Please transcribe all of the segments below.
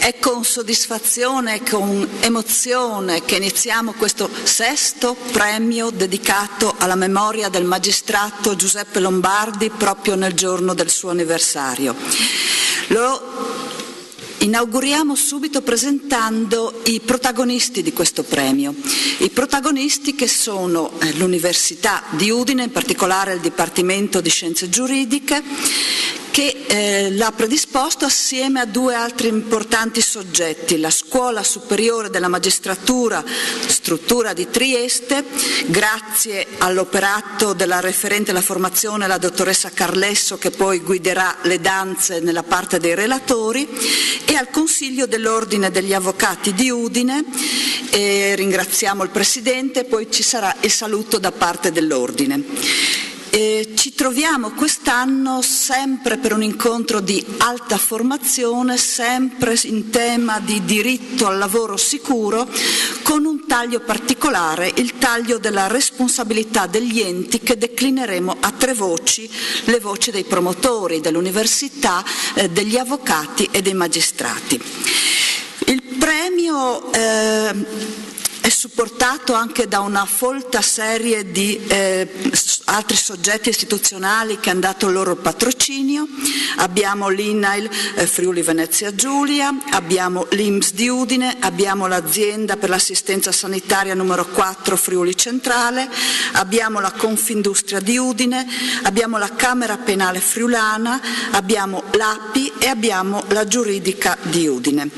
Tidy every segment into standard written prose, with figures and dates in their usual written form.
È con soddisfazione e con emozione che iniziamo questo 6° premio dedicato alla memoria del magistrato Giuseppe Lombardi proprio nel giorno del suo anniversario. Lo inauguriamo subito presentando i protagonisti di questo premio. I protagonisti che sono l'Università di Udine, in particolare il Dipartimento di Scienze Giuridiche, che l'ha predisposto assieme a 2 altri importanti soggetti, la Scuola Superiore della Magistratura, struttura di Trieste, grazie all'operato della referente alla formazione, la dottoressa Carlesso, che poi guiderà le danze nella parte dei relatori, e al Consiglio dell'Ordine degli Avvocati di Udine. Ringraziamo il Presidente, poi ci sarà il saluto da parte dell'Ordine. Ci troviamo quest'anno sempre per un incontro di alta formazione, sempre in tema di diritto al lavoro sicuro, con un taglio particolare, il taglio della responsabilità degli enti, che declineremo a 3 voci, le voci dei promotori, dell'università, degli avvocati e dei magistrati. Il premio è supportato anche da una folta serie di altri soggetti istituzionali che hanno dato il loro patrocinio. Abbiamo l'INAIL Friuli Venezia Giulia, abbiamo l'INPS di Udine, abbiamo l'azienda per l'assistenza sanitaria numero 4 Friuli Centrale, abbiamo la Confindustria di Udine, abbiamo la Camera Penale Friulana, abbiamo l'API e abbiamo la Giuridica di Udine.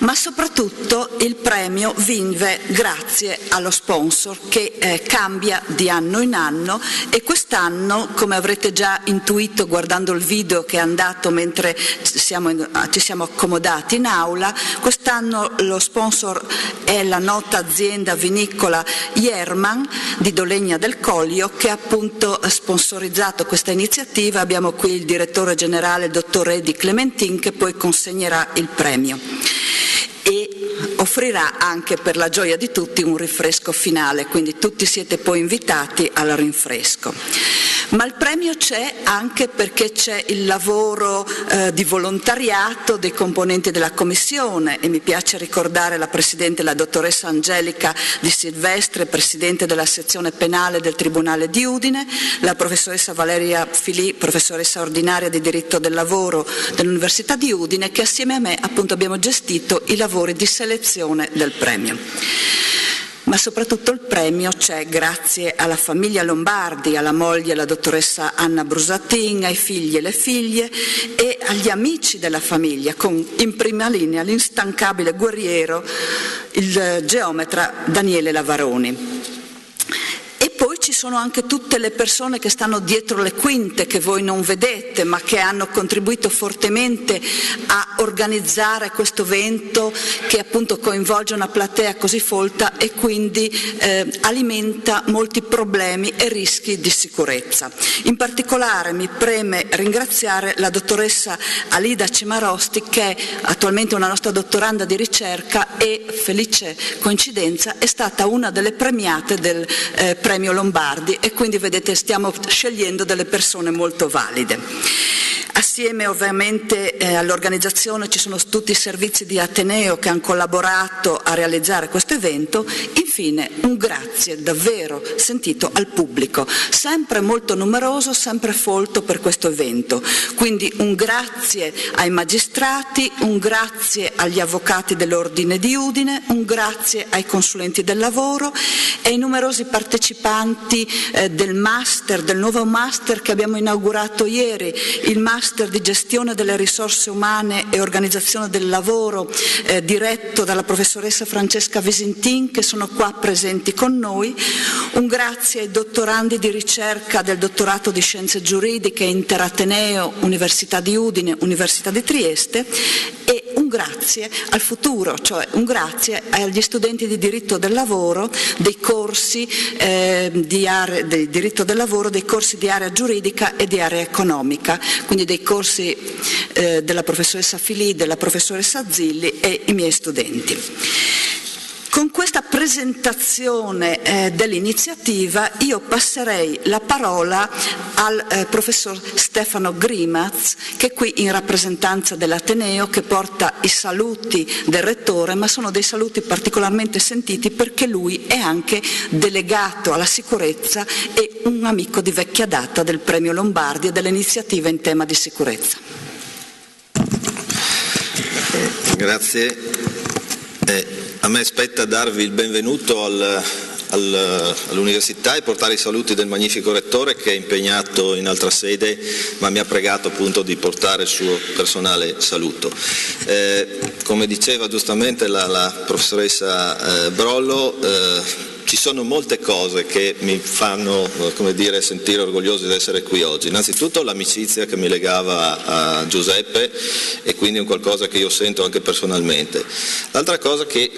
Ma soprattutto il premio vive grazie allo sponsor che cambia di anno in anno, e quest'anno, come avrete già intuito guardando il video che è andato mentre ci siamo accomodati in aula, quest'anno lo sponsor è la nota azienda vinicola Ierman di Dolegna del Collio, che ha appunto sponsorizzato questa iniziativa. Abbiamo qui il direttore generale, il dottor Edi Clementin, che poi consegnerà il premio e offrirà anche, per la gioia di tutti, un rinfresco finale, quindi tutti siete poi invitati al rinfresco. Ma il premio c'è anche perché c'è il lavoro di volontariato dei componenti della Commissione, e mi piace ricordare la Presidente, la dottoressa Angelica Di Silvestre, Presidente della sezione penale del Tribunale di Udine, la professoressa Valeria Filì, professoressa ordinaria di diritto del lavoro dell'Università di Udine, che assieme a me appunto abbiamo gestito i lavori di selezione del premio. Ma soprattutto il premio c'è grazie alla famiglia Lombardi, alla moglie, la dottoressa Anna Brusatin, ai figli e le figlie e agli amici della famiglia, con in prima linea l'instancabile guerriero, il geometra Daniele Lavaroni. E poi ci sono anche tutte le persone che stanno dietro le quinte, che voi non vedete, ma che hanno contribuito fortemente a organizzare questo evento, che appunto coinvolge una platea così folta e quindi alimenta molti problemi e rischi di sicurezza. In particolare mi preme ringraziare la dottoressa Alida Cimarosti, che è attualmente una nostra dottoranda di ricerca e, felice coincidenza, è stata una delle premiate del premio Lombardi, e quindi vedete stiamo scegliendo delle persone molto valide. Assieme ovviamente all'organizzazione ci sono tutti i servizi di Ateneo che hanno collaborato a realizzare questo evento. Infine un grazie davvero sentito al pubblico, sempre molto numeroso, sempre folto per questo evento. Quindi un grazie ai magistrati, un grazie agli avvocati dell'Ordine di Udine, un grazie ai consulenti del lavoro e ai numerosi partecipanti del master, del nuovo master che abbiamo inaugurato ieri, il master di gestione delle risorse umane e organizzazione del lavoro, diretto dalla professoressa Francesca Visintin, che sono qua presenti con noi. Un grazie ai dottorandi di ricerca del dottorato di scienze giuridiche Interateneo, Università di Udine, Università di Trieste, e un grazie al futuro, cioè un grazie agli studenti di diritto del lavoro, dei corsi di diritto del lavoro, dei corsi di area giuridica e di area economica, quindi dei corsi della professoressa Filì, della professoressa Zilli e i miei studenti. Con questa presentazione dell'iniziativa io passerei la parola al professor Stefano Grimaz, che è qui in rappresentanza dell'Ateneo, che porta i saluti del Rettore, ma sono dei saluti particolarmente sentiti perché lui è anche delegato alla sicurezza e un amico di vecchia data del Premio Lombardi e delle iniziative in tema di sicurezza. Grazie. A me spetta darvi il benvenuto all'Università e portare i saluti del magnifico Rettore, che è impegnato in altra sede, ma mi ha pregato appunto di portare il suo personale saluto. Come diceva giustamente la professoressa Brollo, ci sono molte cose che mi fanno, sentire orgoglioso di essere qui oggi. Innanzitutto l'amicizia che mi legava a Giuseppe, e quindi è un qualcosa che io sento anche personalmente. L'altra cosa che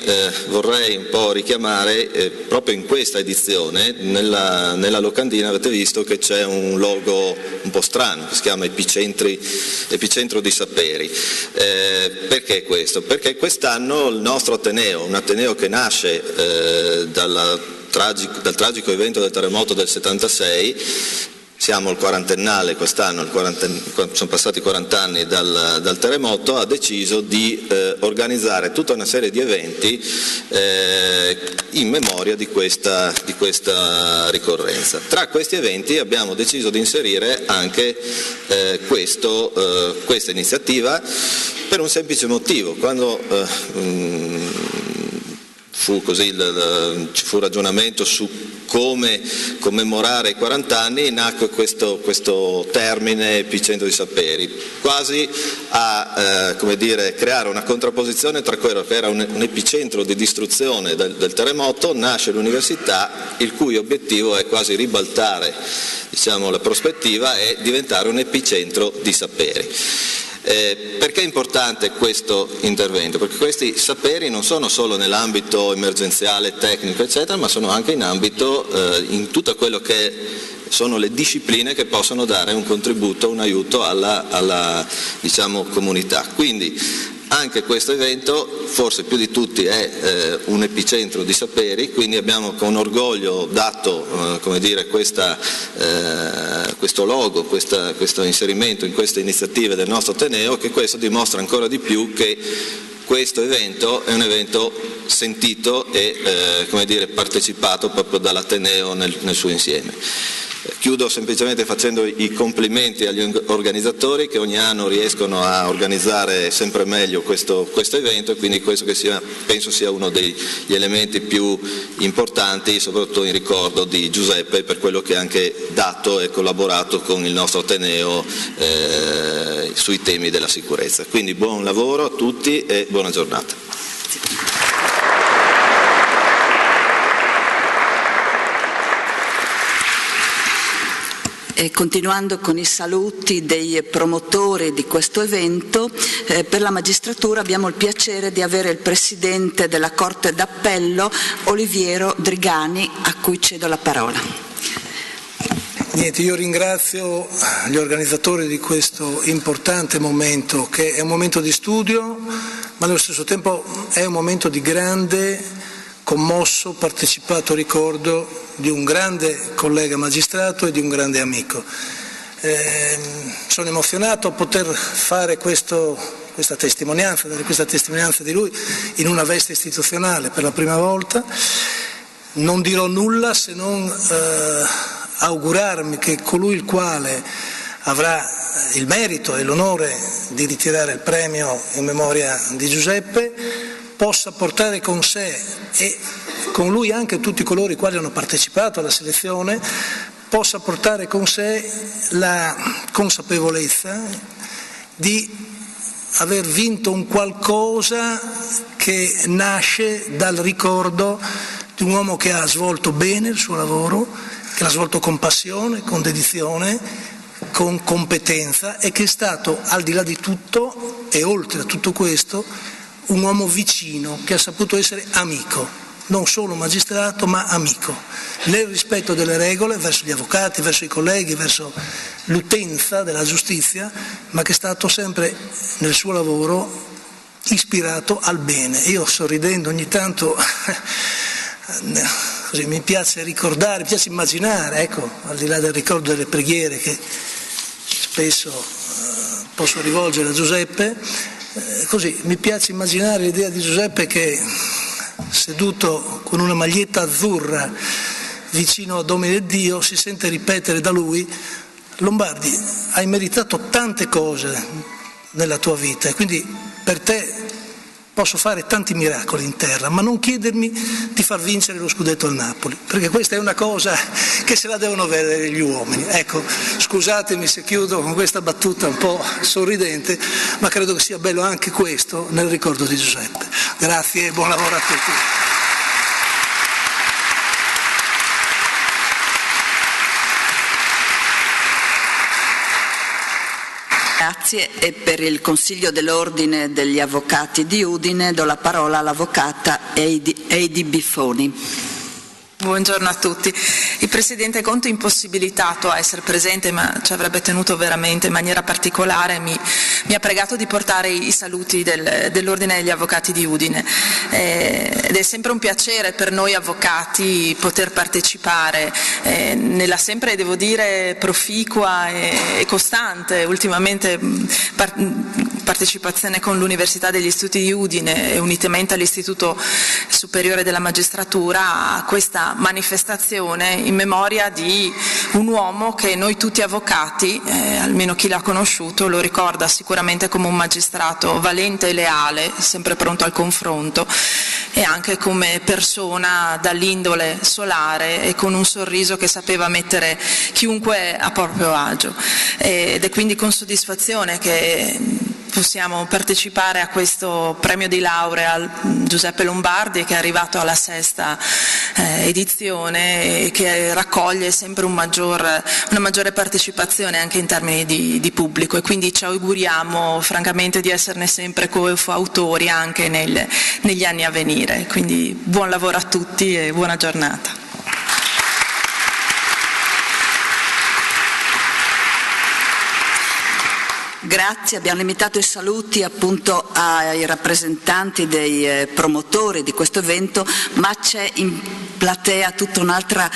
vorrei un po' richiamare, proprio in questa edizione, nella locandina avete visto che c'è un logo un po' strano, che si chiama Epicentro di Saperi. Perché questo? Perché quest'anno il nostro Ateneo, un Ateneo che nasce dal tragico evento del terremoto del 76, siamo al quarantennale quest'anno, sono passati 40 anni dal terremoto, ha deciso di organizzare tutta una serie di eventi in memoria di questa ricorrenza. Tra questi eventi abbiamo deciso di inserire anche questa iniziativa per un semplice motivo. Quando ci fu un ragionamento su come commemorare i 40 anni, nacque questo termine Epicentro di Saperi, quasi a creare una contrapposizione tra quello che era un epicentro di distruzione del terremoto. Nasce l'università, il cui obiettivo è quasi ribaltare la prospettiva e diventare un epicentro di saperi. Perché è importante questo intervento? Perché questi saperi non sono solo nell'ambito emergenziale, tecnico, eccetera, ma sono anche in tutto quello che sono le discipline che possono dare un contributo, un aiuto alla comunità. Quindi anche questo evento, forse più di tutti, è un epicentro di saperi, quindi abbiamo con orgoglio dato questo logo, questo inserimento in queste iniziative del nostro Ateneo, che questo dimostra ancora di più che questo evento è un evento sentito e partecipato proprio dall'Ateneo nel suo insieme. Chiudo semplicemente facendo i complimenti agli organizzatori, che ogni anno riescono a organizzare sempre meglio questo evento, e quindi questo penso sia uno degli elementi più importanti, soprattutto in ricordo di Giuseppe, per quello che ha anche dato e collaborato con il nostro Ateneo sui temi della sicurezza. Quindi buon lavoro a tutti e buona giornata. E continuando con i saluti dei promotori di questo evento, per la magistratura abbiamo il piacere di avere il Presidente della Corte d'Appello, Oliviero Drigani, a cui cedo la parola. Io ringrazio gli organizzatori di questo importante momento, che è un momento di studio, ma allo stesso tempo è un momento di grande, commosso, partecipato ricordo di un grande collega magistrato e di un grande amico. Sono emozionato a poter fare questa testimonianza, dare questa testimonianza di lui in una veste istituzionale per la prima volta. Non dirò nulla se non augurarmi che colui il quale avrà il merito e l'onore di ritirare il premio in memoria di Giuseppe possa portare con sé, e con lui anche tutti coloro i quali hanno partecipato alla selezione, possa portare con sé la consapevolezza di aver vinto un qualcosa che nasce dal ricordo di un uomo che ha svolto bene il suo lavoro, che l'ha svolto con passione, con dedizione, con competenza, e che è stato, al di là di tutto e oltre a tutto questo, un uomo vicino, che ha saputo essere amico, non solo magistrato ma amico, nel rispetto delle regole verso gli avvocati, verso i colleghi, verso l'utenza della giustizia, ma che è stato sempre nel suo lavoro ispirato al bene. Io sorridendo ogni tanto così mi piace ricordare, mi piace immaginare, ecco, al di là del ricordo delle preghiere che spesso posso rivolgere a Giuseppe, così mi piace immaginare l'idea di Giuseppe che seduto con una maglietta azzurra vicino a Domine Dio si sente ripetere da lui: Lombardi, hai meritato tante cose nella tua vita e quindi per te posso fare tanti miracoli in terra, ma non chiedermi di far vincere lo scudetto al Napoli, perché questa è una cosa che se la devono vedere gli uomini. Ecco, scusatemi se chiudo con questa battuta un po' sorridente, ma credo che sia bello anche questo nel ricordo di Giuseppe. Grazie e buon lavoro a tutti. Grazie, e per il Consiglio dell'Ordine degli Avvocati di Udine do la parola all'avvocata Eidi Biffoni. Buongiorno a tutti. Il Presidente Conte, impossibilitato a essere presente, ma ci avrebbe tenuto veramente in maniera particolare, mi ha pregato di portare i saluti dell'Ordine degli Avvocati di Udine. Ed è sempre un piacere per noi avvocati poter partecipare nella sempre, devo dire, proficua e costante, ultimamente partecipazione con l'Università degli Studi di Udine e unitamente all'Istituto Superiore della Magistratura a questa manifestazione in memoria di un uomo che noi tutti avvocati, almeno chi l'ha conosciuto, lo ricorda sicuramente come un magistrato valente e leale, sempre pronto al confronto, e anche come persona dall'indole solare e con un sorriso che sapeva mettere chiunque a proprio agio. Ed è quindi con soddisfazione che possiamo partecipare a questo premio di laurea al Giuseppe Lombardi, che è arrivato alla 6ª edizione e che raccoglie sempre una maggiore partecipazione anche in termini di pubblico, e quindi ci auguriamo francamente di esserne sempre coautori anche negli anni a venire. Quindi buon lavoro a tutti e buona giornata. Grazie, abbiamo limitato i saluti appunto ai rappresentanti dei promotori di questo evento, ma c'è in platea tutta un'altra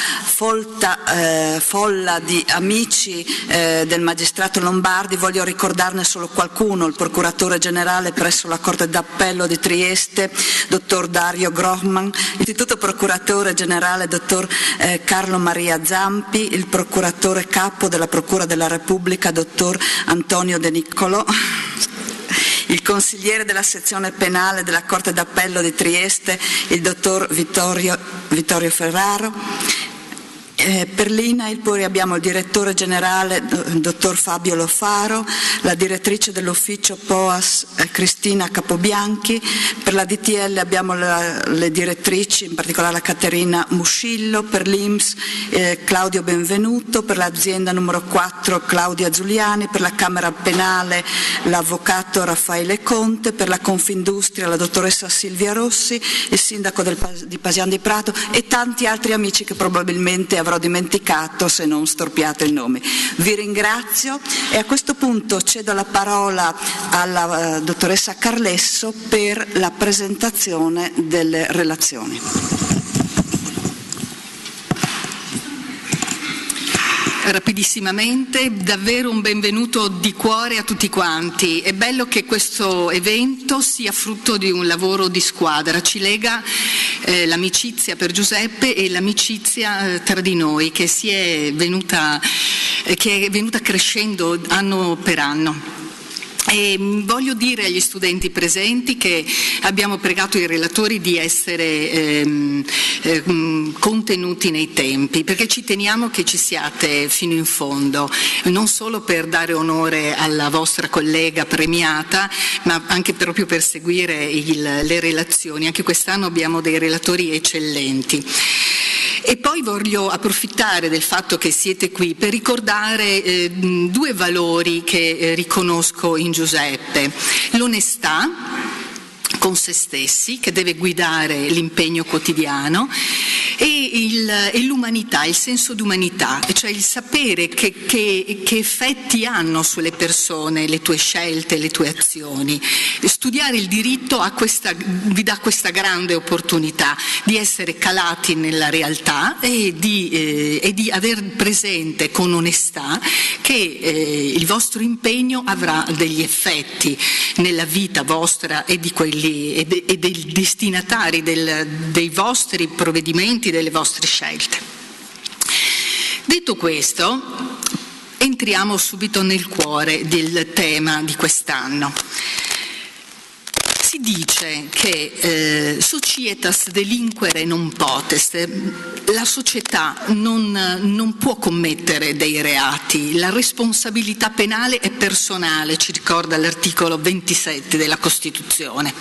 folla di amici del magistrato Lombardi. Voglio ricordarne solo qualcuno: il procuratore generale presso la Corte d'Appello di Trieste, dottor Dario Grohman, l'istituto procuratore generale, dottor Carlo Maria Zampi, il procuratore capo della Procura della Repubblica, dottor Antonio De Niccolò, il consigliere della sezione penale della Corte d'Appello di Trieste, il dottor Vittorio Ferraro. Per l'INAIL poi abbiamo il direttore generale, dottor Fabio Lofaro, la direttrice dell'ufficio POAS, Cristina Capobianchi. Per la DTL abbiamo le direttrici, in particolare la Caterina Muscillo. Per l'INPS Claudio Benvenuto. Per l'azienda numero 4 Claudia Giuliani. Per la Camera Penale l'avvocato Raffaele Conte. Per la Confindustria la dottoressa Silvia Rossi, il sindaco di Pasian di Prato e tanti altri amici che probabilmente avrò dimenticato se non storpiato il nome. Vi ringrazio e a questo punto cedo la parola alla dottoressa Carlesso per la presentazione delle relazioni. Rapidissimamente, davvero un benvenuto di cuore a tutti quanti. È bello che questo evento sia frutto di un lavoro di squadra, ci lega l'amicizia per Giuseppe e l'amicizia tra di noi che è venuta crescendo anno per anno. E voglio dire agli studenti presenti che abbiamo pregato i relatori di essere contenuti nei tempi, perché ci teniamo che ci siate fino in fondo, non solo per dare onore alla vostra collega premiata, ma anche proprio per seguire le relazioni. Anche quest'anno abbiamo dei relatori eccellenti. E poi voglio approfittare del fatto che siete qui per ricordare due valori che riconosco in Giuseppe: l'onestà con se stessi, che deve guidare l'impegno quotidiano, e è l'umanità, il senso d'umanità, cioè il sapere che effetti hanno sulle persone le tue scelte, le tue azioni. Studiare il diritto vi dà questa grande opportunità di essere calati nella realtà e di aver presente con onestà che il vostro impegno avrà degli effetti nella vita vostra e di quelli e dei destinatari dei vostri provvedimenti, delle vostre scelte. Detto questo, entriamo subito nel cuore del tema di quest'anno. Si dice che societas delinquere non potest, la società non può commettere dei reati, la responsabilità penale è personale, ci ricorda l'articolo 27 della Costituzione.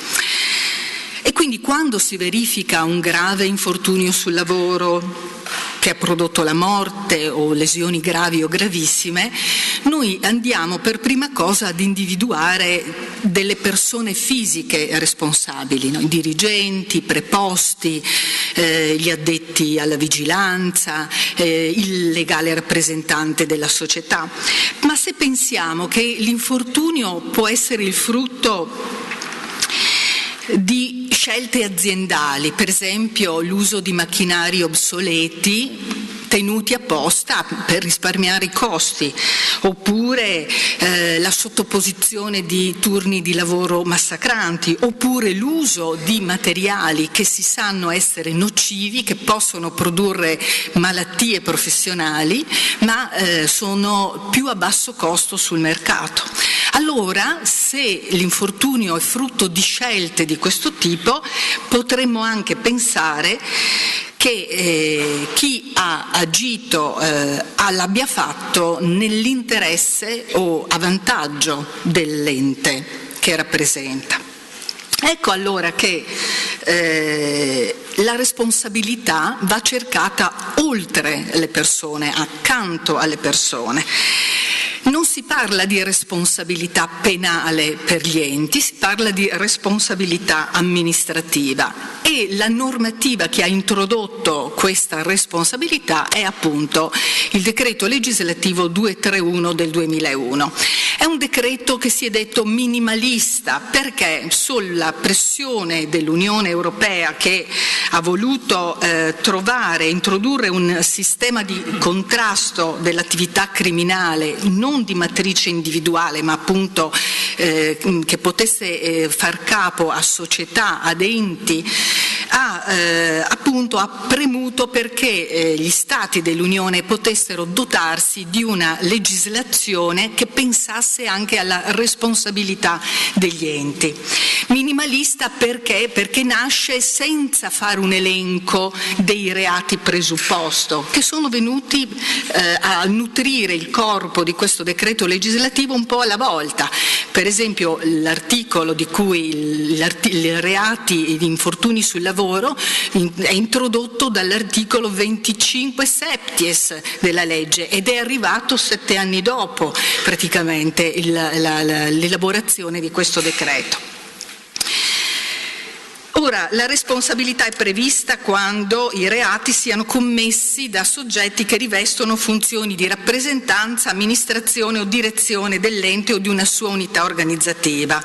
E quindi quando si verifica un grave infortunio sul lavoro che ha prodotto la morte o lesioni gravi o gravissime, noi andiamo per prima cosa ad individuare delle persone fisiche responsabili, no? I dirigenti, i preposti, gli addetti alla vigilanza, il legale rappresentante della società. Ma se pensiamo che l'infortunio può essere il frutto di scelte aziendali, per esempio l'uso di macchinari obsoleti tenuti apposta per risparmiare i costi, oppure la sottoposizione di turni di lavoro massacranti, oppure l'uso di materiali che si sanno essere nocivi, che possono produrre malattie professionali, ma sono più a basso costo sul mercato. Allora, se l'infortunio è frutto di scelte di questo tipo, potremmo anche pensare che chi ha agito l'abbia fatto nell'interesse o a vantaggio dell'ente che rappresenta. Ecco allora che la responsabilità va cercata oltre le persone, accanto alle persone. Non si parla di responsabilità penale per gli enti, si parla di responsabilità amministrativa e la normativa che ha introdotto questa responsabilità è appunto il decreto legislativo 231 del 2001. È un decreto che si è detto minimalista perché sulla pressione dell'Unione Europea che ha voluto introdurre un sistema di contrasto dell'attività criminale non di matrice individuale ma appunto che potesse far capo a società, ad enti, ha premuto perché gli Stati dell'Unione potessero dotarsi di una legislazione che pensasse anche alla responsabilità degli enti. Minimalista perché? Perché nasce senza fare un elenco dei reati presupposto, che sono venuti a nutrire il corpo di questo decreto legislativo un po' alla volta. Per esempio l'articolo di cui i reati di infortuni sul lavoro è introdotto dall'articolo 25 septies della legge ed è arrivato 7 anni dopo praticamente l'elaborazione di questo decreto. Ora, la responsabilità è prevista quando i reati siano commessi da soggetti che rivestono funzioni di rappresentanza, amministrazione o direzione dell'ente o di una sua unità organizzativa.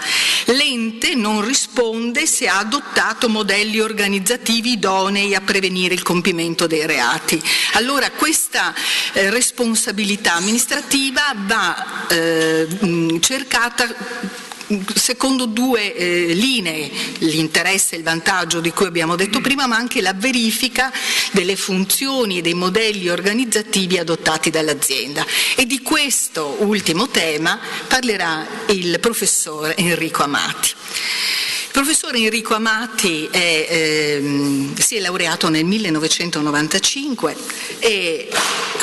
L'ente non risponde se ha adottato modelli organizzativi idonei a prevenire il compimento dei reati. Allora questa responsabilità amministrativa va cercata secondo 2 linee, l'interesse e il vantaggio di cui abbiamo detto prima, ma anche la verifica delle funzioni e dei modelli organizzativi adottati dall'azienda. E di questo ultimo tema parlerà il professor Enrico Amati. Il professore Enrico Amati si è laureato nel 1995 e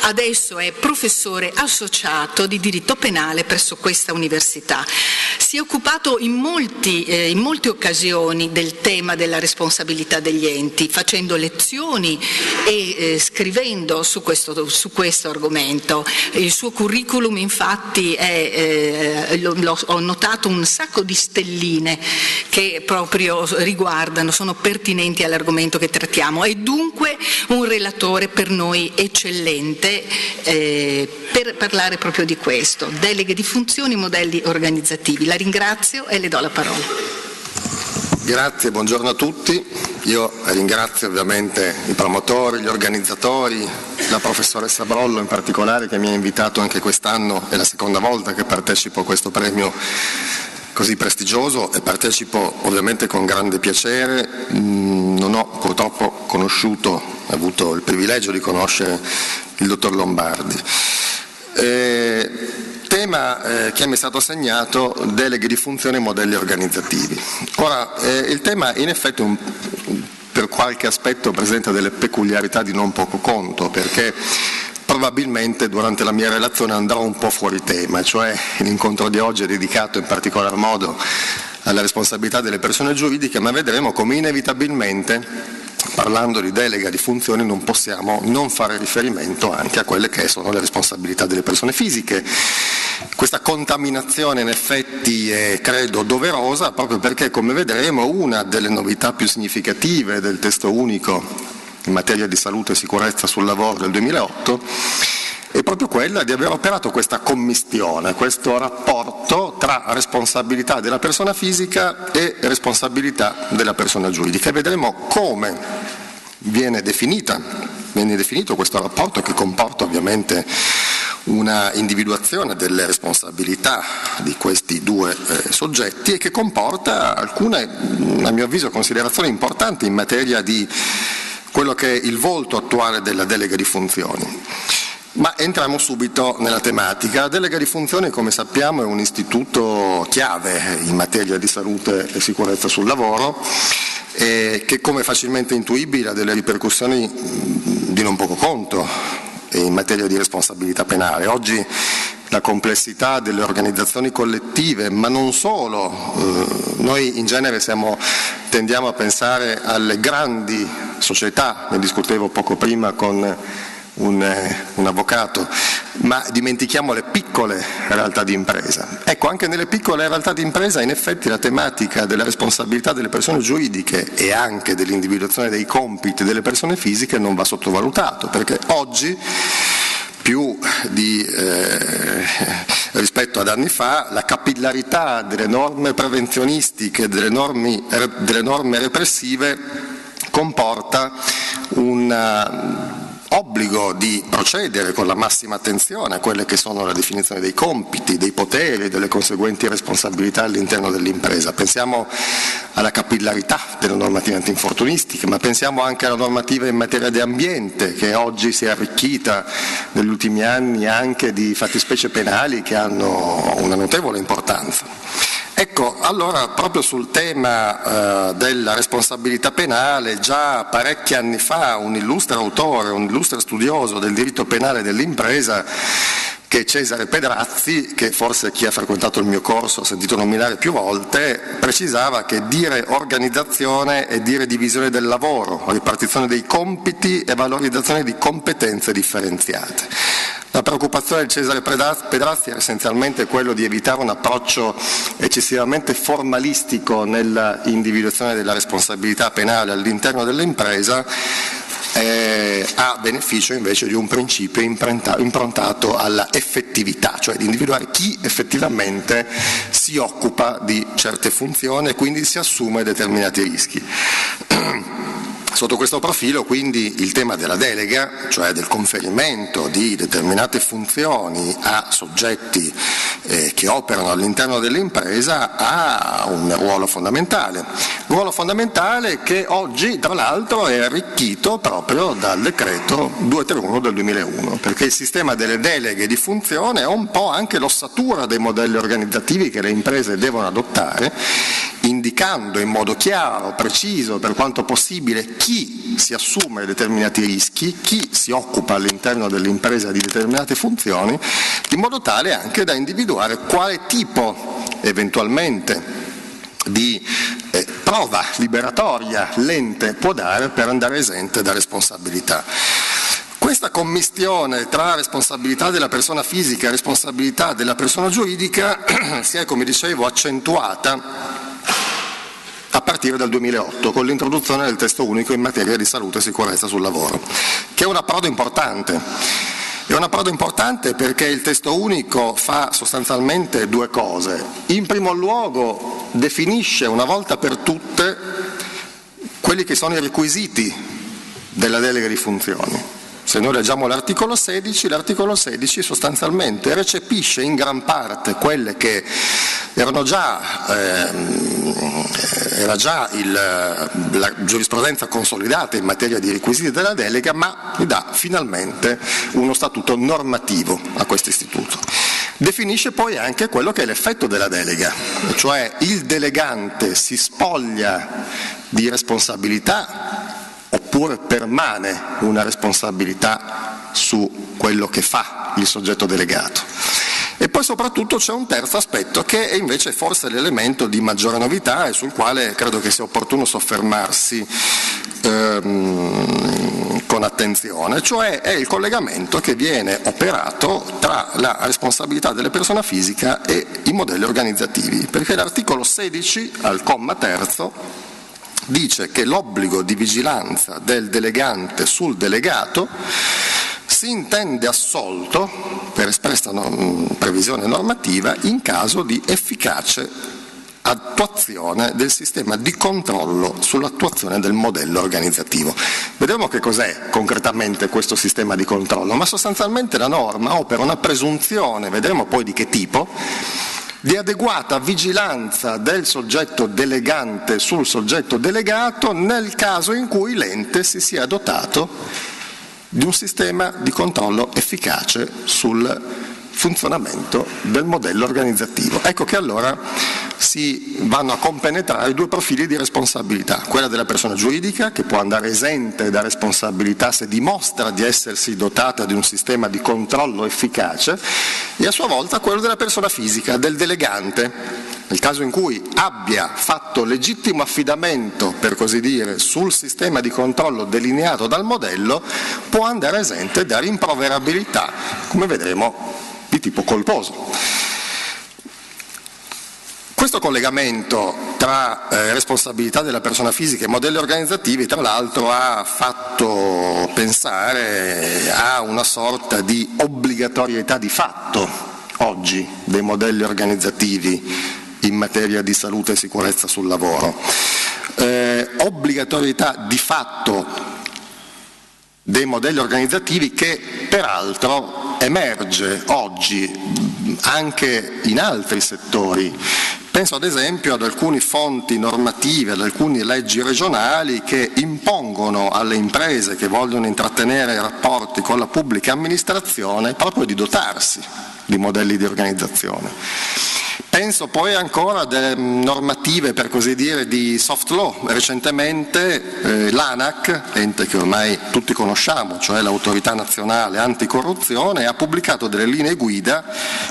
adesso è professore associato di diritto penale presso questa università. Si è occupato in molte occasioni del tema della responsabilità degli enti, facendo lezioni e scrivendo su questo argomento. Il suo curriculum infatti ho notato un sacco di stelline che proprio sono pertinenti all'argomento che trattiamo. È dunque un relatore per noi eccellente per parlare proprio di questo, deleghe di funzioni, modelli organizzativi. La ringrazio e le do la parola. Grazie, buongiorno a tutti. Io ringrazio ovviamente i promotori, gli organizzatori, la professoressa Brollo in particolare che mi ha invitato anche quest'anno, è la seconda volta che partecipo a questo premio così prestigioso e partecipo ovviamente con grande piacere. Non ho purtroppo avuto il privilegio di conoscere il dottor Lombardi. Tema che mi è stato assegnato, deleghe di funzioni e modelli organizzativi. Ora, il tema in effetti per qualche aspetto presenta delle peculiarità di non poco conto, perché probabilmente durante la mia relazione andrò un po' fuori tema, cioè l'incontro di oggi è dedicato in particolar modo alla responsabilità delle persone giuridiche, ma vedremo come inevitabilmente, parlando di delega di funzioni, non possiamo non fare riferimento anche a quelle che sono le responsabilità delle persone fisiche. Questa contaminazione in effetti è, credo, doverosa, proprio perché, come vedremo, una delle novità più significative del testo unico in materia di salute e sicurezza sul lavoro del 2008 è proprio quella di aver operato questa commistione, questo rapporto tra responsabilità della persona fisica e responsabilità della persona giuridica. E vedremo come viene definito questo rapporto, che comporta ovviamente una individuazione delle responsabilità di questi due soggetti e che comporta alcune, a mio avviso, considerazioni importanti in materia di quello che è il volto attuale della delega di funzioni. Ma entriamo subito nella tematica. La delega di funzioni, come sappiamo, è un istituto chiave in materia di salute e sicurezza sul lavoro, che, come facilmente intuibile, ha delle ripercussioni di non poco conto in materia di responsabilità penale. Oggi la complessità delle organizzazioni collettive, ma non solo, noi in genere tendiamo a pensare alle grandi società, ne discutevo poco prima con un avvocato, ma dimentichiamo le piccole realtà di impresa. Ecco, anche nelle piccole realtà di impresa in effetti la tematica della responsabilità delle persone giuridiche e anche dell'individuazione dei compiti delle persone fisiche non va sottovalutato, perché oggi più rispetto ad anni fa la capillarità delle norme prevenzionistiche, delle norme repressive comporta un obbligo di procedere con la massima attenzione a quelle che sono la definizione dei compiti, dei poteri e delle conseguenti responsabilità all'interno dell'impresa. Pensiamo alla capillarità delle normative antinfortunistiche, ma pensiamo anche alla normativa in materia di ambiente, che oggi si è arricchita negli ultimi anni anche di fattispecie penali che hanno una notevole importanza. Ecco, allora proprio sul tema della responsabilità penale, già parecchi anni fa un illustre autore, un illustre studioso del diritto penale dell'impresa, che è Cesare Pedrazzi, che forse chi ha frequentato il mio corso ha sentito nominare più volte, precisava che dire organizzazione è dire divisione del lavoro, ripartizione dei compiti e valorizzazione di competenze differenziate. La preoccupazione di Cesare Pedrazzi era essenzialmente quello di evitare un approccio eccessivamente formalistico nell'individuazione della responsabilità penale all'interno dell'impresa, a beneficio invece di un principio improntato alla effettività, cioè di individuare chi effettivamente si occupa di certe funzioni e quindi si assume determinati rischi. Sotto questo profilo, quindi, il tema della delega, cioè del conferimento di determinate funzioni a soggetti che operano all'interno dell'impresa, ha un ruolo fondamentale che oggi, tra l'altro, è arricchito proprio dal decreto 231 del 2001, perché il sistema delle deleghe di funzione è un po' anche l'ossatura dei modelli organizzativi che le imprese devono adottare, indicando in modo chiaro, preciso, per quanto possibile, chi si assume determinati rischi, chi si occupa all'interno dell'impresa di determinate funzioni, in modo tale anche da individuare quale tipo eventualmente di prova liberatoria l'ente può dare per andare esente da responsabilità. Questa commistione tra responsabilità della persona fisica e responsabilità della persona giuridica si è, come dicevo, accentuata a partire dal 2008 con l'introduzione del testo unico in materia di salute e sicurezza sul lavoro, che è un approdo importante. È un approdo importante perché il testo unico fa sostanzialmente due cose. In primo luogo definisce una volta per tutte quelli che sono i requisiti della delega di funzioni. Se noi leggiamo l'articolo 16 sostanzialmente recepisce in gran parte quelle che era già la giurisprudenza consolidata in materia di requisiti della delega, ma gli dà finalmente uno statuto normativo a questo istituto. Definisce poi anche quello che è l'effetto della delega, cioè il delegante si spoglia di responsabilità oppure permane una responsabilità su quello che fa il soggetto delegato. E poi soprattutto c'è un terzo aspetto che è invece forse l'elemento di maggiore novità e sul quale credo che sia opportuno soffermarsi con attenzione, cioè è il collegamento che viene operato tra la responsabilità della persona fisica e i modelli organizzativi, perché l'articolo 16 al comma terzo dice che l'obbligo di vigilanza del delegante sul delegato si intende assolto, per espressa previsione normativa, in caso di efficace attuazione del sistema di controllo sull'attuazione del modello organizzativo. Vedremo che cos'è concretamente questo sistema di controllo, ma sostanzialmente la norma opera una presunzione, vedremo poi di che tipo, di adeguata vigilanza del soggetto delegante sul soggetto delegato nel caso in cui l'ente si sia dotato di un sistema di controllo efficace sul funzionamento del modello organizzativo. Ecco che allora si vanno a compenetrare due profili di responsabilità, quella della persona giuridica che può andare esente da responsabilità se dimostra di essersi dotata di un sistema di controllo efficace, e a sua volta quello della persona fisica, del delegante, nel caso in cui abbia fatto legittimo affidamento, per così dire, sul sistema di controllo delineato dal modello, può andare esente da rimproverabilità, come vedremo, di tipo colposo. Questo collegamento tra responsabilità della persona fisica e modelli organizzativi, tra l'altro, ha fatto pensare a una sorta di obbligatorietà di fatto oggi dei modelli organizzativi in materia di salute e sicurezza sul lavoro. Obbligatorietà di fatto dei modelli organizzativi che peraltro emerge oggi anche in altri settori. Penso ad esempio ad alcune fonti normative, ad alcune leggi regionali che impongono alle imprese che vogliono intrattenere rapporti con la pubblica amministrazione proprio di dotarsi di modelli di organizzazione. Penso poi ancora a delle normative, per così dire, di soft law. Recentemente l'ANAC, ente che ormai tutti conosciamo, cioè l'Autorità Nazionale Anticorruzione, ha pubblicato delle linee guida,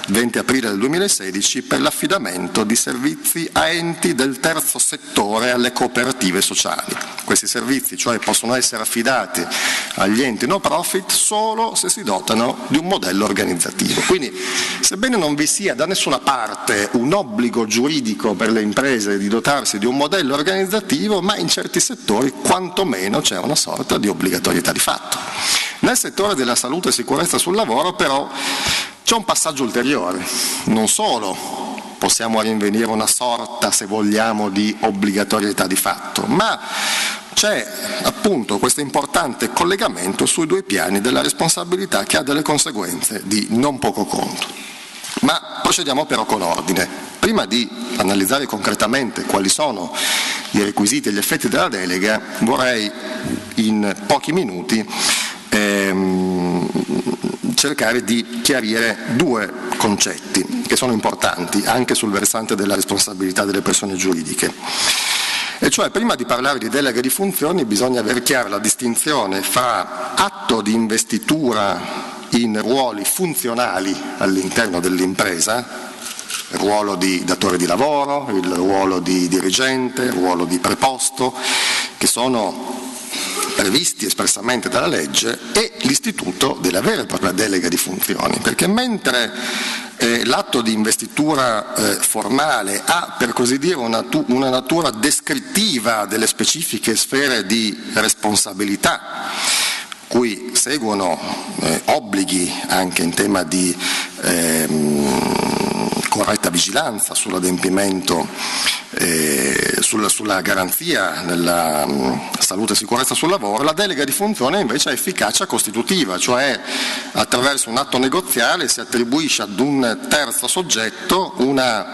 20 aprile del 2016, per l'affidamento di servizi a enti del terzo settore alle cooperative sociali. Questi servizi, cioè, possono essere affidati agli enti no profit solo se si dotano di un modello organizzativo. Quindi, sebbene non vi sia da nessuna parte un obbligo giuridico per le imprese di dotarsi di un modello organizzativo, ma in certi settori quantomeno c'è una sorta di obbligatorietà di fatto. Nel settore della salute e sicurezza sul lavoro però c'è un passaggio ulteriore. Non solo possiamo rinvenire una sorta, se vogliamo, di obbligatorietà di fatto, ma c'è appunto questo importante collegamento sui due piani della responsabilità che ha delle conseguenze di non poco conto. Ma procediamo però con ordine. Prima di analizzare concretamente quali sono i requisiti e gli effetti della delega, vorrei in pochi minuti cercare di chiarire due concetti che sono importanti anche sul versante della responsabilità delle persone giuridiche. E cioè, prima di parlare di delega di funzioni, bisogna aver chiara la distinzione fra atto di investitura in ruoli funzionali all'interno dell'impresa, il ruolo di datore di lavoro, il ruolo di dirigente, il ruolo di preposto, che sono previsti espressamente dalla legge, e l'istituto della vera e propria delega di funzioni, perché mentre l'atto di investitura formale ha, per così dire, una natura descrittiva delle specifiche sfere di responsabilità, cui seguono obblighi anche in tema di corretta vigilanza sull'adempimento, sulla garanzia della salute e sicurezza sul lavoro, la delega di funzione invece ha efficacia costitutiva, cioè attraverso un atto negoziale si attribuisce ad un terzo soggetto un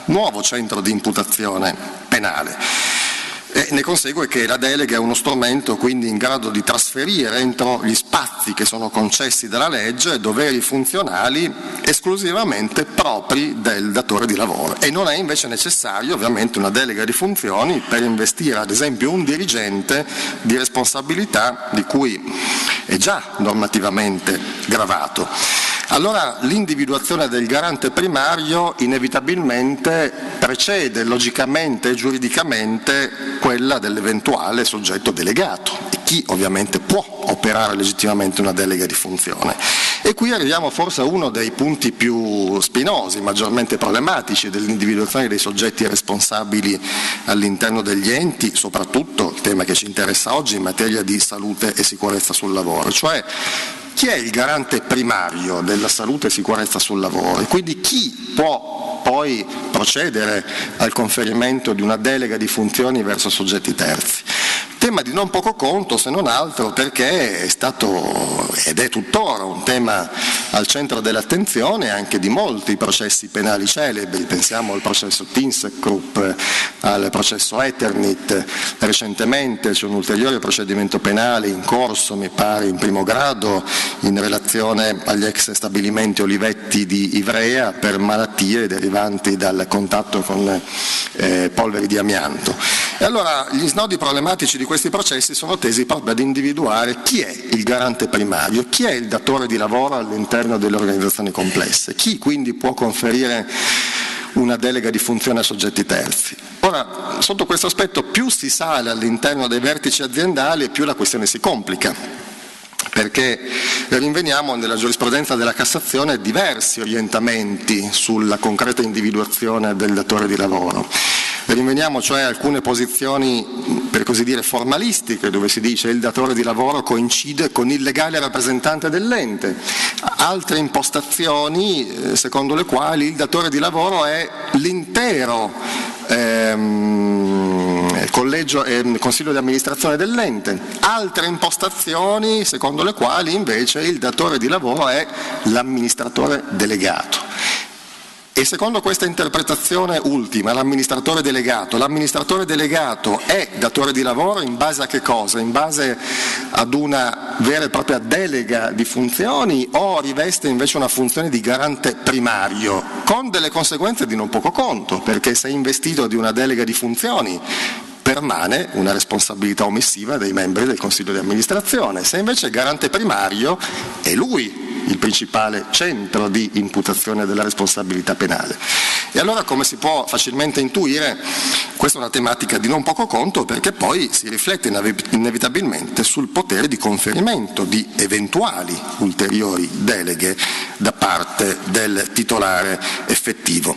nuovo centro di imputazione penale. E ne consegue che la delega è uno strumento quindi in grado di trasferire entro gli spazi che sono concessi dalla legge doveri funzionali esclusivamente propri del datore di lavoro, e non è invece necessario ovviamente una delega di funzioni per investire ad esempio un dirigente di responsabilità di cui è già normativamente gravato. Allora l'individuazione del garante primario inevitabilmente precede logicamente e giuridicamente quella dell'eventuale soggetto delegato, e chi ovviamente può operare legittimamente una delega di funzione. E qui arriviamo forse a uno dei punti più spinosi, maggiormente problematici dell'individuazione dei soggetti responsabili all'interno degli enti, soprattutto il tema che ci interessa oggi in materia di salute e sicurezza sul lavoro, cioè chi è il garante primario della salute e sicurezza sul lavoro, e quindi chi può poi procedere al conferimento di una delega di funzioni verso soggetti terzi. Tema di non poco conto, se non altro perché è stato ed è tuttora un tema al centro dell'attenzione anche di molti processi penali celebri. Pensiamo al processo ThyssenKrupp, al processo Eternit. Recentemente c'è un ulteriore procedimento penale in corso, mi pare in primo grado, in relazione agli ex stabilimenti Olivetti di Ivrea per malattie derivanti dal contatto con polveri di amianto. E allora gli snodi problematici di questi processi sono tesi proprio ad individuare chi è il garante primario, chi è il datore di lavoro all'interno delle organizzazioni complesse, chi quindi può conferire una delega di funzione a soggetti terzi. Ora, sotto questo aspetto, più si sale all'interno dei vertici aziendali e più la questione si complica, perché rinveniamo nella giurisprudenza della Cassazione diversi orientamenti sulla concreta individuazione del datore di lavoro. Rinveniamo cioè alcune posizioni, per così dire, formalistiche, dove si dice il datore di lavoro coincide con il legale rappresentante dell'ente, altre impostazioni secondo le quali il datore di lavoro è l'intero consiglio di amministrazione dell'ente, altre impostazioni secondo le quali invece il datore di lavoro è l'amministratore delegato. E secondo questa interpretazione ultima, l'amministratore delegato è datore di lavoro in base a che cosa? In base ad una vera e propria delega di funzioni, o riveste invece una funzione di garante primario, con delle conseguenze di non poco conto, perché se è investito di una delega di funzioni permane una responsabilità omissiva dei membri del Consiglio di amministrazione. Se invece è garante primario, è lui il principale centro di imputazione della responsabilità penale. E allora, come si può facilmente intuire, questa è una tematica di non poco conto, perché poi si riflette inevitabilmente sul potere di conferimento di eventuali ulteriori deleghe da parte del titolare effettivo.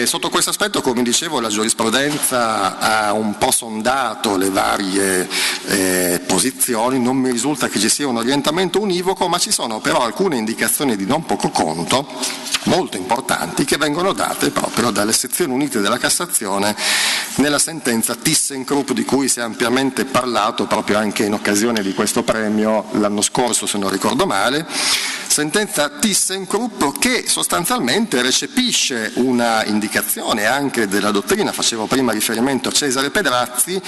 Sotto questo aspetto, come dicevo, la giurisprudenza ha un po' sondato le varie posizioni, non mi risulta che ci sia un orientamento univoco, ma ci sono però alcune indicazioni di non poco conto, molto importanti, che vengono date proprio dalle sezioni unite della Cassazione nella sentenza ThyssenKrupp, di cui si è ampiamente parlato proprio anche in occasione di questo premio l'anno scorso, se non ricordo male. Sentenza ThyssenKrupp che sostanzialmente recepisce una indicazione anche della dottrina, facevo prima riferimento a Cesare Pedrazzi,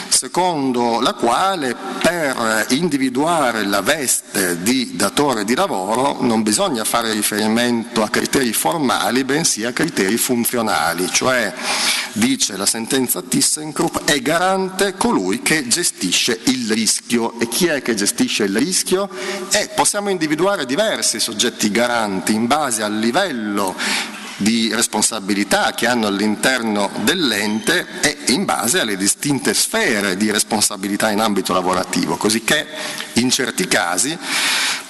secondo la quale per individuare la veste di datore di lavoro non bisogna fare riferimento a criteri formali, bensì a criteri funzionali, cioè, dice la sentenza ThyssenKrupp, è garante colui che gestisce il rischio. E chi è che gestisce il rischio? Possiamo individuare diversi soggetti garanti in base al livello di responsabilità che hanno all'interno dell'ente e in base alle distinte sfere di responsabilità in ambito lavorativo, cosicché in certi casi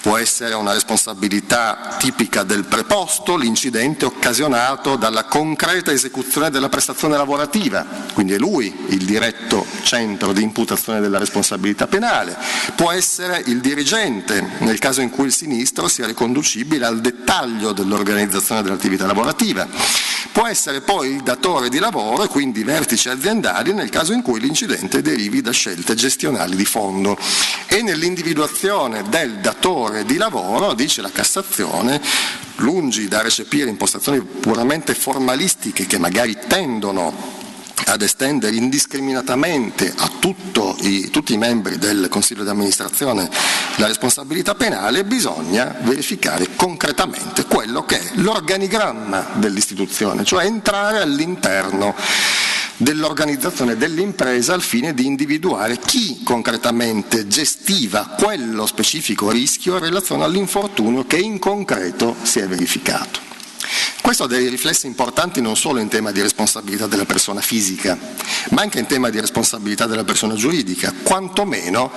può essere una responsabilità tipica del preposto l'incidente occasionato dalla concreta esecuzione della prestazione lavorativa, quindi è lui il diretto centro di imputazione della responsabilità penale, può essere il dirigente nel caso in cui il sinistro sia riconducibile al dettaglio dell'organizzazione dell'attività lavorativa, può essere poi il datore di lavoro e quindi i vertici aziendali nel caso in cui l'incidente derivi da scelte gestionali di fondo, e nell'individuazione del datore di lavoro, dice la Cassazione, lungi da recepire impostazioni puramente formalistiche che magari tendono ad estendere indiscriminatamente a tutti i membri del Consiglio di amministrazione la responsabilità penale, bisogna verificare concretamente quello che è l'organigramma dell'istituzione, cioè entrare all'interno dell'organizzazione dell'impresa al fine di individuare chi concretamente gestiva quello specifico rischio in relazione all'infortunio che in concreto si è verificato. Questo ha dei riflessi importanti non solo in tema di responsabilità della persona fisica, ma anche in tema di responsabilità della persona giuridica, quantomeno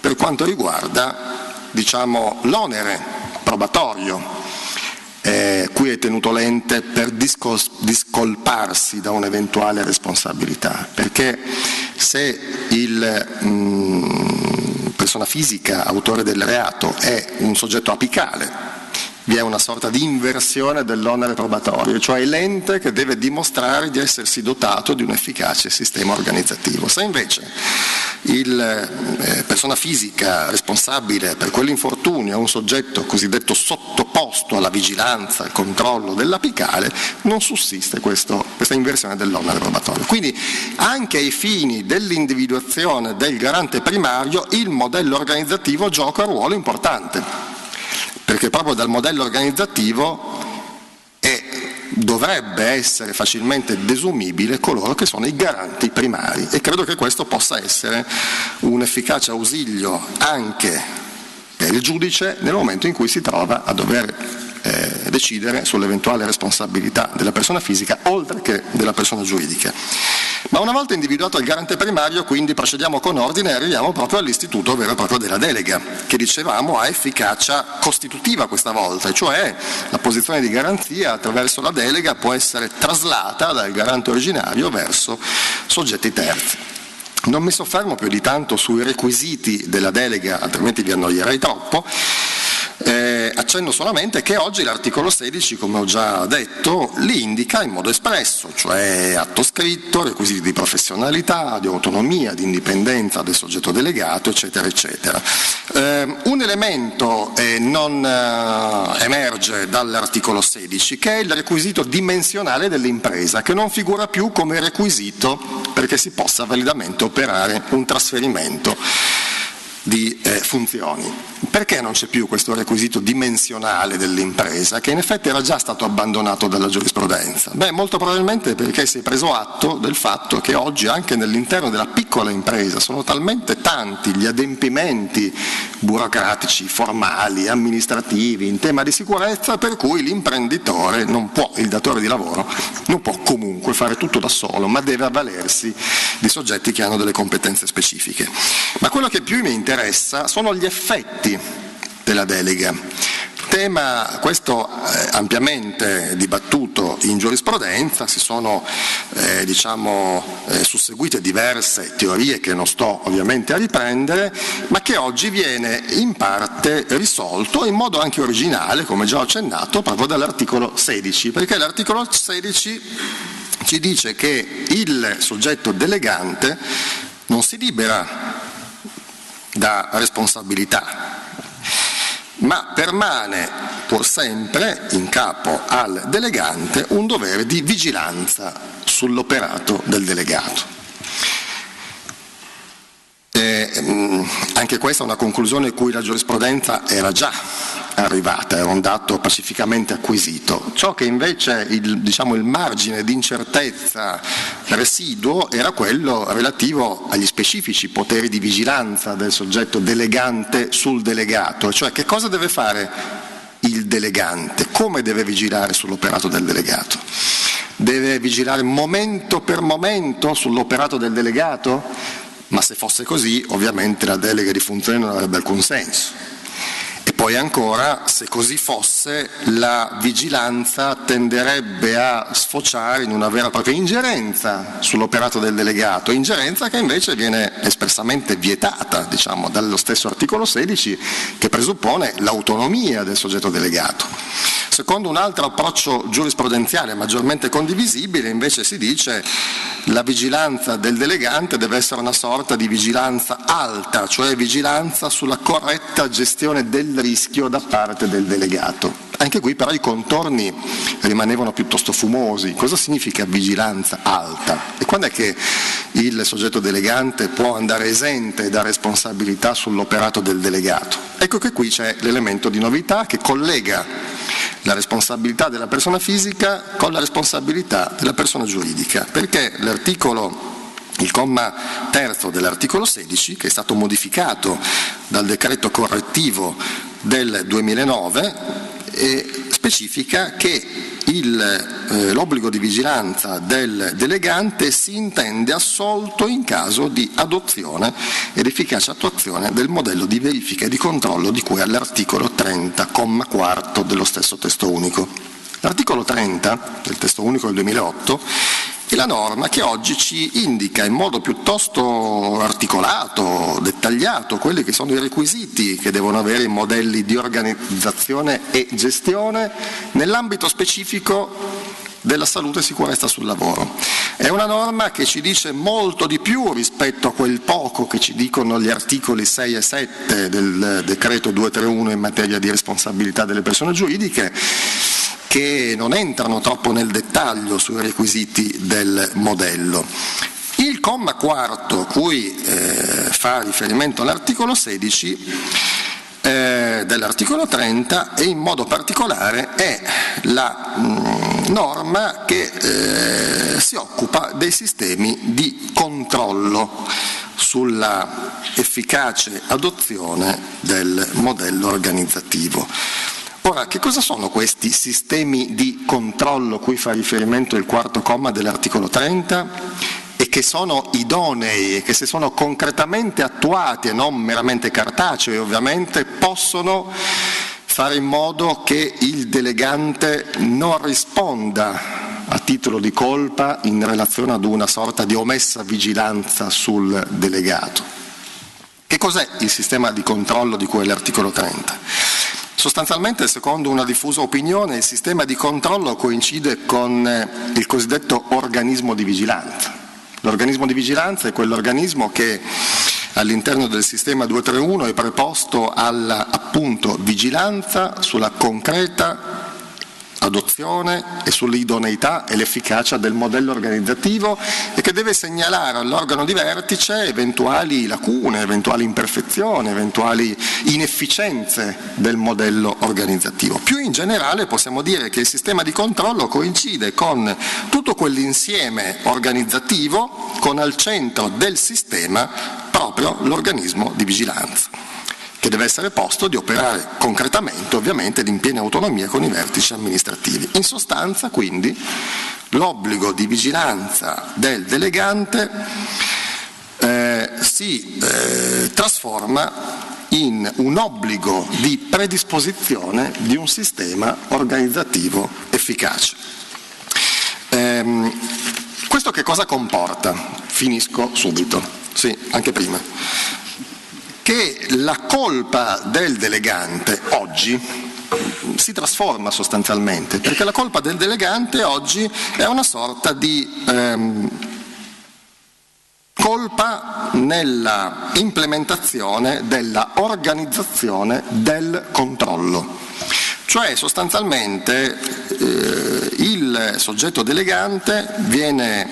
per quanto riguarda, l'onere probatorio cui è tenuto l'ente per discolparsi da un'eventuale responsabilità, perché se il persona fisica autore del reato è un soggetto apicale, vi è una sorta di inversione dell'onere probatorio, cioè l'ente che deve dimostrare di essersi dotato di un efficace sistema organizzativo. Se invece il persona fisica responsabile per quell'infortunio è un soggetto cosiddetto sottoposto alla vigilanza, al controllo dell'apicale, non sussiste questa inversione dell'onere probatorio. Quindi anche ai fini dell'individuazione del garante primario il modello organizzativo gioca un ruolo importante, perché proprio dal modello organizzativo dovrebbe essere facilmente desumibile coloro che sono i garanti primari, e credo che questo possa essere un efficace ausilio anche per il giudice nel momento in cui si trova a dover decidere sull'eventuale responsabilità della persona fisica oltre che della persona giuridica. Ma una volta individuato il garante primario, quindi procediamo con ordine e arriviamo proprio all'istituto vero e proprio della delega, che dicevamo ha efficacia costitutiva questa volta, cioè la posizione di garanzia attraverso la delega può essere traslata dal garante originario verso soggetti terzi. Non mi soffermo più di tanto sui requisiti della delega, altrimenti vi annoierei troppo. Accenno solamente che oggi l'articolo 16, come ho già detto, li indica in modo espresso, cioè atto scritto, requisiti di professionalità, di autonomia, di indipendenza del soggetto delegato, eccetera, eccetera. Un elemento non emerge dall'articolo 16, che è il requisito dimensionale dell'impresa, che non figura più come requisito perché si possa validamente operare un trasferimento di funzioni. Perché non c'è più questo requisito dimensionale dell'impresa, che in effetti era già stato abbandonato dalla giurisprudenza? Molto probabilmente perché si è preso atto del fatto che oggi anche nell'interno della piccola impresa sono talmente tanti gli adempimenti burocratici, formali, amministrativi in tema di sicurezza, per cui l'imprenditore il datore di lavoro non può comunque fare tutto da solo, ma deve avvalersi di soggetti che hanno delle competenze specifiche. Ma quello che più mi interessa sono gli effetti della delega. Tema questo ampiamente dibattuto in giurisprudenza, si sono susseguite diverse teorie che non sto ovviamente a riprendere, ma che oggi viene in parte risolto in modo anche originale, come già ho accennato, proprio dall'articolo 16, perché l'articolo 16 ci dice che il soggetto delegante non si libera da responsabilità, ma permane pur sempre in capo al delegante un dovere di vigilanza sull'operato del delegato. Anche questa è una conclusione a cui la giurisprudenza era già arrivata, era un dato pacificamente acquisito. Ciò che invece il margine di incertezza residuo era quello relativo agli specifici poteri di vigilanza del soggetto delegante sul delegato, cioè che cosa deve fare il delegante? Come deve vigilare sull'operato del delegato? Deve vigilare momento per momento sull'operato del delegato? Ma se fosse così, ovviamente la delega di funzione non avrebbe alcun senso. E poi ancora, se così fosse, la vigilanza tenderebbe a sfociare in una vera e propria ingerenza sull'operato del delegato, ingerenza che invece viene espressamente vietata, diciamo, dallo stesso articolo 16, che presuppone l'autonomia del soggetto delegato. Secondo un altro approccio giurisprudenziale maggiormente condivisibile, invece, si dice la vigilanza del delegante deve essere una sorta di vigilanza alta, cioè vigilanza sulla corretta gestione del rischio da parte del delegato. Anche qui però i contorni rimanevano piuttosto fumosi. Cosa significa vigilanza alta? E quando è che il soggetto delegante può andare esente da responsabilità sull'operato del delegato? Ecco che qui c'è l'elemento di novità che collega la responsabilità della persona fisica con la responsabilità della persona giuridica, perché il comma terzo dell'articolo 16, che è stato modificato dal decreto correttivo del 2009, specifica che l'obbligo di vigilanza del delegante si intende assolto in caso di adozione ed efficace attuazione del modello di verifica e di controllo di cui all'articolo 30, comma quarto dello stesso testo unico. L'articolo 30 del testo unico del 2008 è la norma che oggi ci indica in modo piuttosto articolato, dettagliato, quelli che sono i requisiti che devono avere i modelli di organizzazione e gestione nell'ambito specifico della salute e sicurezza sul lavoro. È una norma che ci dice molto di più rispetto a quel poco che ci dicono gli articoli 6 e 7 del decreto 231 in materia di responsabilità delle persone giuridiche, che non entrano troppo nel dettaglio sui requisiti del modello. Il comma quarto, cui fa riferimento all'articolo 16 dell'articolo 30, e in modo particolare è la norma che si occupa dei sistemi di controllo sulla efficace adozione del modello organizzativo. Ora, che cosa sono questi sistemi di controllo cui fa riferimento il quarto comma dell'articolo 30 e che sono idonei e che, se sono concretamente attuati e non meramente cartacei, ovviamente possono fare in modo che il delegante non risponda a titolo di colpa in relazione ad una sorta di omessa vigilanza sul delegato? Che cos'è il sistema di controllo di cui è l'articolo 30? Sostanzialmente, secondo una diffusa opinione, il sistema di controllo coincide con il cosiddetto organismo di vigilanza. L'organismo di vigilanza è quell'organismo che all'interno del sistema 231 è preposto alla, appunto, vigilanza sulla concreta adozione e sull'idoneità e l'efficacia del modello organizzativo e che deve segnalare all'organo di vertice eventuali lacune, eventuali imperfezioni, eventuali inefficienze del modello organizzativo. Più in generale possiamo dire che il sistema di controllo coincide con tutto quell'insieme organizzativo con al centro del sistema proprio l'organismo di vigilanza, che deve essere posto di operare concretamente, ovviamente, ed in piena autonomia con i vertici amministrativi. In sostanza, quindi, l'obbligo di vigilanza del delegante si trasforma in un obbligo di predisposizione di un sistema organizzativo efficace. Questo che cosa comporta? Finisco subito, sì, anche prima. Che la colpa del delegante oggi si trasforma sostanzialmente, perché la colpa del delegante oggi è una sorta di colpa nella implementazione della organizzazione del controllo. Cioè, sostanzialmente, il soggetto delegante viene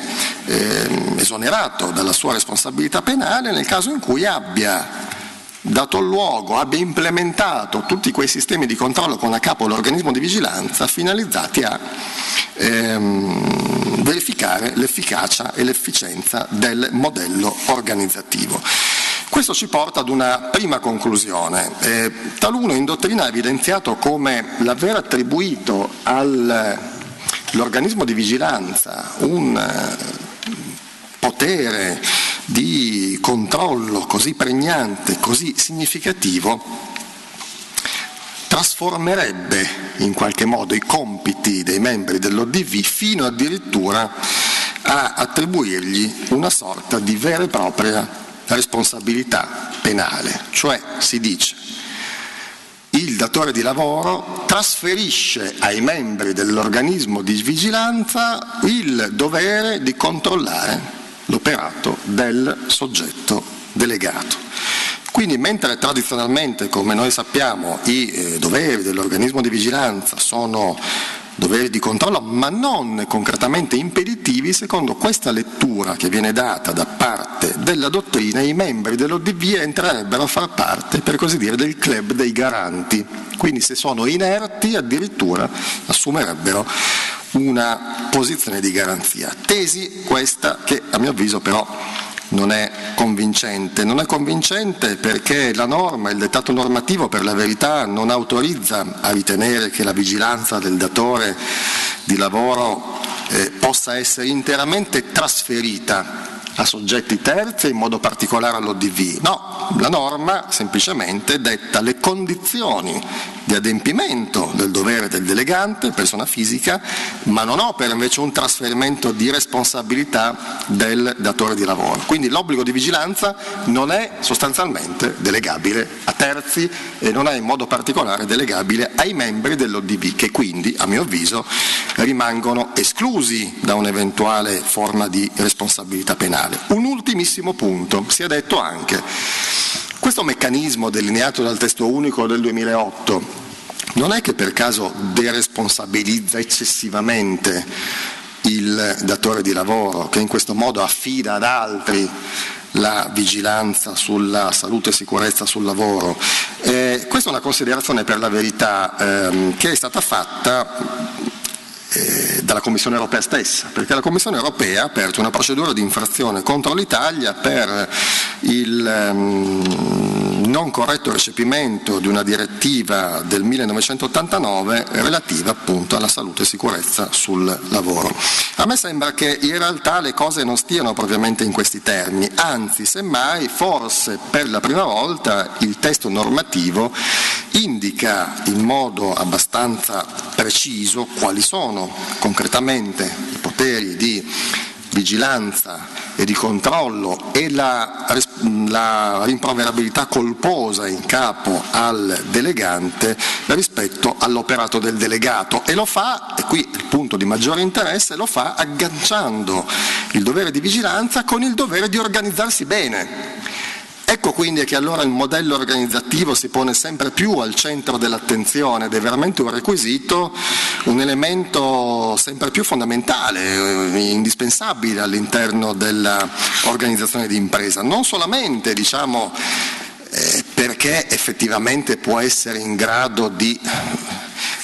esonerato dalla sua responsabilità penale nel caso in cui abbia dato luogo, abbia implementato tutti quei sistemi di controllo con a capo l'organismo di vigilanza finalizzati a verificare l'efficacia e l'efficienza del modello organizzativo. Questo ci porta ad una prima conclusione. Taluno in dottrina ha evidenziato come l'aver attribuito all'organismo di vigilanza un potere di controllo così pregnante, così significativo, trasformerebbe in qualche modo i compiti dei membri dell'ODV fino addirittura a attribuirgli una sorta di vera e propria responsabilità penale, cioè si dice il datore di lavoro trasferisce ai membri dell'organismo di vigilanza il dovere di controllare l'operato del soggetto delegato. Quindi mentre tradizionalmente, come noi sappiamo, i doveri dell'organismo di vigilanza sono doveri di controllo, ma non concretamente impeditivi, secondo questa lettura che viene data da parte della dottrina, i membri dell'ODV entrerebbero a far parte, per così dire, del club dei garanti. Quindi se sono inerti addirittura assumerebbero una posizione di garanzia. Tesi questa che a mio avviso però non è convincente. Non è convincente perché la norma, il dettato normativo per la verità non autorizza a ritenere che la vigilanza del datore di lavoro possa essere interamente trasferita a soggetti terzi e in modo particolare all'ODV. No, la norma semplicemente detta le condizioni di adempimento del dovere del delegante, persona fisica, ma non opera invece un trasferimento di responsabilità del datore di lavoro. Quindi l'obbligo di vigilanza non è sostanzialmente delegabile a terzi e non è in modo particolare delegabile ai membri dell'ODV, che quindi, a mio avviso, rimangono esclusi da un'eventuale forma di responsabilità penale. Un ultimissimo punto, si è detto anche, questo meccanismo delineato dal testo unico del 2008 non è che per caso deresponsabilizza eccessivamente il datore di lavoro, che in questo modo affida ad altri la vigilanza sulla salute e sicurezza sul lavoro. Questa è una considerazione per la verità che è stata fatta dalla Commissione europea stessa, perché la Commissione europea ha aperto una procedura di infrazione contro l'Italia per il non corretto recepimento di una direttiva del 1989 relativa appunto alla salute e sicurezza sul lavoro. A me sembra che in realtà le cose non stiano propriamente in questi termini, anzi semmai forse per la prima volta il testo normativo indica in modo abbastanza preciso quali sono concretamente i poteri di vigilanza e di controllo e la rimproverabilità colposa in capo al delegante rispetto all'operato del delegato, e lo fa, e qui il punto di maggiore interesse, lo fa agganciando il dovere di vigilanza con il dovere di organizzarsi bene. Ecco quindi che allora il modello organizzativo si pone sempre più al centro dell'attenzione ed è veramente un requisito, un elemento sempre più fondamentale, indispensabile all'interno dell'organizzazione di impresa. Non solamente, perché effettivamente può essere in grado di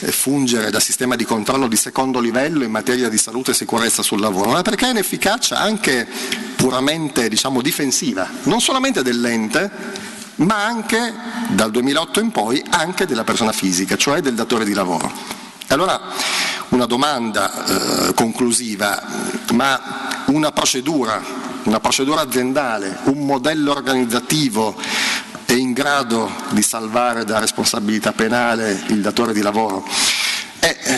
fungere da sistema di controllo di secondo livello in materia di salute e sicurezza sul lavoro, ma perché è un'efficacia anche puramente difensiva, non solamente dell'ente, ma anche dal 2008 in poi anche della persona fisica, cioè del datore di lavoro. Allora una domanda conclusiva, ma una procedura aziendale, un modello organizzativo è in grado di salvare da responsabilità penale il datore di lavoro?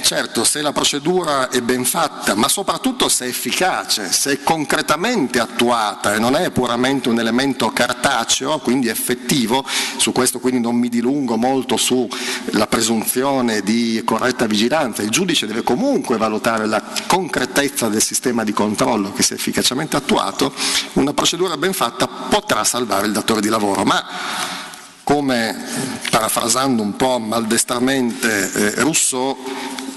Certo, se la procedura è ben fatta, ma soprattutto se è efficace, se è concretamente attuata e non è puramente un elemento cartaceo, quindi effettivo. Su questo quindi non mi dilungo molto sulla presunzione di corretta vigilanza. Il giudice deve comunque valutare la concretezza del sistema di controllo che si è efficacemente attuato. Una procedura ben fatta potrà salvare il datore di lavoro, ma come parafrasando un po' maldestramente Rousseau,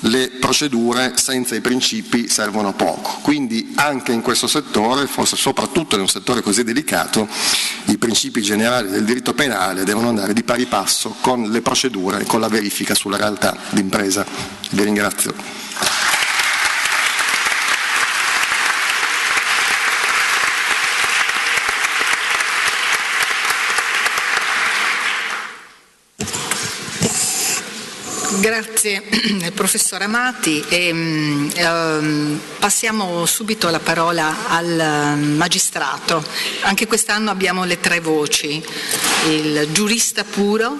le procedure senza i principi servono a poco. Quindi anche in questo settore, forse soprattutto in un settore così delicato, i principi generali del diritto penale devono andare di pari passo con le procedure e con la verifica sulla realtà d'impresa. Vi ringrazio. Grazie professor Amati. Passiamo subito la parola al magistrato. Anche quest'anno abbiamo le tre voci: il giurista puro,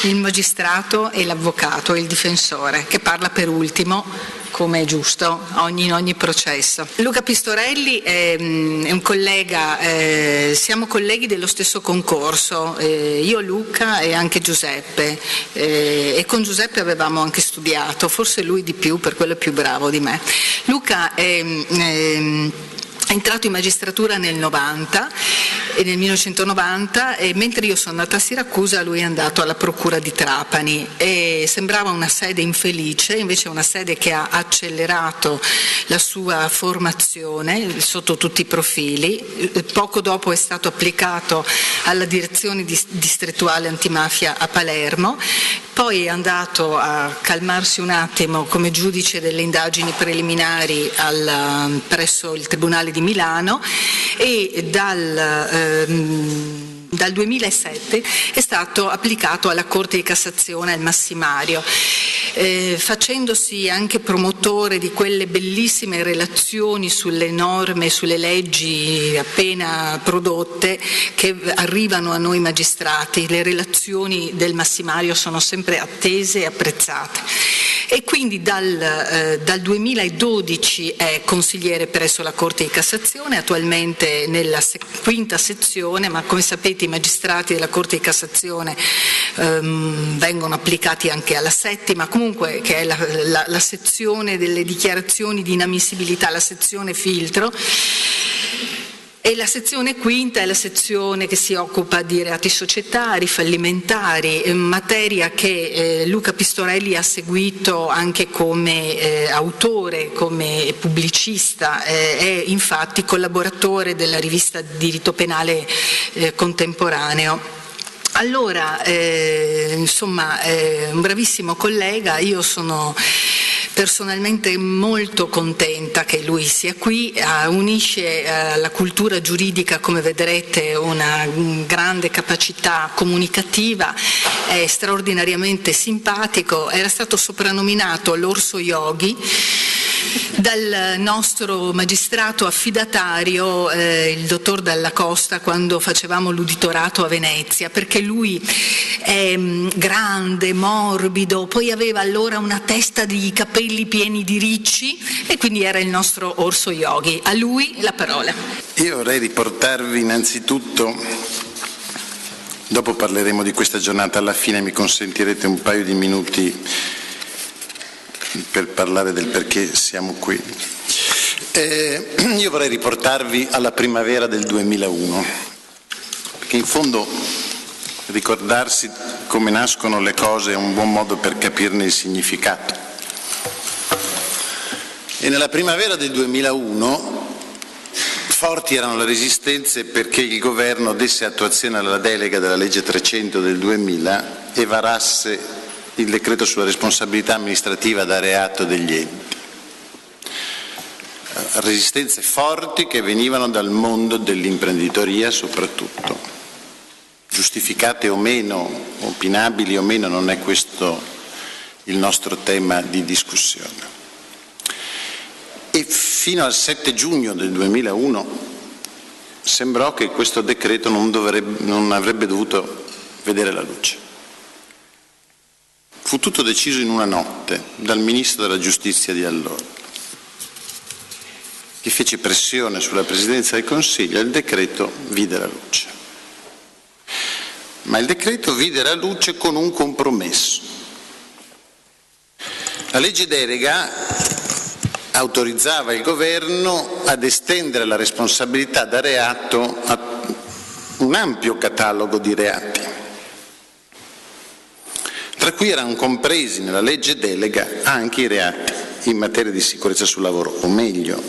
il magistrato e l'avvocato, il difensore, che parla per ultimo, come è giusto in ogni processo. Luca Pistorelli è un collega, siamo colleghi dello stesso concorso, io, Luca e anche Giuseppe, e con Giuseppe avevamo anche studiato, forse lui di più, per quello è più bravo di me. Luca è entrato in magistratura nel 1990, e mentre io sono andata a Siracusa lui è andato alla procura di Trapani, e sembrava una sede infelice, invece è una sede che ha accelerato la sua formazione sotto tutti i profili. Poco dopo è stato applicato alla direzione distrettuale antimafia a Palermo, poi è andato a calmarsi un attimo come giudice delle indagini preliminari presso il Tribunale di Milano, e dal 2007 è stato applicato alla Corte di Cassazione, al massimario, facendosi anche promotore di quelle bellissime relazioni sulle norme, sulle leggi appena prodotte che arrivano a noi magistrati. Le relazioni del massimario sono sempre attese e apprezzate. E quindi dal 2012 è consigliere presso la Corte di Cassazione, attualmente nella quinta sezione, ma come sapete i magistrati della Corte di Cassazione vengono applicati anche alla settima, comunque che è la sezione delle dichiarazioni di inammissibilità, la sezione filtro. E la sezione quinta è la sezione che si occupa di reati societari, fallimentari, materia che Luca Pistorelli ha seguito anche come autore, come pubblicista, è infatti collaboratore della rivista Diritto Penale Contemporaneo. Allora, insomma, un bravissimo collega, io sono personalmente molto contenta che lui sia qui, unisce alla cultura giuridica, come vedrete, una grande capacità comunicativa, è straordinariamente simpatico, era stato soprannominato l'orso yogi dal nostro magistrato affidatario, il dottor Dalla Costa, quando facevamo l'uditorato a Venezia, perché lui è grande, morbido, poi aveva allora una testa di capelli pieni di ricci e quindi era il nostro orso yogi. A lui la parola. Io vorrei riportarvi innanzitutto, dopo parleremo di questa giornata, alla fine mi consentirete un paio di minuti per parlare del perché siamo qui. Io vorrei riportarvi alla primavera del 2001, perché in fondo ricordarsi come nascono le cose è un buon modo per capirne il significato. E nella primavera del 2001 forti erano le resistenze perché il governo desse attuazione alla delega della legge 300 del 2000 e varasse il decreto sulla responsabilità amministrativa da reato degli enti. Resistenze forti che venivano dal mondo dell'imprenditoria soprattutto, giustificate o meno, opinabili o meno, non è questo il nostro tema di discussione. E fino al 7 giugno del 2001 sembrò che questo decreto non avrebbe dovuto vedere la luce. Fu tutto deciso in una notte dal Ministro della Giustizia di allora, che fece pressione sulla Presidenza del Consiglio e il decreto vide la luce. Ma il decreto vide la luce con un compromesso. La legge delega autorizzava il governo ad estendere la responsabilità da reato a un ampio catalogo di reati, tra cui erano compresi nella legge delega anche i reati in materia di sicurezza sul lavoro, o meglio,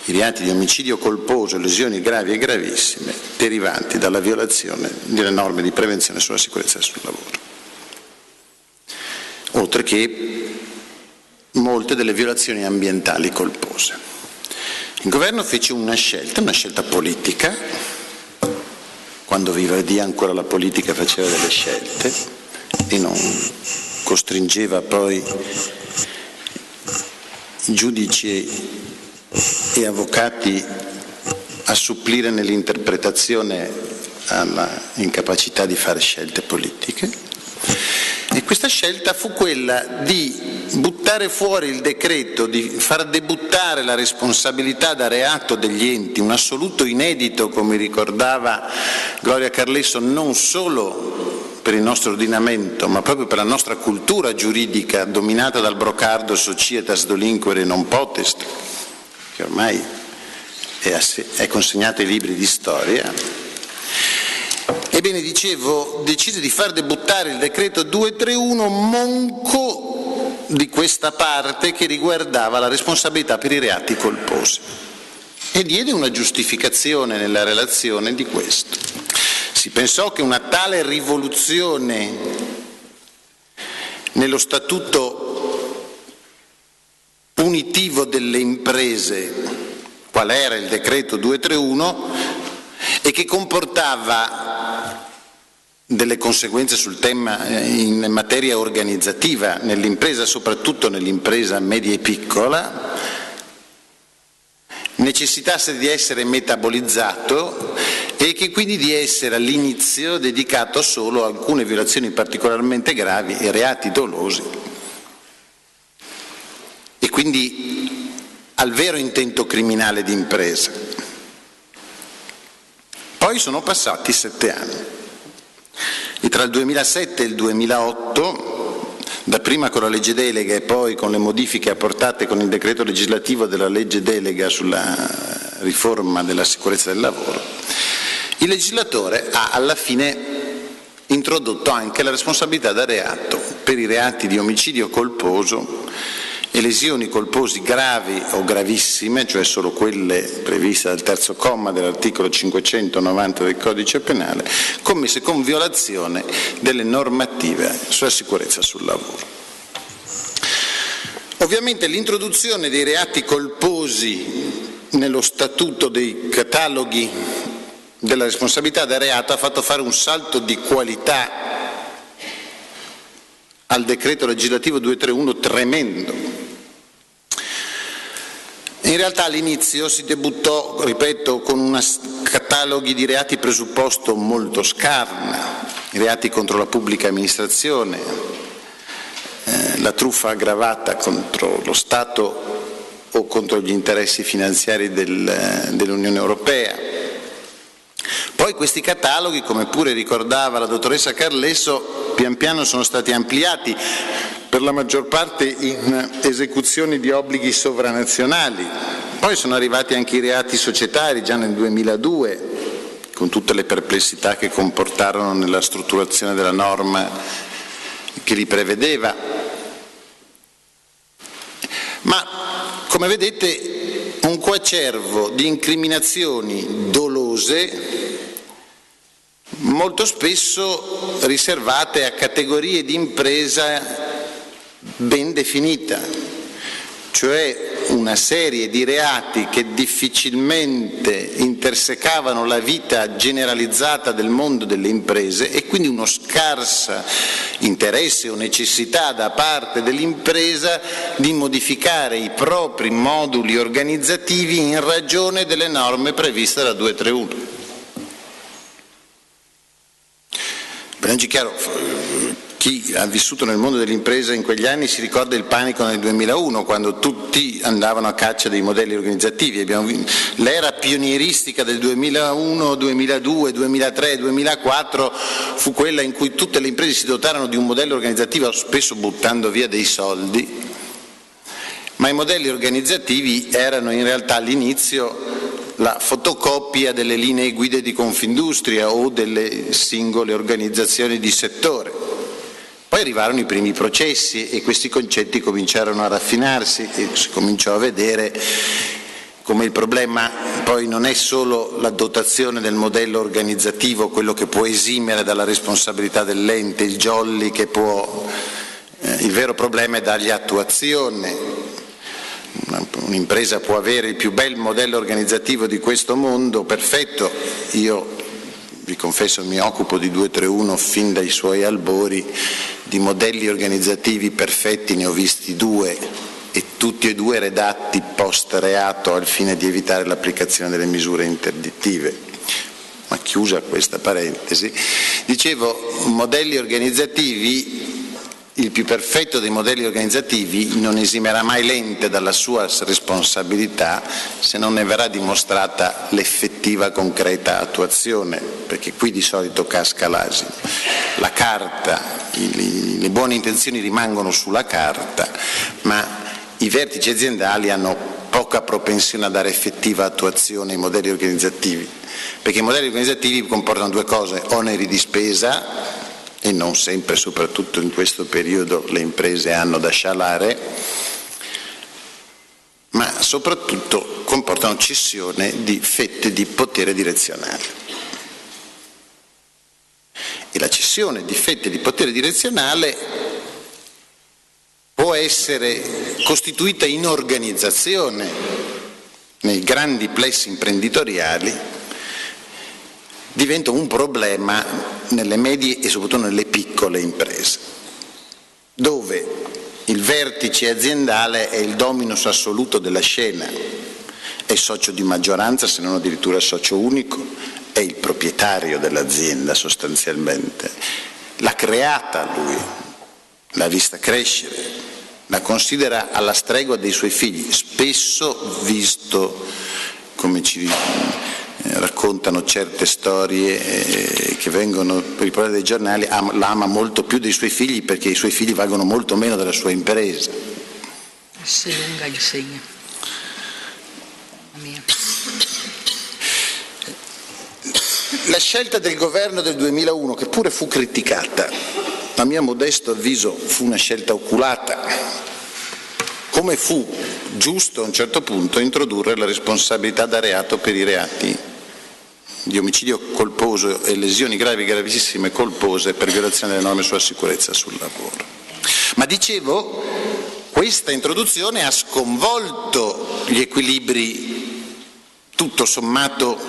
i reati di omicidio colposo, lesioni gravi e gravissime derivanti dalla violazione delle norme di prevenzione sulla sicurezza sul lavoro, oltre che molte delle violazioni ambientali colpose. Il governo fece una scelta politica, quando viva Dio ancora la politica faceva delle scelte, e non costringeva poi giudici e avvocati a supplire nell'interpretazione alla incapacità di fare scelte politiche. E questa scelta fu quella di buttare fuori il decreto, di far debuttare la responsabilità da reato degli enti, un assoluto inedito, come ricordava Gloria Carlesso, non solo per il nostro ordinamento, ma proprio per la nostra cultura giuridica dominata dal brocardo societas delinquere non potest, che ormai è consegnato ai libri di storia. Ebbene, dicevo, decise di far debuttare il decreto 231 monco di questa parte che riguardava la responsabilità per i reati colposi e diede una giustificazione nella relazione di questo. Si pensò che una tale rivoluzione nello statuto punitivo delle imprese, qual era il decreto 231, e che comportava delle conseguenze sul tema in materia organizzativa nell'impresa, soprattutto nell'impresa media e piccola, necessitasse di essere metabolizzato e che quindi di essere all'inizio dedicato solo a alcune violazioni particolarmente gravi e reati dolosi, e quindi al vero intento criminale di impresa. Poi sono passati 7 anni. E tra il 2007 e il 2008, dapprima con la legge delega e poi con le modifiche apportate con il decreto legislativo della legge delega sulla riforma della sicurezza del lavoro, il legislatore ha alla fine introdotto anche la responsabilità da reato per i reati di omicidio colposo e lesioni colposi gravi o gravissime, cioè solo quelle previste dal terzo comma dell'articolo 590 del Codice Penale, commesse con violazione delle normative sulla sicurezza sul lavoro. Ovviamente l'introduzione dei reati colposi nello statuto dei cataloghi della responsabilità da reato ha fatto fare un salto di qualità al decreto legislativo 231 tremendo. In realtà all'inizio si debuttò, ripeto, con una cataloghi di reati presupposto molto scarna, i reati contro la pubblica amministrazione, la truffa aggravata contro lo Stato o contro gli interessi finanziari dell'Unione Europea. Poi questi cataloghi, come pure ricordava la dottoressa Carlesso, pian piano sono stati ampliati, per la maggior parte in esecuzioni di obblighi sovranazionali. Poi sono arrivati anche i reati societari già nel 2002, con tutte le perplessità che comportarono nella strutturazione della norma che li prevedeva. Ma, come vedete, un coacervo di incriminazioni dolose, molto spesso riservate a categorie di impresa ben definita, cioè una serie di reati che difficilmente intersecavano la vita generalizzata del mondo delle imprese e quindi uno scarso interesse o necessità da parte dell'impresa di modificare i propri moduli organizzativi in ragione delle norme previste dalla 231. Prendiamoci chiaro, chi ha vissuto nel mondo dell'impresa in quegli anni si ricorda il panico nel 2001, quando tutti andavano a caccia dei modelli organizzativi. L'era pionieristica del 2001, 2002, 2003, 2004 fu quella in cui tutte le imprese si dotarono di un modello organizzativo, spesso buttando via dei soldi, ma i modelli organizzativi erano in realtà all'inizio la fotocopia delle linee guida di Confindustria o delle singole organizzazioni di settore. Poi arrivarono i primi processi e questi concetti cominciarono a raffinarsi e si cominciò a vedere come il problema poi non è solo la dotazione del modello organizzativo, quello che può esimere dalla responsabilità dell'ente, il jolly che può, il vero problema è dargli attuazione. Un'impresa può avere il più bel modello organizzativo di questo mondo, perfetto, io vi confesso mi occupo di 231 fin dai suoi albori, di modelli organizzativi perfetti ne ho visti 2 e tutti e 2 redatti post reato al fine di evitare l'applicazione delle misure interdittive. Ma chiusa questa parentesi, dicevo, modelli organizzativi, il più perfetto dei modelli organizzativi non esimerà mai l'ente dalla sua responsabilità se non ne verrà dimostrata l'effettiva concreta attuazione, perché qui di solito casca l'asino. La carta, le buone intenzioni rimangono sulla carta, ma i vertici aziendali hanno poca propensione a dare effettiva attuazione ai modelli organizzativi, perché i modelli organizzativi comportano 2 cose: oneri di spesa, e non sempre, soprattutto in questo periodo, le imprese hanno da scialare, ma soprattutto comportano cessione di fette di potere direzionale. E la cessione di fette di potere direzionale può essere costituita in organizzazione nei grandi plessi imprenditoriali, diventa un problema nelle medie e soprattutto nelle piccole imprese, dove il vertice aziendale è il dominus assoluto della scena, è socio di maggioranza, se non addirittura socio unico, è il proprietario dell'azienda sostanzialmente. L'ha creata lui, l'ha vista crescere, la considera alla stregua dei suoi figli, spesso visto, come ci raccontano certe storie che vengono riportate dai giornali, la ama molto più dei suoi figli perché i suoi figli valgono molto meno della sua impresa. Se lunga insegna. La scelta del governo del 2001, che pure fu criticata, a mio modesto avviso fu una scelta oculata, come fu giusto a un certo punto introdurre la responsabilità da reato per i reati di omicidio colposo e lesioni gravi, gravissime, colpose per violazione delle norme sulla sicurezza sul lavoro. Ma dicevo, questa introduzione ha sconvolto gli equilibri tutto sommato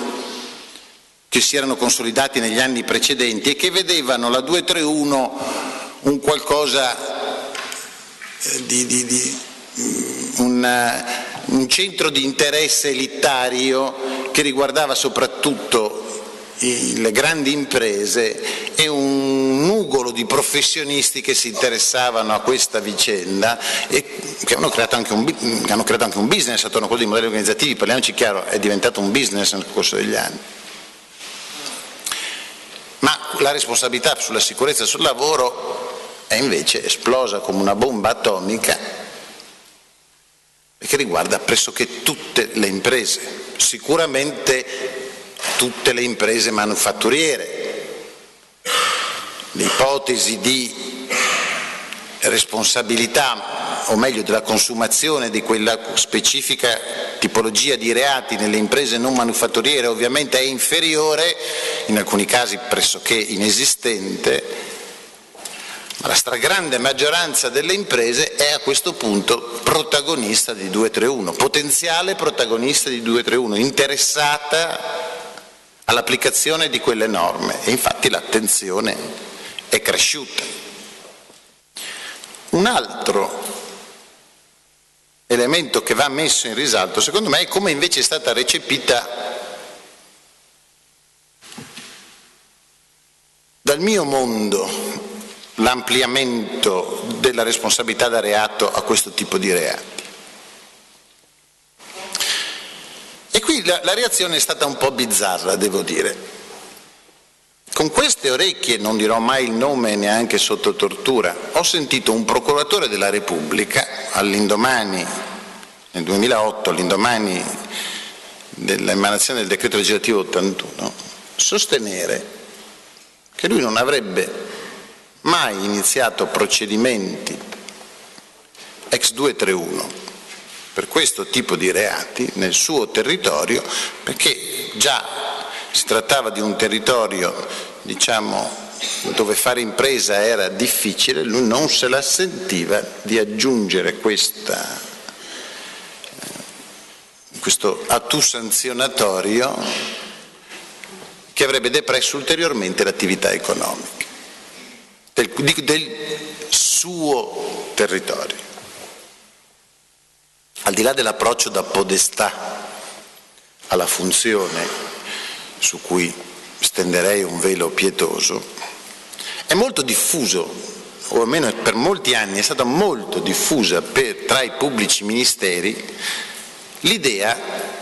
che si erano consolidati negli anni precedenti e che vedevano la 231 un qualcosa un centro di interesse elitario che riguardava soprattutto le grandi imprese e un nugolo di professionisti che si interessavano a questa vicenda e che hanno creato anche un business attorno a quello dei modelli organizzativi. Parliamoci chiaro, è diventato un business nel corso degli anni. Ma la responsabilità sulla sicurezza sul lavoro è invece esplosa come una bomba atomica, che riguarda pressoché tutte le imprese, sicuramente tutte le imprese manufatturiere. L'ipotesi di responsabilità, o meglio della consumazione di quella specifica tipologia di reati nelle imprese non manufatturiere ovviamente è inferiore, in alcuni casi pressoché inesistente, ma la stragrande maggioranza delle imprese è a questo punto protagonista di 231, potenziale protagonista di 231, interessata all'applicazione di quelle norme e infatti l'attenzione è cresciuta. Un altro elemento che va messo in risalto secondo me è come invece è stata recepita dal mio mondo l'ampliamento della responsabilità da reato a questo tipo di reati. E qui la reazione è stata un po' bizzarra, devo dire. Con queste orecchie, non dirò mai il nome neanche sotto tortura, ho sentito un procuratore della Repubblica all'indomani, nel 2008, all'indomani dell'emanazione del decreto legislativo 81, sostenere che lui non avrebbe mai iniziato procedimenti ex 231 per questo tipo di reati nel suo territorio, perché già si trattava di un territorio, diciamo, dove fare impresa era difficile, lui non se la sentiva di aggiungere questo attu sanzionatorio che avrebbe depresso ulteriormente l'attività economica del suo territorio. Al di là dell'approccio da podestà alla funzione, su cui stenderei un velo pietoso, è molto diffuso, o almeno per molti anni è stata molto diffusa tra i pubblici ministeri, l'idea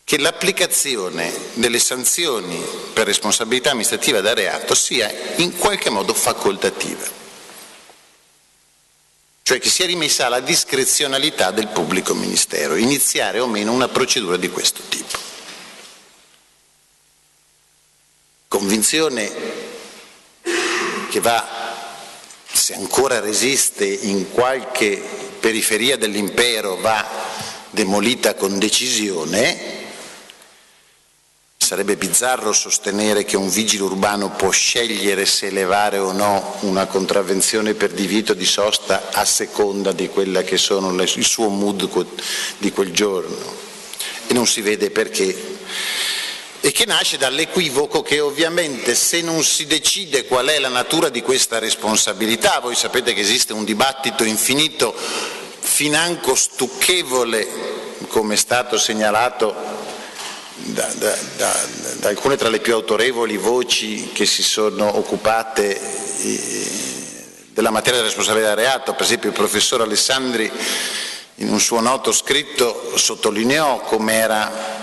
che l'applicazione delle sanzioni per responsabilità amministrativa da reato sia in qualche modo facoltativa, cioè che sia rimessa alla discrezionalità del pubblico ministero, iniziare o meno una procedura di questo tipo. Convinzione che va, se ancora resiste in qualche periferia dell'impero, va demolita con decisione. Sarebbe bizzarro sostenere che un vigile urbano può scegliere se elevare o no una contravvenzione per divieto di sosta a seconda di quella che sono il suo mood di quel giorno, e non si vede perché, e che nasce dall'equivoco che ovviamente, se non si decide qual è la natura di questa responsabilità, voi sapete che esiste un dibattito infinito, financo stucchevole, come è stato segnalato da alcune tra le più autorevoli voci che si sono occupate della materia della responsabilità da reato. Per esempio il professor Alessandri, in un suo noto scritto, sottolineò come era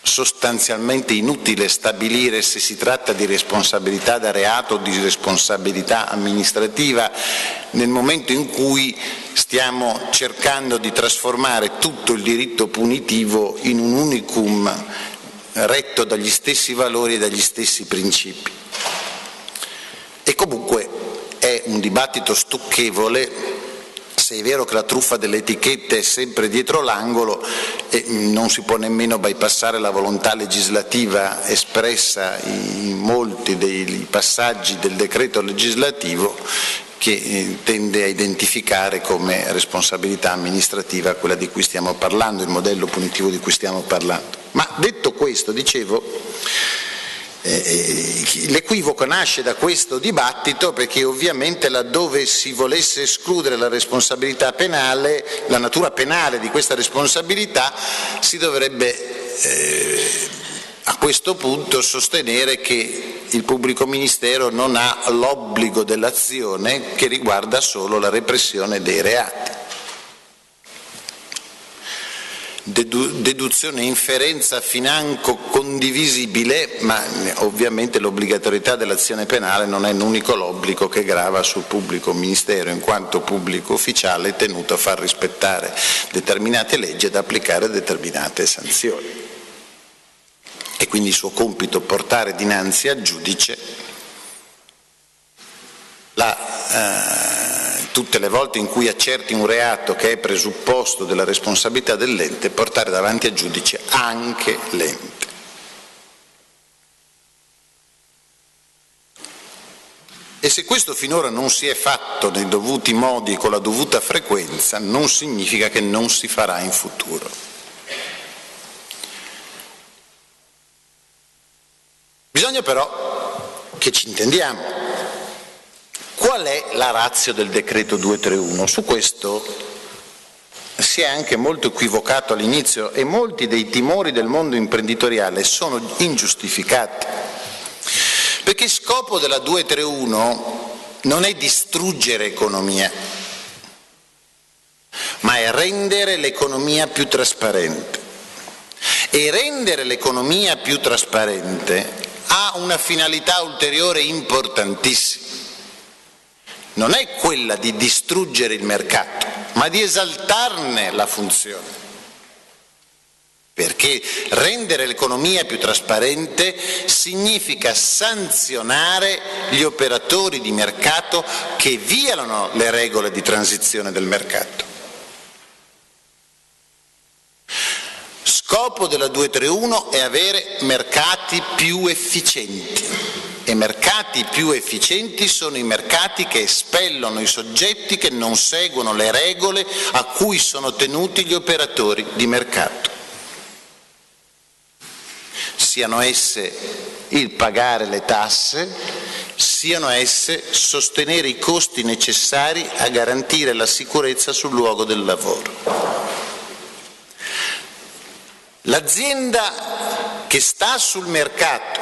sostanzialmente inutile stabilire se si tratta di responsabilità da reato o di responsabilità amministrativa nel momento in cui stiamo cercando di trasformare tutto il diritto punitivo in un unicum retto dagli stessi valori e dagli stessi principi. E comunque è un dibattito stucchevole, se è vero che la truffa delle etichette è sempre dietro l'angolo e non si può nemmeno bypassare la volontà legislativa espressa in molti dei passaggi del decreto legislativo, che tende a identificare come responsabilità amministrativa quella di cui stiamo parlando, il modello punitivo di cui stiamo parlando. Ma detto questo, dicevo, l'equivoco nasce da questo dibattito, perché ovviamente laddove si volesse escludere la responsabilità penale, la natura penale di questa responsabilità, si dovrebbe a questo punto sostenere che il pubblico ministero non ha l'obbligo dell'azione che riguarda solo la repressione dei reati. Deduzione e inferenza financo condivisibile, ma ovviamente l'obbligatorietà dell'azione penale non è l'unico l'obbligo che grava sul pubblico ministero, in quanto pubblico ufficiale tenuto a far rispettare determinate leggi ed applicare determinate sanzioni. E quindi il suo compito portare dinanzi al giudice tutte le volte in cui accerti un reato che è presupposto della responsabilità dell'ente, portare davanti al giudice anche l'ente. E se questo finora non si è fatto nei dovuti modi e con la dovuta frequenza, non significa che non si farà in futuro. Bisogna però che ci intendiamo. Qual è la ratio del decreto 231? Su questo si è anche molto equivocato all'inizio e molti dei timori del mondo imprenditoriale sono ingiustificati. Perché il scopo della 231 non è distruggere economia, ma è rendere l'economia più trasparente. E rendere l'economia più trasparente ha una finalità ulteriore importantissima. Non è quella di distruggere il mercato, ma di esaltarne la funzione. Perché rendere l'economia più trasparente significa sanzionare gli operatori di mercato che violano le regole di transizione del mercato. Scopo della 231 è avere mercati più efficienti. E mercati più efficienti sono i mercati che espellono i soggetti che non seguono le regole a cui sono tenuti gli operatori di mercato. Si siano esse il pagare le tasse, siano esse sostenere i costi necessari a garantire la sicurezza sul luogo del lavoro. L'azienda che sta sul mercato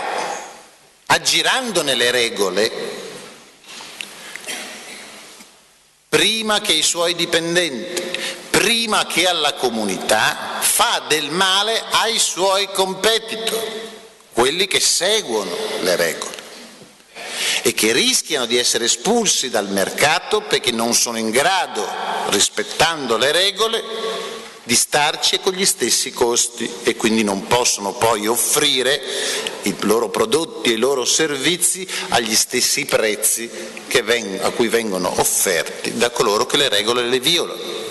aggirandone le regole, prima che i suoi dipendenti, prima che alla comunità, fa del male ai suoi competitor, quelli che seguono le regole e che rischiano di essere espulsi dal mercato perché non sono in grado, rispettando le regole, di starci con gli stessi costi e quindi non possono poi offrire i loro prodotti e i loro servizi agli stessi prezzi a cui vengono offerti da coloro che le regole le violano.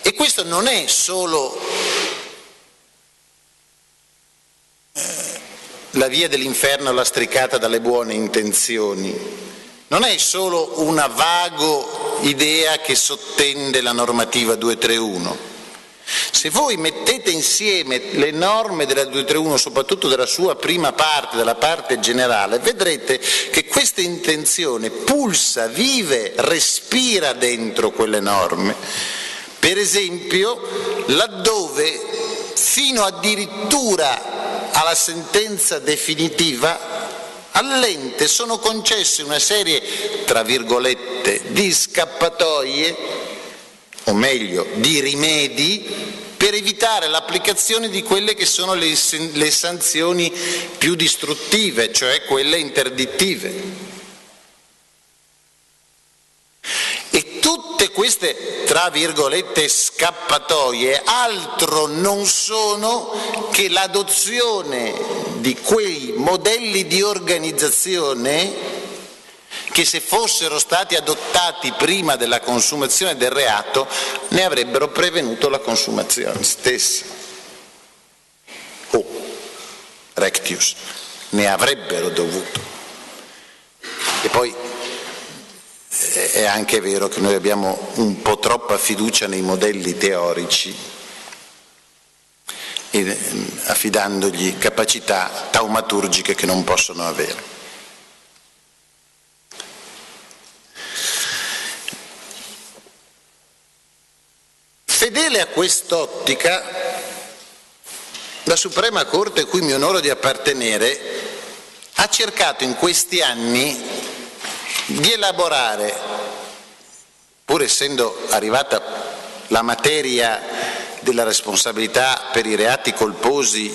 E questo non è solo la via dell'inferno lastricata dalle buone intenzioni, non è solo una vago idea che sottende la normativa 231. Se voi mettete insieme le norme della 231, soprattutto della sua prima parte, della parte generale, vedrete che questa intenzione pulsa, vive, respira dentro quelle norme. Per esempio, laddove fino addirittura alla sentenza definitiva all'ente sono concesse una serie, tra virgolette, di scappatoie, o meglio, di rimedi, per evitare l'applicazione di quelle che sono le sanzioni più distruttive, cioè quelle interdittive. E tutte queste, tra virgolette, scappatoie altro non sono che l'adozione di quei modelli di organizzazione che, se fossero stati adottati prima della consumazione del reato, ne avrebbero prevenuto la consumazione stessa. O, rectius, ne avrebbero dovuto. E poi è anche vero che noi abbiamo un po' troppa fiducia nei modelli teorici, affidandogli capacità taumaturgiche che non possono avere. Fedele a quest'ottica, la Suprema Corte, a cui mi onoro di appartenere, ha cercato in questi anni di elaborare, pur essendo arrivata la materia della responsabilità per i reati colposi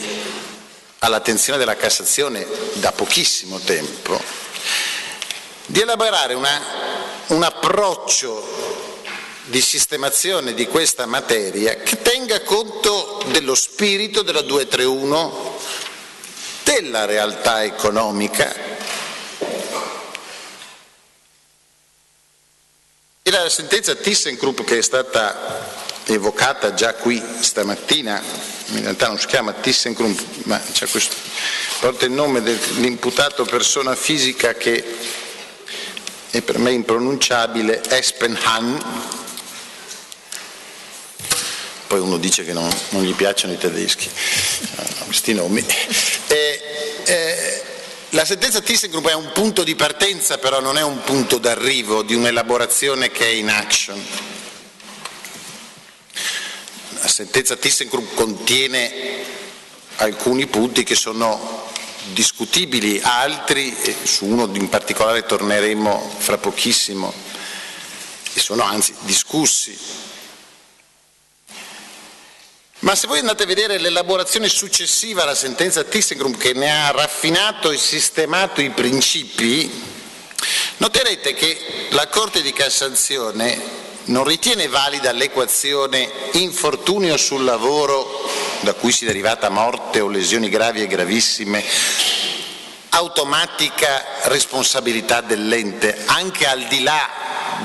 all'attenzione della Cassazione da pochissimo tempo, di elaborare un approccio di sistemazione di questa materia che tenga conto dello spirito della 231, della realtà economica. E la sentenza ThyssenKrupp, che è stata evocata già qui stamattina, in realtà non si chiama ThyssenKrupp, ma c'è questo, porta il nome dell'imputato persona fisica che è per me impronunciabile, Espenhan. Poi uno dice che non gli piacciono i tedeschi, questi nomi. La sentenza ThyssenKrupp è un punto di partenza, però non è un punto d'arrivo di un'elaborazione che è in action. La sentenza ThyssenKrupp contiene alcuni punti che sono discutibili, altri, su uno in particolare torneremo fra pochissimo, e sono anzi discussi. Ma se voi andate a vedere l'elaborazione successiva alla sentenza ThyssenKrupp, che ne ha raffinato e sistemato i principi, noterete che la Corte di Cassazione non ritiene valida l'equazione infortunio sul lavoro, da cui si è derivata morte o lesioni gravi e gravissime, automatica responsabilità dell'ente, anche al di là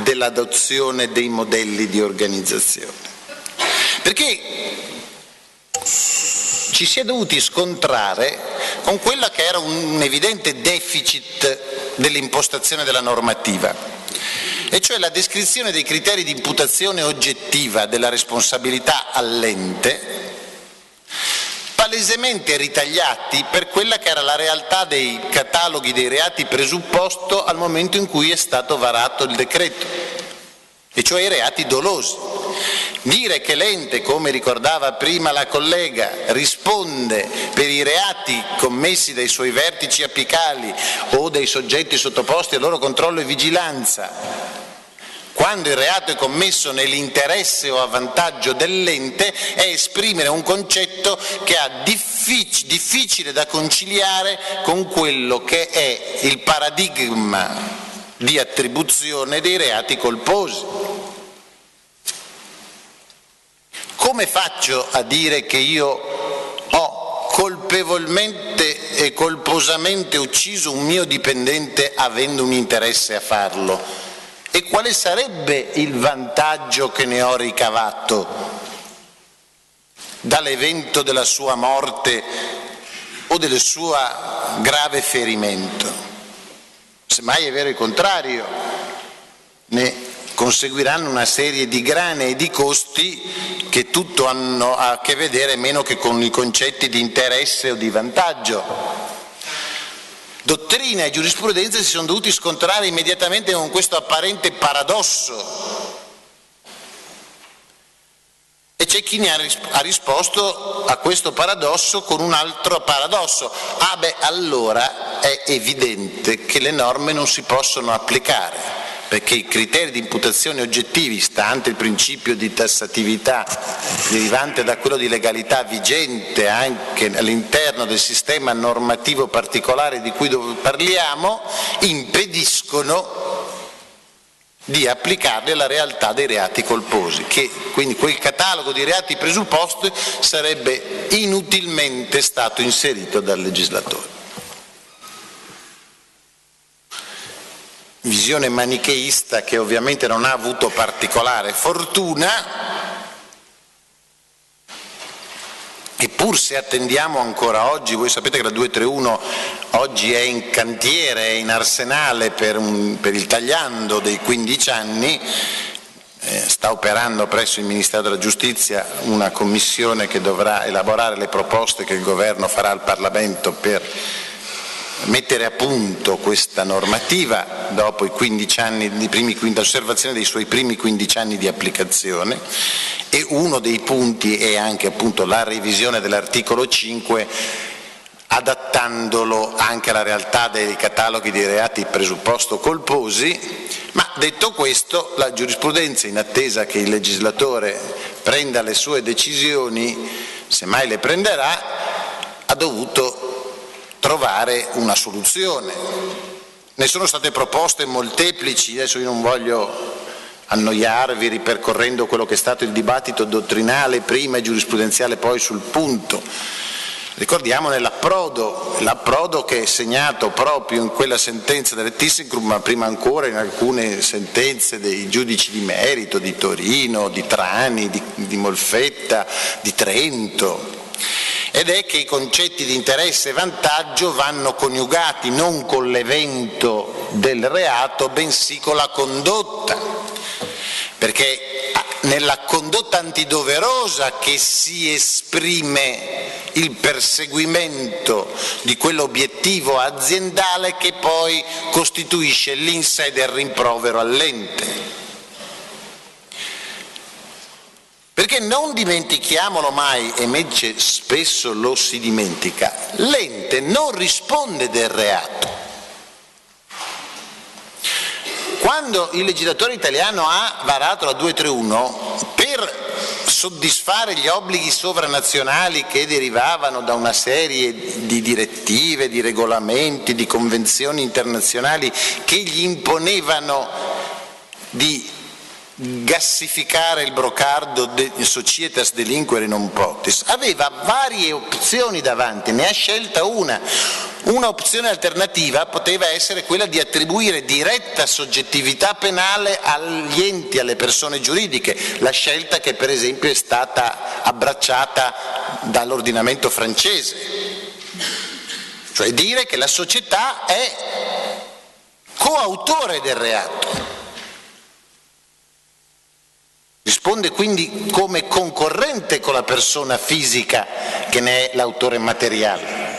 dell'adozione dei modelli di organizzazione. Perché ci si è dovuti scontrare con quella che era un evidente deficit dell'impostazione della normativa, e cioè la descrizione dei criteri di imputazione oggettiva della responsabilità all'ente palesemente ritagliati per quella che era la realtà dei cataloghi dei reati presupposto al momento in cui è stato varato il decreto, e cioè i reati dolosi. Dire che l'ente, come ricordava prima la collega, risponde per i reati commessi dai suoi vertici apicali o dai soggetti sottoposti al loro controllo e vigilanza, quando il reato è commesso nell'interesse o a vantaggio dell'ente, è esprimere un concetto che è difficile da conciliare con quello che è il paradigma di attribuzione dei reati colposi. Come faccio a dire che io ho colpevolmente e colposamente ucciso un mio dipendente avendo un interesse a farlo? E quale sarebbe il vantaggio che ne ho ricavato dall'evento della sua morte o del suo grave ferimento? Semmai è vero il contrario, ne conseguiranno una serie di grane e di costi che tutto hanno a che vedere meno che con i concetti di interesse o di vantaggio. Dottrina e giurisprudenza si sono dovuti scontrare immediatamente con questo apparente paradosso, e c'è chi ne ha risposto a questo paradosso con un altro paradosso: allora è evidente che le norme non si possono applicare, perché i criteri di imputazione oggettivi, stante il principio di tassatività derivante da quello di legalità vigente anche all'interno del sistema normativo particolare di cui parliamo, impediscono di applicarli alla realtà dei reati colposi, che quindi quel catalogo di reati presupposti sarebbe inutilmente stato inserito dal legislatore. Visione manicheista che ovviamente non ha avuto particolare fortuna, eppur se attendiamo ancora oggi, voi sapete che la 231 oggi è in cantiere, è in arsenale per il tagliando dei 15 anni, sta operando presso il Ministero della Giustizia una commissione che dovrà elaborare le proposte che il Governo farà al Parlamento per mettere a punto questa normativa dopo i 15 anni, l'osservazione dei suoi primi 15 anni di applicazione, e uno dei punti è anche appunto la revisione dell'articolo 5, adattandolo anche alla realtà dei cataloghi di reati presupposto colposi. Ma detto questo, la giurisprudenza, in attesa che il legislatore prenda le sue decisioni, semmai le prenderà, ha dovuto trovare una soluzione. Ne sono state proposte molteplici, adesso io non voglio annoiarvi ripercorrendo quello che è stato il dibattito dottrinale prima e giurisprudenziale poi sul punto. Ricordiamo l'approdo che è segnato proprio in quella sentenza del ThyssenKrupp, ma prima ancora in alcune sentenze dei giudici di merito di Torino, di Trani, di Molfetta, di Trento, ed è che i concetti di interesse e vantaggio vanno coniugati non con l'evento del reato, bensì con la condotta, perché nella condotta antidoverosa che si esprime il perseguimento di quell'obiettivo aziendale che poi costituisce l'insight del rimprovero all'ente. Perché non dimentichiamolo mai, e invece spesso lo si dimentica, l'ente non risponde del reato. Quando il legislatore italiano ha varato la 231, per soddisfare gli obblighi sovranazionali che derivavano da una serie di direttive, di regolamenti, di convenzioni internazionali che gli imponevano di gassificare il brocardo de societas delinquere non potes, aveva varie opzioni davanti, ne ha scelta una. Una opzione alternativa poteva essere quella di attribuire diretta soggettività penale agli enti, alle persone giuridiche, la scelta che per esempio è stata abbracciata dall'ordinamento francese, cioè dire che la società è coautore del reato. risponde quindi come concorrente con la persona fisica che ne è l'autore materiale.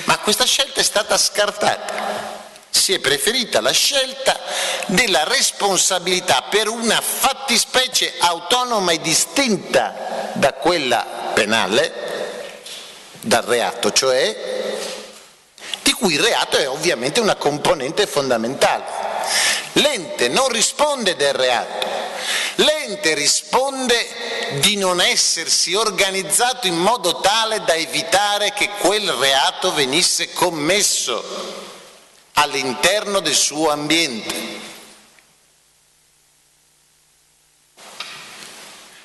Ma questa scelta è stata scartata. Si è preferita la scelta della responsabilità per una fattispecie autonoma e distinta da quella penale, dal reato cioè, di cui il reato è ovviamente una componente fondamentale. L'ente non risponde del reato, l'ente risponde di non essersi organizzato in modo tale da evitare che quel reato venisse commesso all'interno del suo ambiente.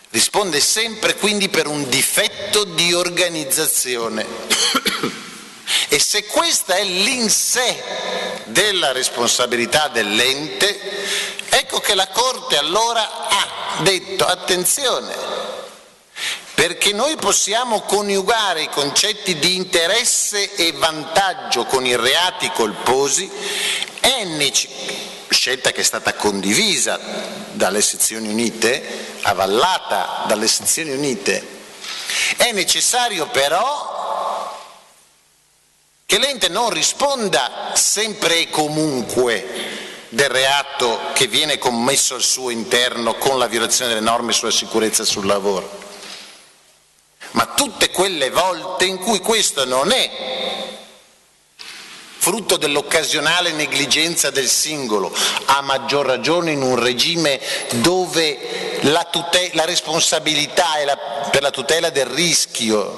Risponde sempre quindi per un difetto di organizzazione. E se questa è l'in sé della responsabilità dell'ente, ecco che la Corte allora ha detto: attenzione, perché noi possiamo coniugare i concetti di interesse e vantaggio con i reati colposi, scelta che è stata condivisa dalle sezioni unite, avallata dalle sezioni unite, è necessario però che l'ente non risponda sempre e comunque del reato che viene commesso al suo interno con la violazione delle norme sulla sicurezza sul lavoro, ma tutte quelle volte in cui questo non è frutto dell'occasionale negligenza del singolo, a maggior ragione in un regime dove la responsabilità per la tutela del rischio,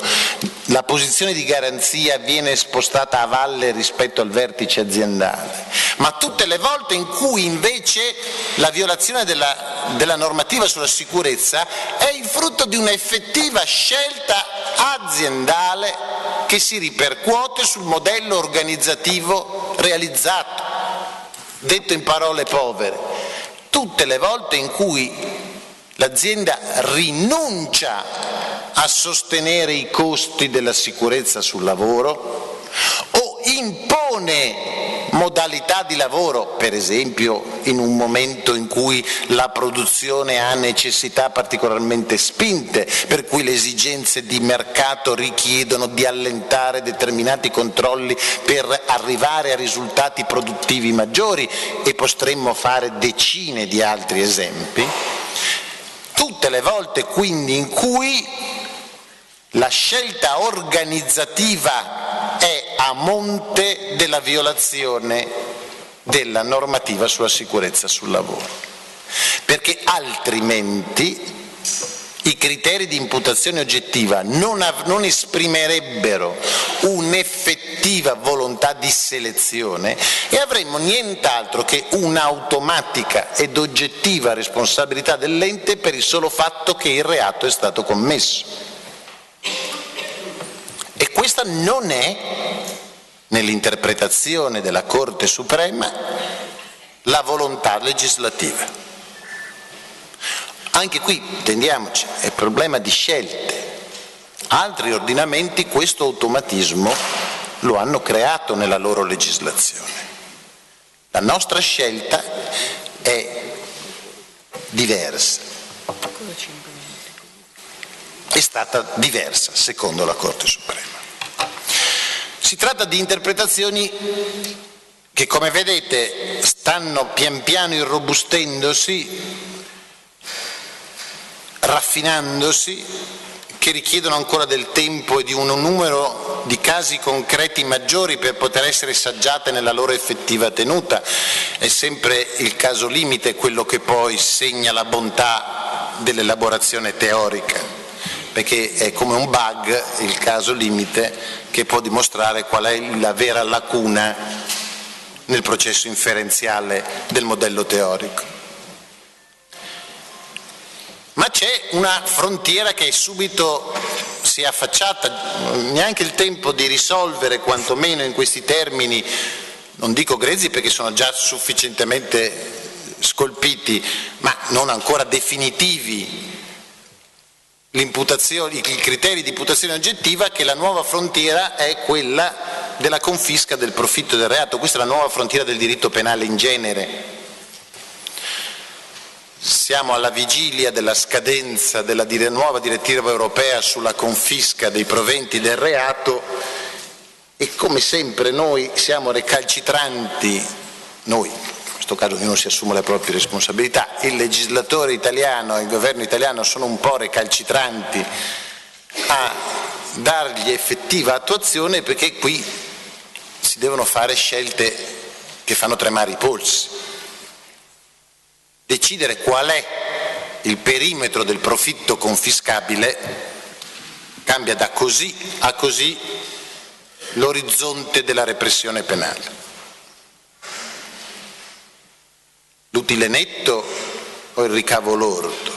la posizione di garanzia viene spostata a valle rispetto al vertice aziendale, ma tutte le volte in cui invece la violazione della normativa sulla sicurezza è il frutto di un'effettiva scelta aziendale che si ripercuote sul modello organizzativo realizzato. Detto in parole povere, tutte le volte in cui l'azienda rinuncia a sostenere i costi della sicurezza sul lavoro o impone modalità di lavoro, per esempio in un momento in cui la produzione ha necessità particolarmente spinte, per cui le esigenze di mercato richiedono di allentare determinati controlli per arrivare a risultati produttivi maggiori, e potremmo fare decine di altri esempi. Tutte le volte quindi in cui la scelta organizzativa è a monte della violazione della normativa sulla sicurezza sul lavoro, perché altrimenti i criteri di imputazione oggettiva non esprimerebbero un'effettiva volontà di selezione e avremmo nient'altro che un'automatica ed oggettiva responsabilità dell'ente per il solo fatto che il reato è stato commesso. E questa non è, nell'interpretazione della Corte Suprema, la volontà legislativa. Anche qui, intendiamoci, è problema di scelte. Altri ordinamenti questo automatismo lo hanno creato nella loro legislazione. La nostra scelta è diversa. È stata diversa, secondo la Corte Suprema. Si tratta di interpretazioni che, come vedete, stanno pian piano irrobustendosi, raffinandosi, che richiedono ancora del tempo e di un numero di casi concreti maggiori per poter essere saggiate nella loro effettiva tenuta. È sempre il caso limite quello che poi segna la bontà dell'elaborazione teorica, perché è come un bug il caso limite che può dimostrare qual è la vera lacuna nel processo inferenziale del modello teorico. Ma c'è una frontiera che subito si è affacciata, neanche il tempo di risolvere, quantomeno in questi termini, non dico grezzi perché sono già sufficientemente scolpiti, ma non ancora definitivi, i criteri di imputazione oggettiva, che la nuova frontiera è quella della confisca del profitto del reato. Questa è la nuova frontiera del diritto penale in genere. Siamo alla vigilia della scadenza della nuova direttiva europea sulla confisca dei proventi del reato e come sempre noi siamo recalcitranti, noi, in questo caso ognuno si assume le proprie responsabilità, il legislatore italiano e il governo italiano sono un po' recalcitranti a dargli effettiva attuazione perché qui si devono fare scelte che fanno tremare i polsi. Decidere qual è il perimetro del profitto confiscabile cambia da così a così l'orizzonte della repressione penale. L'utile netto o il ricavo lordo?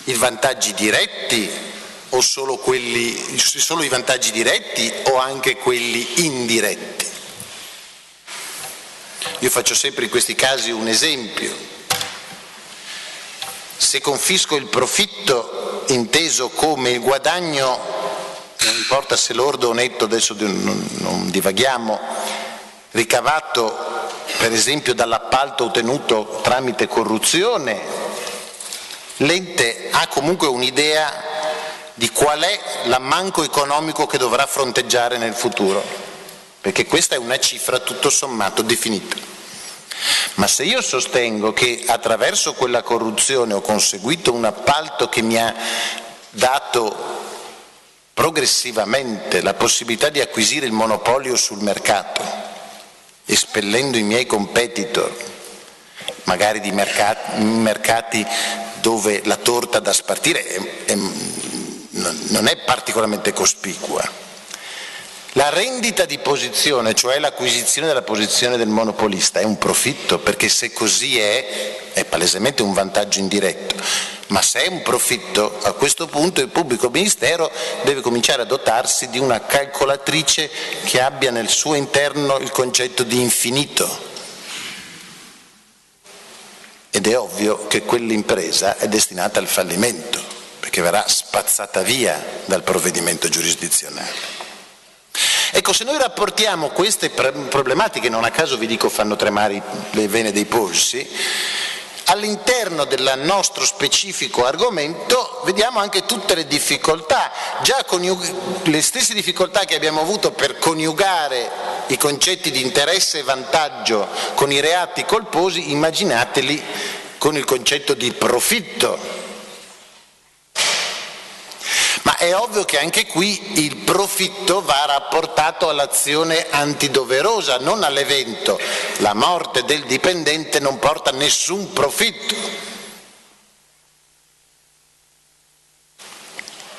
I vantaggi diretti o solo i vantaggi diretti o anche quelli indiretti? Io faccio sempre in questi casi un esempio. Se confisco il profitto inteso come il guadagno, non importa se lordo o netto, adesso non divaghiamo, ricavato per esempio dall'appalto ottenuto tramite corruzione, l'ente ha comunque un'idea di qual è l'ammanco economico che dovrà fronteggiare nel futuro, perché questa è una cifra tutto sommato definita. Ma se io sostengo che attraverso quella corruzione ho conseguito un appalto che mi ha dato progressivamente la possibilità di acquisire il monopolio sul mercato, espellendo i miei competitor, magari di mercati dove la torta da spartire non è particolarmente cospicua. La rendita di posizione, cioè l'acquisizione della posizione del monopolista, è un profitto, perché se così è palesemente un vantaggio indiretto. Ma se è un profitto, a questo punto il pubblico ministero deve cominciare a dotarsi di una calcolatrice che abbia nel suo interno il concetto di infinito. Ed è ovvio che quell'impresa è destinata al fallimento, perché verrà spazzata via dal provvedimento giurisdizionale. Ecco, se noi rapportiamo queste problematiche, non a caso vi dico fanno tremare le vene dei polsi, all'interno del nostro specifico argomento vediamo anche tutte le difficoltà, già le stesse difficoltà che abbiamo avuto per coniugare i concetti di interesse e vantaggio con i reati colposi, immaginateli con il concetto di profitto. Ma è ovvio che anche qui il profitto va rapportato all'azione antidoverosa, non all'evento. La morte del dipendente non porta nessun profitto.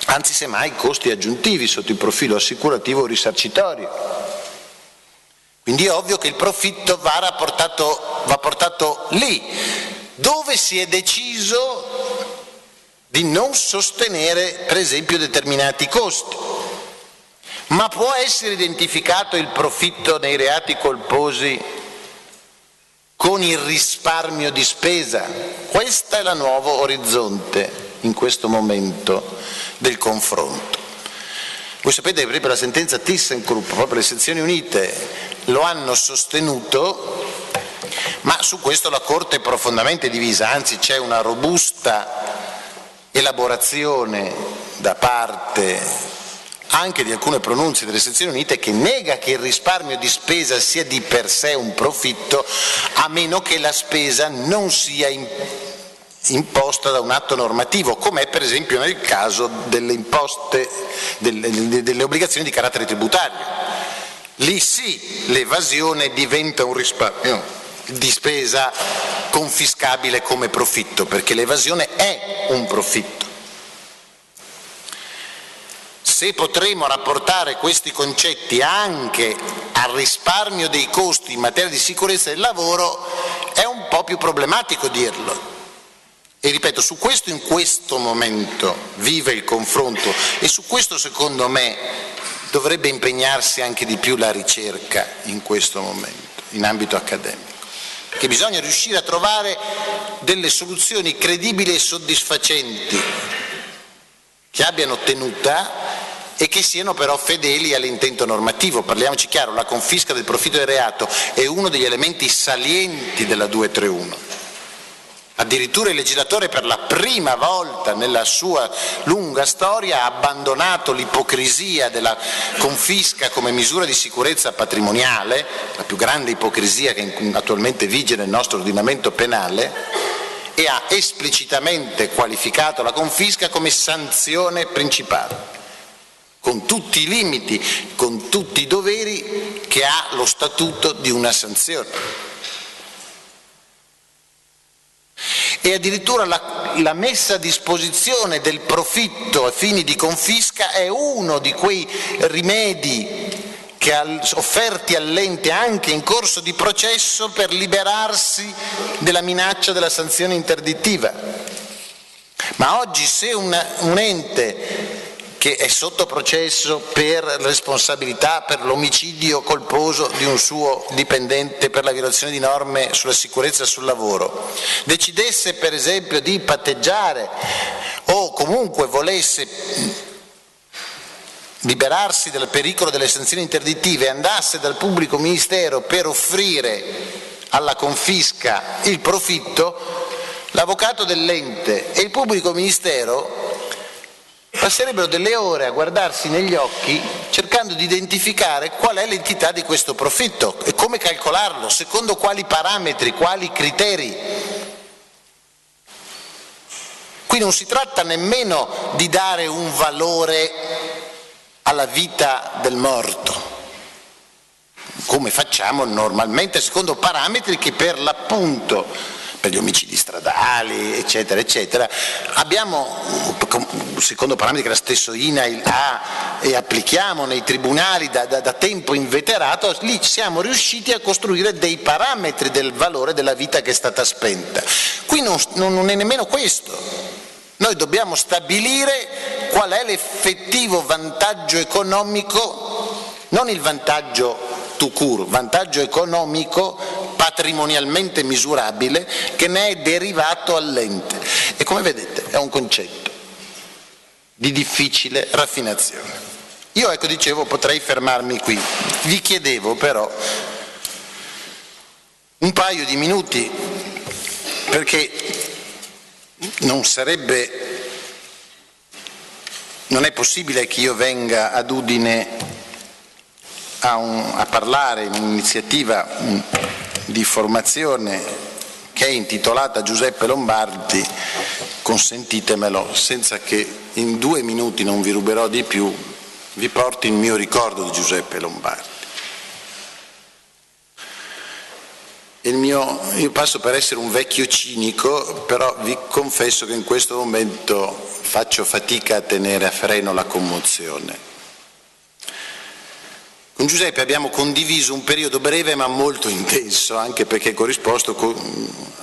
Anzi, semmai costi aggiuntivi sotto il profilo assicurativo o risarcitorio. Quindi è ovvio che il profitto va portato lì, dove si è deciso di non sostenere per esempio determinati costi. Ma può essere identificato il profitto nei reati colposi con il risparmio di spesa? Questo è il nuovo orizzonte in questo momento del confronto. Voi sapete che per esempio la sentenza ThyssenKrupp, proprio le sezioni unite, lo hanno sostenuto, ma su questo la Corte è profondamente divisa, anzi c'è una robusta elaborazione da parte anche di alcune pronunce delle sezioni unite che nega che il risparmio di spesa sia di per sé un profitto, a meno che la spesa non sia imposta da un atto normativo, come è per esempio nel caso delle imposte, delle obbligazioni di carattere tributario. Lì sì, l'evasione diventa un risparmio di spesa confiscabile come profitto, perché l'evasione è un profitto. Se potremo rapportare questi concetti anche al risparmio dei costi in materia di sicurezza del lavoro, è un po' più problematico dirlo. E ripeto, su questo in questo momento vive il confronto e su questo secondo me dovrebbe impegnarsi anche di più la ricerca in questo momento, in ambito accademico. Che bisogna riuscire a trovare delle soluzioni credibili e soddisfacenti, che abbiano tenuta e che siano però fedeli all'intento normativo. Parliamoci chiaro, la confisca del profitto del reato è uno degli elementi salienti della 231. Addirittura il legislatore per la prima volta nella sua lunga storia ha abbandonato l'ipocrisia della confisca come misura di sicurezza patrimoniale, la più grande ipocrisia che attualmente vige nel nostro ordinamento penale, e ha esplicitamente qualificato la confisca come sanzione principale, con tutti i limiti, con tutti i doveri che ha lo statuto di una sanzione. E addirittura la messa a disposizione del profitto a fini di confisca è uno di quei rimedi offerti all'ente anche in corso di processo per liberarsi della minaccia della sanzione interdittiva. Ma oggi se un ente che è sotto processo per responsabilità per l'omicidio colposo di un suo dipendente per la violazione di norme sulla sicurezza sul lavoro, decidesse per esempio di patteggiare o comunque volesse liberarsi dal pericolo delle sanzioni interdittive e andasse dal pubblico ministero per offrire alla confisca il profitto, l'avvocato dell'ente e il pubblico ministero passerebbero delle ore a guardarsi negli occhi cercando di identificare qual è l'entità di questo profitto e come calcolarlo, secondo quali parametri, quali criteri. Qui non si tratta nemmeno di dare un valore alla vita del morto, come facciamo normalmente secondo parametri che per l'appunto per gli omicidi stradali, eccetera, eccetera, abbiamo, secondo parametri che la stessa INAIL ha e applichiamo nei tribunali da tempo inveterato, lì siamo riusciti a costruire dei parametri del valore della vita che è stata spenta. Qui non è nemmeno questo. Noi dobbiamo stabilire qual è l'effettivo vantaggio economico, non il vantaggio tout court, vantaggio economico patrimonialmente misurabile che ne è derivato all'ente. E come vedete è un concetto di difficile raffinazione. Io dicevo potrei fermarmi qui, vi chiedevo però un paio di minuti perché non è possibile che io venga ad Udine a parlare in un'iniziativa di formazione che è intitolata Giuseppe Lombardi, consentitemelo, senza che in 2 minuti, non vi ruberò di più, vi porti il mio ricordo di Giuseppe Lombardi. Io passo per essere un vecchio cinico, però vi confesso che in questo momento faccio fatica a tenere a freno la commozione. Con Giuseppe abbiamo condiviso un periodo breve ma molto intenso, anche perché corrisposto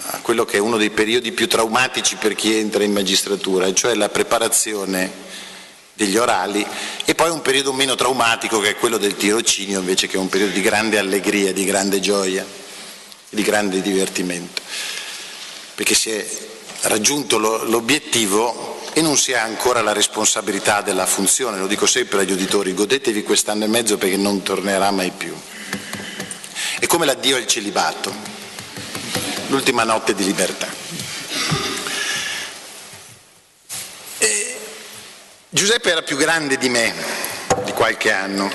a quello che è uno dei periodi più traumatici per chi entra in magistratura, cioè la preparazione degli orali, e poi un periodo meno traumatico che è quello del tirocinio, invece, che è un periodo di grande allegria, di grande gioia, di grande divertimento, perché si è raggiunto l'obiettivo e non si ha ancora la responsabilità della funzione. Lo dico sempre agli uditori: godetevi quest'anno e mezzo perché non tornerà mai più. È come l'addio al celibato, l'ultima notte di libertà. Giuseppe era più grande di me di qualche anno.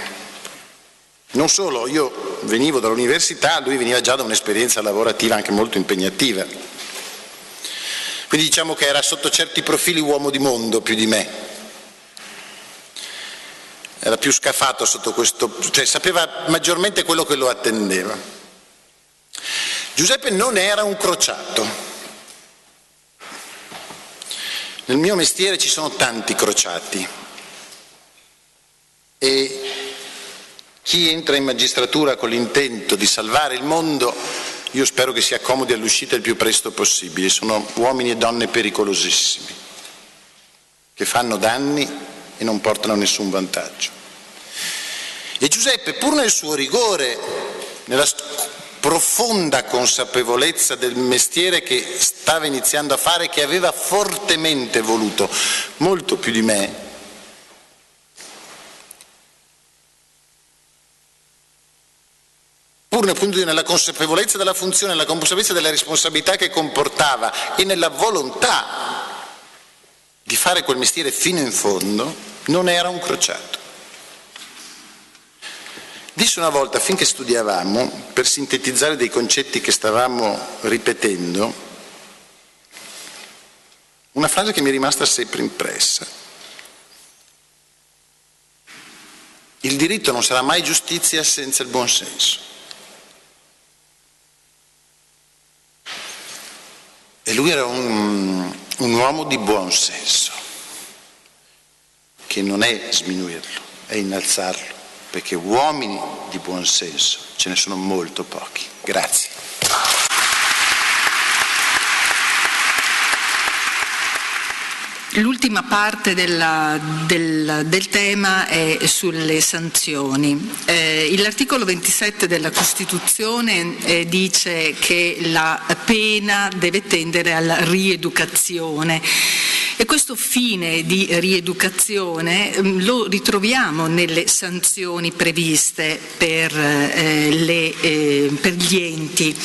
Non solo, io venivo dall'università, lui veniva già da un'esperienza lavorativa anche molto impegnativa. Quindi diciamo che era sotto certi profili uomo di mondo più di me. Era più scafato sotto questo, cioè sapeva maggiormente quello che lo attendeva. Giuseppe non era un crociato. Nel mio mestiere ci sono tanti crociati e chi entra in magistratura con l'intento di salvare il mondo, io spero che si accomodi all'uscita il più presto possibile. Sono uomini e donne pericolosissimi, che fanno danni e non portano nessun vantaggio. E Giuseppe, pur nel suo rigore, nella profonda consapevolezza del mestiere che stava iniziando a fare, che aveva fortemente voluto, molto più di me, pur nella consapevolezza della funzione, nella consapevolezza della responsabilità che comportava e nella volontà di fare quel mestiere fino in fondo, non era un crociato. Disse una volta, finché studiavamo, per sintetizzare dei concetti che stavamo ripetendo, una frase che mi è rimasta sempre impressa. Il diritto non sarà mai giustizia senza il buon senso. E lui era un uomo di buon senso, che non è sminuirlo, è innalzarlo, perché uomini di buon senso ce ne sono molto pochi. Grazie. L'ultima parte del tema è sulle sanzioni. L'articolo 27 della Costituzione dice che la pena deve tendere alla rieducazione. E questo fine di rieducazione lo ritroviamo nelle sanzioni previste per gli enti.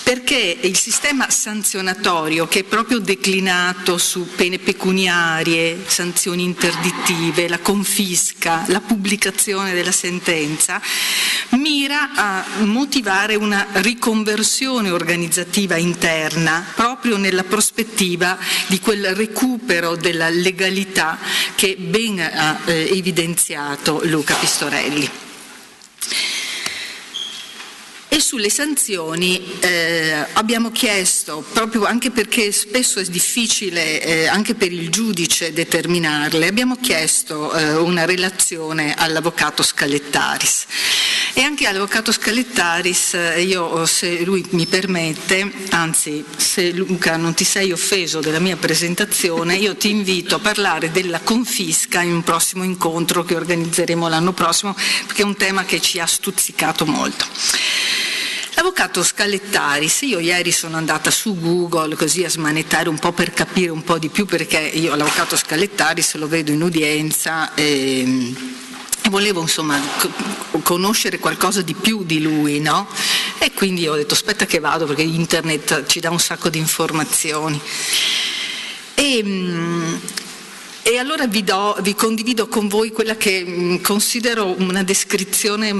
Perché il sistema sanzionatorio, che è proprio declinato su pene pecuniarie, sanzioni interdittive, la confisca, la pubblicazione della sentenza, mira a motivare una riconversione organizzativa interna, proprio nella prospettiva di quel recupero della legalità che ben ha evidenziato Luca Pistorelli. E sulle sanzioni abbiamo chiesto, proprio anche perché spesso è difficile anche per il giudice determinarle, abbiamo chiesto una relazione all'avvocato Scalettaris. E anche all'avvocato Scalettaris, io, se lui mi permette, anzi se Luca non ti sei offeso della mia presentazione, io ti invito a parlare della confisca in un prossimo incontro che organizzeremo l'anno prossimo, perché è un tema che ci ha stuzzicato molto. L'avvocato Scalettaris, io ieri sono andata su Google così a smanettare un po' per capire un po' di più, perché io l'avvocato Scalettaris lo vedo in udienza e volevo insomma conoscere qualcosa di più di lui, no? E quindi ho detto aspetta che vado, perché internet ci dà un sacco di informazioni. E allora vi condivido con voi quella che considero una descrizione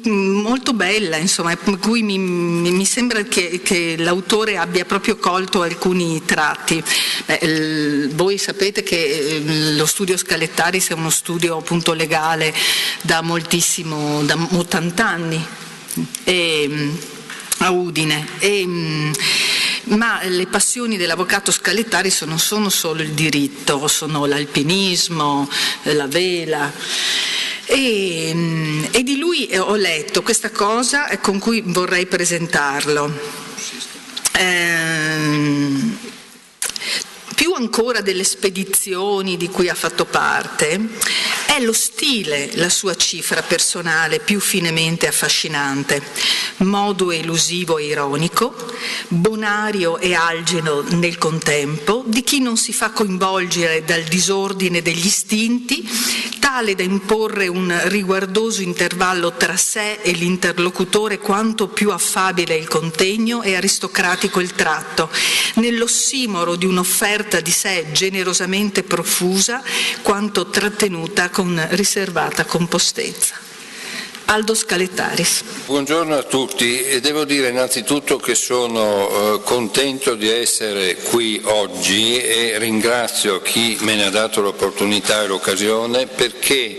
molto bella, insomma, in cui mi sembra che l'autore abbia proprio colto alcuni tratti. Voi sapete che lo studio Scalettaris è uno studio appunto legale da 80 anni a Udine, ma le passioni dell'avvocato Scalettaris non sono solo il diritto, sono l'alpinismo, la vela. E di lui ho letto questa cosa con cui vorrei presentarlo. Più ancora delle spedizioni di cui ha fatto parte, è lo stile la sua cifra personale più finemente affascinante, modo elusivo e ironico, bonario e algeno nel contempo, di chi non si fa coinvolgere dal disordine degli istinti, tale da imporre un riguardoso intervallo tra sé e l'interlocutore quanto più affabile il contegno e aristocratico il tratto, nell'ossimoro di un'offerta di sé generosamente profusa quanto trattenuta con riservata compostezza. Aldo Scalettaris. Buongiorno a tutti, e devo dire innanzitutto che sono contento di essere qui oggi e ringrazio chi me ne ha dato l'opportunità e l'occasione, perché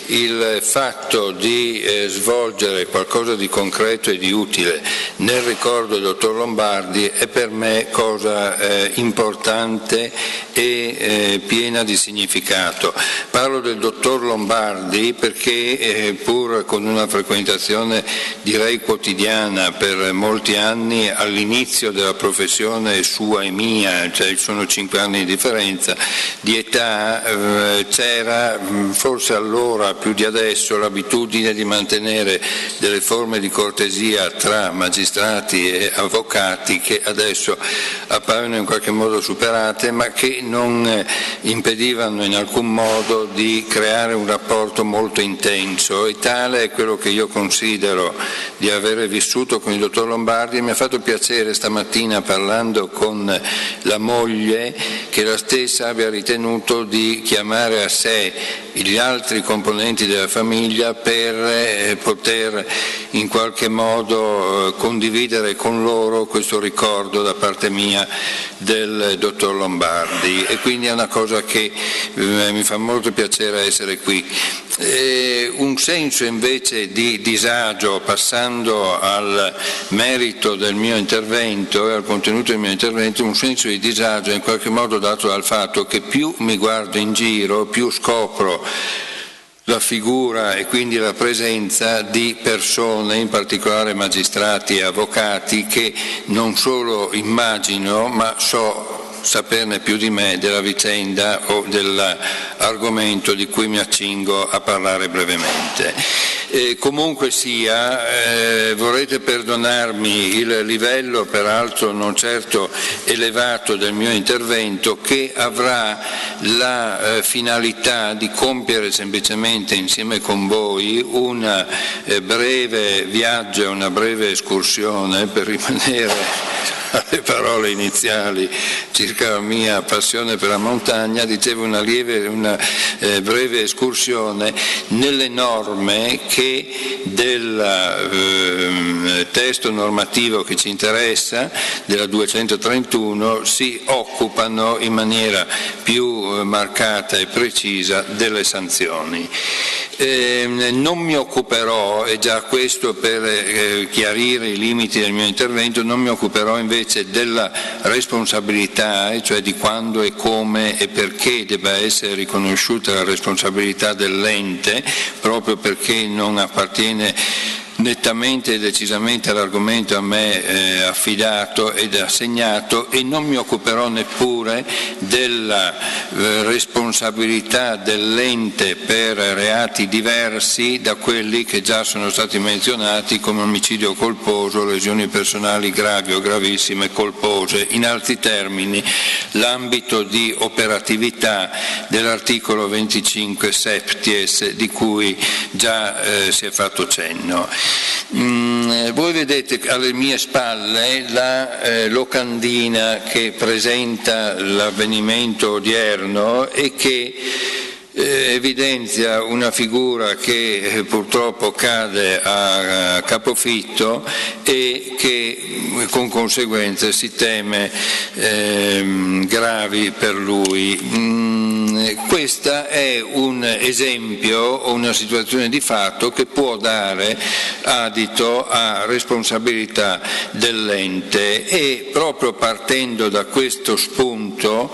il fatto di svolgere qualcosa di concreto e di utile nel ricordo del dottor Lombardi è per me cosa importante e piena di significato. Parlo del dottor Lombardi perché pur con una frequentazione direi quotidiana per molti anni all'inizio della professione sua e mia, cioè sono 5 anni di differenza di età, c'era forse allora più di adesso l'abitudine di mantenere delle forme di cortesia tra magistrati e avvocati che adesso appaiono in qualche modo superate, ma che non impedivano in alcun modo di creare un rapporto molto intenso, e tale è quello che io considero di avere vissuto con il dottor Lombardi. Mi ha fatto piacere stamattina, parlando con la moglie, che la stessa abbia ritenuto di chiamare a sé gli altri componenti della famiglia per poter in qualche modo condividere con loro questo ricordo da parte mia del dottor Lombardi, e quindi è una cosa che mi fa molto piacere essere qui. Un senso invece di disagio, passando al merito del mio intervento e al contenuto del mio intervento, un senso di disagio in qualche modo dato dal fatto che più mi guardo in giro, più scopro la figura e quindi la presenza di persone, in particolare magistrati e avvocati, che non solo immagino ma so saperne più di me della vicenda o dell'argomento di cui mi accingo a parlare brevemente. Comunque sia, vorrete perdonarmi il livello, peraltro non certo elevato, del mio intervento, che avrà la finalità di compiere semplicemente insieme con voi un breve viaggio, una breve escursione, per rimanere alle parole iniziali circa la mia passione per la montagna. Dicevo, una breve escursione nelle norme che del testo normativo che ci interessa, della 231, si occupano in maniera più marcata e precisa delle sanzioni. Non mi occuperò, e già questo per chiarire i limiti del mio intervento, non mi occuperò invece della responsabilità, cioè di quando e come e perché debba essere riconosciuta la responsabilità dell'ente, proprio perché non appartiene nettamente e decisamente all'argomento a me affidato ed assegnato, e non mi occuperò neppure della responsabilità dell'ente per reati diversi da quelli che già sono stati menzionati, come omicidio colposo, lesioni personali gravi o gravissime colpose. In altri termini, l'ambito di operatività dell'articolo 25 septies, di cui già si è fatto cenno. Voi vedete alle mie spalle la locandina che presenta l'avvenimento odierno e che evidenzia una figura che purtroppo cade a capofitto e che con conseguenze si teme gravi per lui. Questa è un esempio o una situazione di fatto che può dare adito a responsabilità dell'ente, e proprio partendo da questo spunto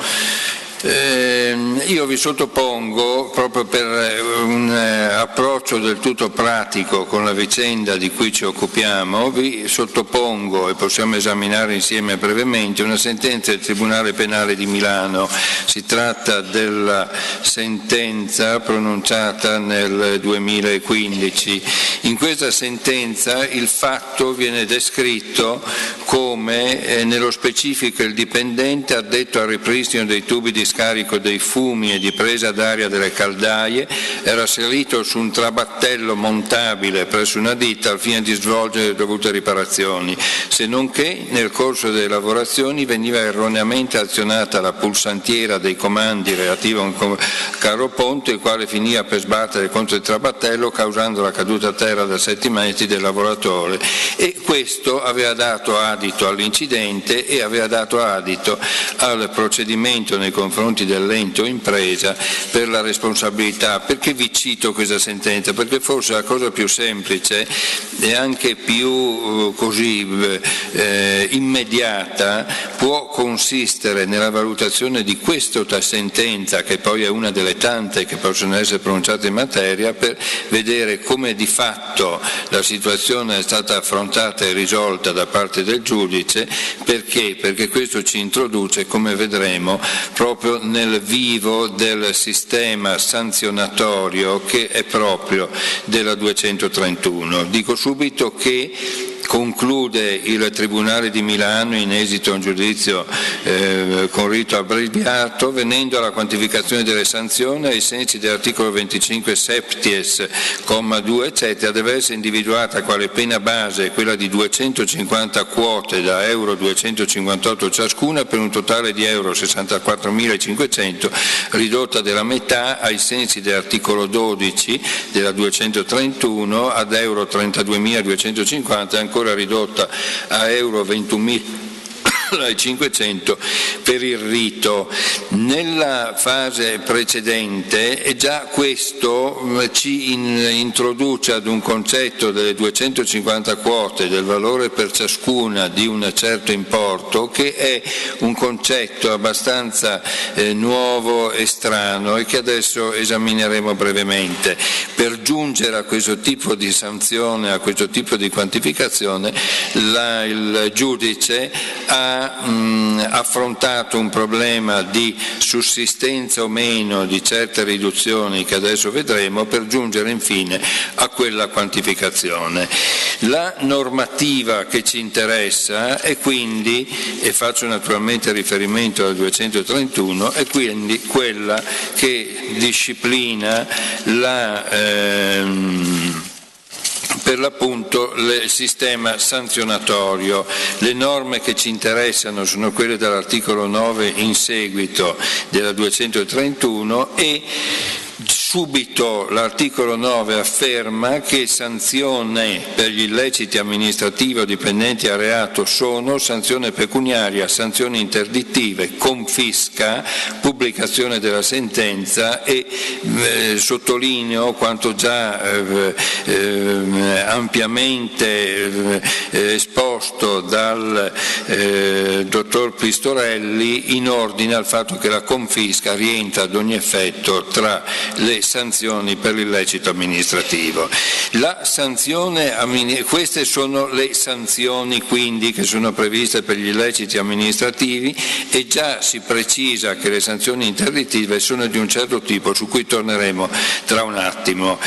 io vi sottopongo, proprio per un approccio del tutto pratico con la vicenda di cui ci occupiamo, vi sottopongo, e possiamo esaminare insieme brevemente, una sentenza del Tribunale Penale di Milano. Si tratta della sentenza pronunciata nel 2015. In questa sentenza il fatto viene descritto come nello specifico il dipendente addetto al ripristino dei tubi di scarico dei fumi e di presa d'aria delle caldaie era salito su un trabattello montabile presso una ditta al fine di svolgere le dovute riparazioni, se non che nel corso delle lavorazioni veniva erroneamente azionata la pulsantiera dei comandi relativa a un carro ponte, il quale finiva per sbattere contro il trabattello causando la caduta a terra da 7 metri del lavoratore, e questo aveva dato adito all'incidente e aveva dato adito al procedimento nei confronti confronti dell'ente o impresa per la responsabilità. Perché vi cito questa sentenza? Perché forse la cosa più semplice e anche più immediata può consistere nella valutazione di questa sentenza, che poi è una delle tante che possono essere pronunciate in materia, per vedere come di fatto la situazione è stata affrontata e risolta da parte del giudice. Perché? Perché questo ci introduce, come vedremo, proprio nel vivo del sistema sanzionatorio che è proprio della 231. Dico subito che conclude il Tribunale di Milano in esito a un giudizio con rito abbreviato, venendo alla quantificazione delle sanzioni ai sensi dell'articolo 25 septies, comma 2, eccetera, deve essere individuata quale pena base quella di 250 quote da euro 258 ciascuna per un totale di euro 64.500, ridotta della metà ai sensi dell'articolo 12 della 231 ad euro 32.250, ancora ridotta a euro 21.500 per il rito. Nella fase precedente e già questo ci introduce ad un concetto delle 250 quote del valore per ciascuna di un certo importo, che è un concetto abbastanza nuovo e strano e che adesso esamineremo brevemente. Per giungere a questo tipo di sanzione, a questo tipo di quantificazione, il giudice ha affrontato un problema di sussistenza o meno di certe riduzioni che adesso vedremo, per giungere infine a quella quantificazione. La normativa che ci interessa è quindi, e faccio naturalmente riferimento al 231, è quindi quella che disciplina per l'appunto il sistema sanzionatorio. Le norme che ci interessano sono quelle dell'articolo 9 in seguito della 231 e subito l'articolo 9 afferma che sanzione per gli illeciti amministrativi o dipendenti a reato sono sanzione pecuniaria, sanzioni interdittive, confisca, pubblicazione della sentenza e sottolineo quanto già ampiamente esposto dal dottor Pistorelli in ordine al fatto che la confisca rientra ad ogni effetto tra le sanzioni per l'illecito amministrativo. Queste sono le sanzioni quindi che sono previste per gli illeciti amministrativi e già si precisa che le sanzioni interdittive sono di un certo tipo, su cui torneremo tra un attimo.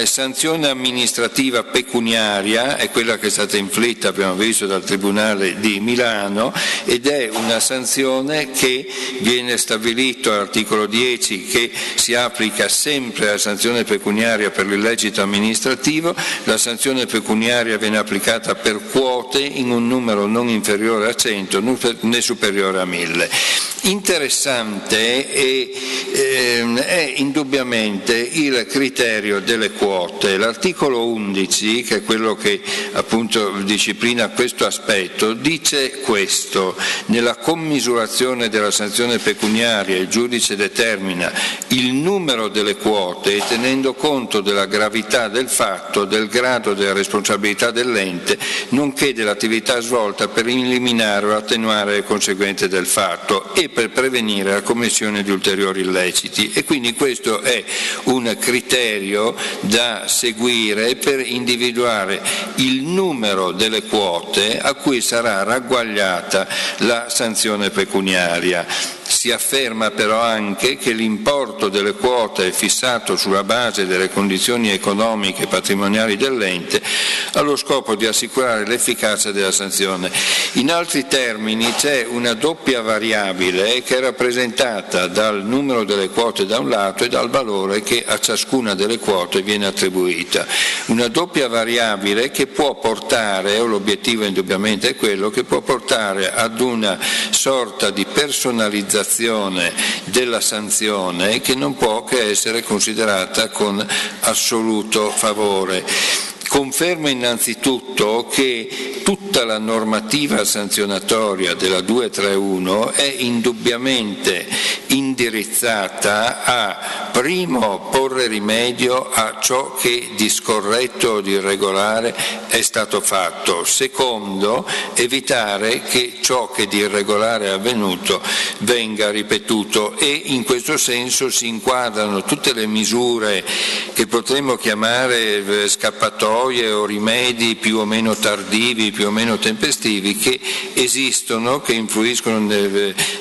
Sanzione amministrativa pecuniaria è quella che è stata inflitta, abbiamo visto, dal Tribunale di Milano, ed è una sanzione che viene stabilito all'articolo 10 che si applica sempre alla sanzione pecuniaria per l'illecito amministrativo. La sanzione pecuniaria viene applicata per quote in un numero non inferiore a 100 né superiore a 1000. Interessante è indubbiamente il criterio delle quote. L'articolo 11, che è quello che appunto disciplina questo aspetto, dice questo: nella commisurazione della sanzione pecuniaria il giudice determina il numero delle quote tenendo conto della gravità del fatto, del grado della responsabilità dell'ente, nonché dell'attività svolta per eliminare o attenuare le conseguenze del fatto e per prevenire la commissione di ulteriori illeciti. E quindi questo è un criterio da seguire per individuare il numero delle quote a cui sarà ragguagliata la sanzione pecuniaria. Si afferma però anche che l'importo delle quote è fissato sulla base delle condizioni economiche e patrimoniali dell'ente allo scopo di assicurare l'efficacia della sanzione. In altri termini c'è una doppia variabile che è rappresentata dal numero delle quote da un lato e dal valore che a ciascuna delle quote viene attribuita. Una doppia variabile che può portare, o l'obiettivo indubbiamente è quello, che può portare ad una sorta di personalizzazione della sanzione che non può che essere considerata con assoluto favore. Confermo innanzitutto che tutta la normativa sanzionatoria della 231 è indubbiamente indirizzata a, primo, porre rimedio a ciò che di scorretto o di irregolare è stato fatto, secondo, evitare che ciò che di irregolare è avvenuto venga ripetuto, e in questo senso si inquadrano tutte le misure che potremmo chiamare scappatoie o rimedi più o meno tardivi, più o meno tempestivi, che esistono, che influiscono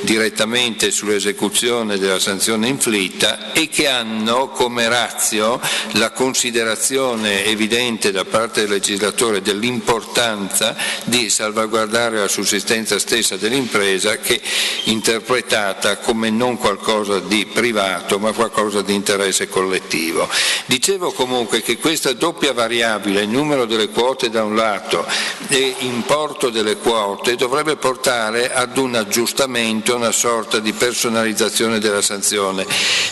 direttamente sull'esecuzione della sanzione inflitta e che hanno come ratio la considerazione evidente da parte del legislatore dell'importanza di salvaguardare la sussistenza stessa dell'impresa, che interpretata come non qualcosa di privato ma qualcosa di interesse collettivo. Dicevo comunque che questa doppia variabile, il numero delle quote da un lato e importo delle quote, dovrebbe portare ad un aggiustamento, una sorta di personalizzazione della sanzione.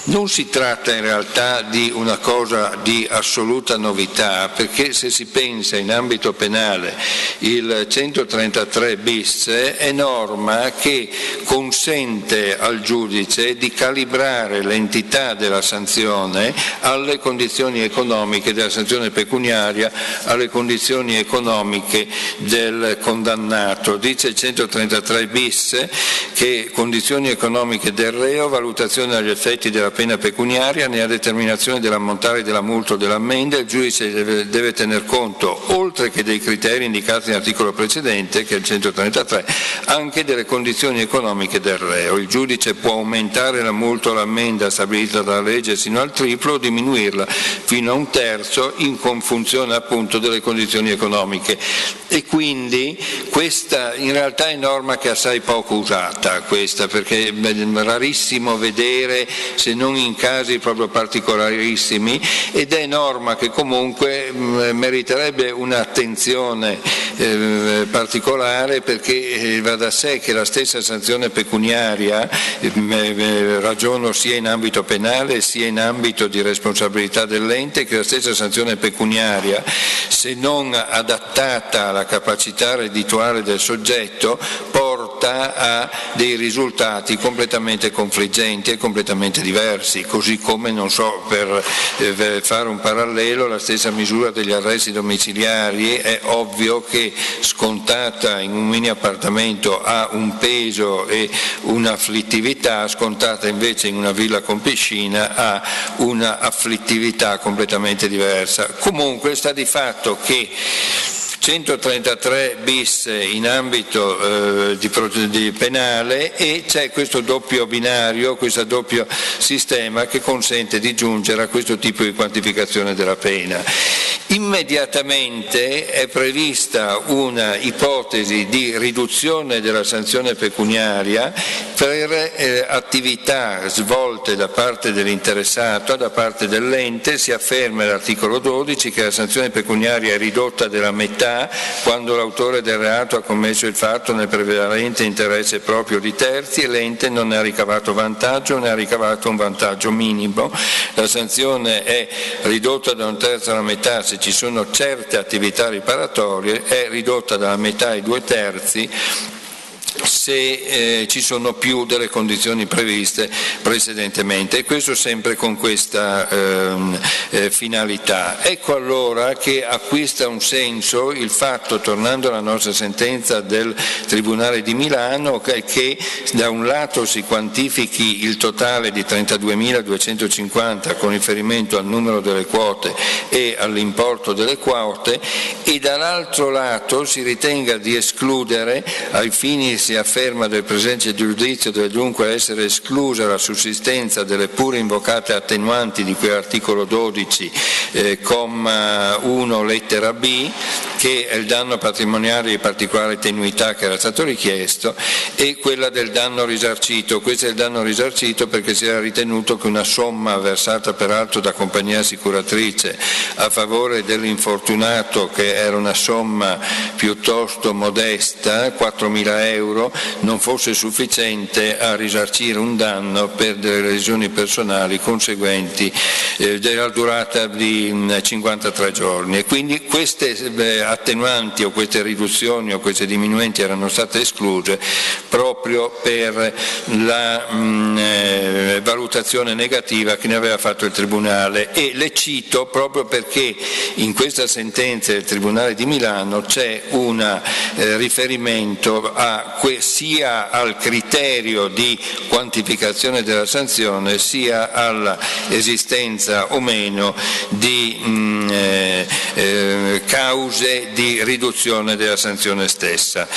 Non si tratta in realtà di una cosa di assoluta novità, perché se si pensa in ambito penale il 133 bis è norma che consente al giudice di calibrare l'entità della sanzione alle condizioni economiche della sanzione pecuniaria, alle condizioni economiche del condannato. Dice il 133 bis che condizioni economiche del reo, valutazione agli effetti della pena pecuniaria, nella determinazione dell'ammontare della multa o dell'ammenda, il giudice deve tener conto, oltre che dei criteri indicati nell'articolo precedente, che è il 133, anche delle condizioni economiche del reo. Il giudice può aumentare la multa o l'ammenda stabilita dalla legge sino al triplo o diminuirla fino a un terzo in funzione appunto delle condizioni economiche. E quindi questa in realtà è norma che è assai poco usata, questa, perché è rarissimo vedere, se non in casi proprio particolarissimi, ed è norma che comunque meriterebbe un'attenzione particolare, perché va da sé che la stessa sanzione pecuniaria, ragiono sia in ambito penale sia in ambito di responsabilità dell'ente, che la stessa sanzione pecuniaria, se non adattata alla capacità reddituale del soggetto, porta a dei risultati completamente confliggenti e completamente diversi, così come, non so, per fare un parallelo, la stessa misura degli arresti domiciliari è ovvio che scontata in un mini appartamento ha un peso e un'afflittività, scontata invece in una villa con piscina ha una afflittività completamente diversa. Comunque sta di fatto che 133 bis in ambito di penale, e c'è questo doppio binario, questo doppio sistema che consente di giungere a questo tipo di quantificazione della pena. Immediatamente è prevista una ipotesi di riduzione della sanzione pecuniaria per attività svolte da parte dell'interessato, da parte dell'ente. Si afferma l'articolo 12 che la sanzione pecuniaria è ridotta della metà quando l'autore del reato ha commesso il fatto nel prevalente interesse proprio di terzi e l'ente non ne ha ricavato vantaggio, ne ha ricavato un vantaggio minimo. La sanzione è ridotta da un terzo alla metà se ci sono certe attività riparatorie, è ridotta dalla metà ai 2/3 se ci sono più delle condizioni previste precedentemente, e questo sempre con questa finalità. Ecco allora che acquista un senso il fatto, tornando alla nostra sentenza del Tribunale di Milano, che da un lato si quantifichi il totale di 32.250 con riferimento al numero delle quote e all'importo delle quote, e dall'altro lato si ritenga di escludere, ai fini, si afferma, del presente giudizio deve dunque essere esclusa la sussistenza delle pure invocate attenuanti di cui articolo 12 comma 1 lettera B, che è il danno patrimoniale di particolare tenuità che era stato richiesto, e quella del danno risarcito. Questo è il danno risarcito perché si era ritenuto che una somma versata peraltro da compagnia assicuratrice a favore dell'infortunato, che era una somma piuttosto modesta, 4.000 euro, non fosse sufficiente a risarcire un danno per delle lesioni personali conseguenti della durata di 53 giorni, e quindi queste attenuanti o queste riduzioni o queste diminuenti erano state escluse proprio per la valutazione negativa che ne aveva fatto il Tribunale, e le cito proprio perché in questa sentenza del Tribunale di Milano c'è un riferimento sia al criterio di quantificazione della sanzione sia all'esistenza o meno di cause di riduzione della sanzione stessa.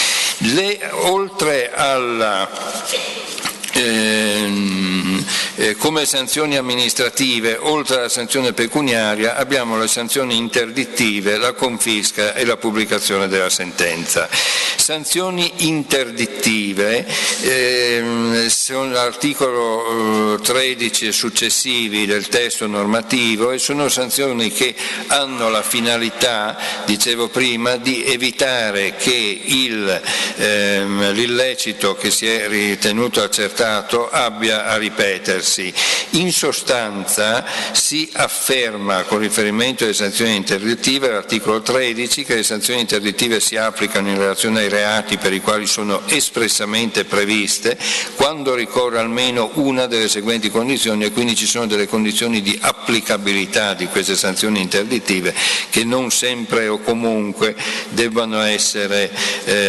Oltre alla come sanzioni amministrative, oltre alla sanzione pecuniaria, abbiamo le sanzioni interdittive, la confisca e la pubblicazione della sentenza. Sanzioni interdittive sono l'articolo 13 e successivi del testo normativo, e sono sanzioni che hanno la finalità, dicevo prima, di evitare che l'illecito che si è ritenuto accertato abbia a ripetersi. In sostanza si afferma, con riferimento alle sanzioni interdittive, l'articolo 13, che le sanzioni interdittive si applicano in relazione ai reati per i quali sono espressamente previste quando ricorre almeno una delle seguenti condizioni, e quindi ci sono delle condizioni di applicabilità di queste sanzioni interdittive che non sempre o comunque debbano essere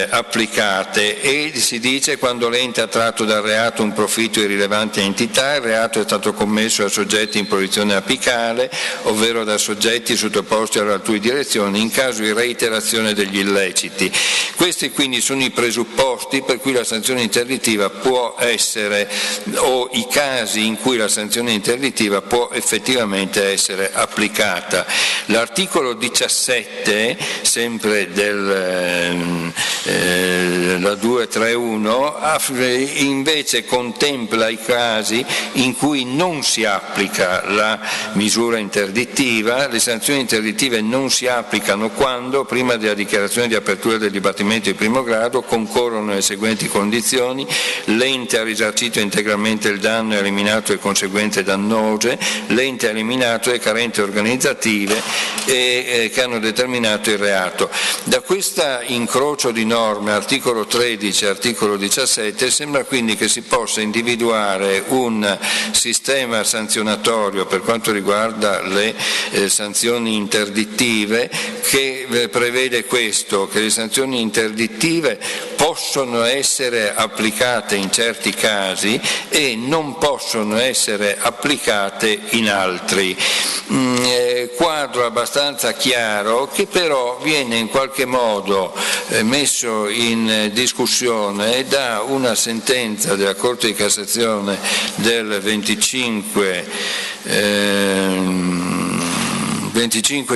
applicate, e si dice quando l'ente ha tratto dal reato un profitto di rilevante entità, il reato è stato commesso da soggetti in posizione apicale, ovvero da soggetti sottoposti all'altrui direzione, in caso di reiterazione degli illeciti. Questi quindi sono i presupposti per cui la sanzione interdittiva può essere, o i casi in cui la sanzione interdittiva può effettivamente essere applicata. L'articolo 17, sempre la 231, invece contempla i casi in cui non si applica la misura interdittiva. Le sanzioni interdittive non si applicano quando, prima della dichiarazione di apertura del dibattimento di primo grado, concorrono le seguenti condizioni: l'ente ha risarcito integralmente il danno e eliminato le conseguenze dannose, l'ente ha eliminato le carenze organizzative che hanno determinato il reato. Da questo incrocio di norme, articolo 13 e articolo 17, sembra quindi che si possa individuare un sistema sanzionatorio per quanto riguarda le sanzioni interdittive che prevede questo, che le sanzioni interdittive possono essere applicate in certi casi e non possono essere applicate in altri. Quadro abbastanza chiaro, che però viene in qualche modo messo in discussione da una sentenza della Corte di Cassazione del 25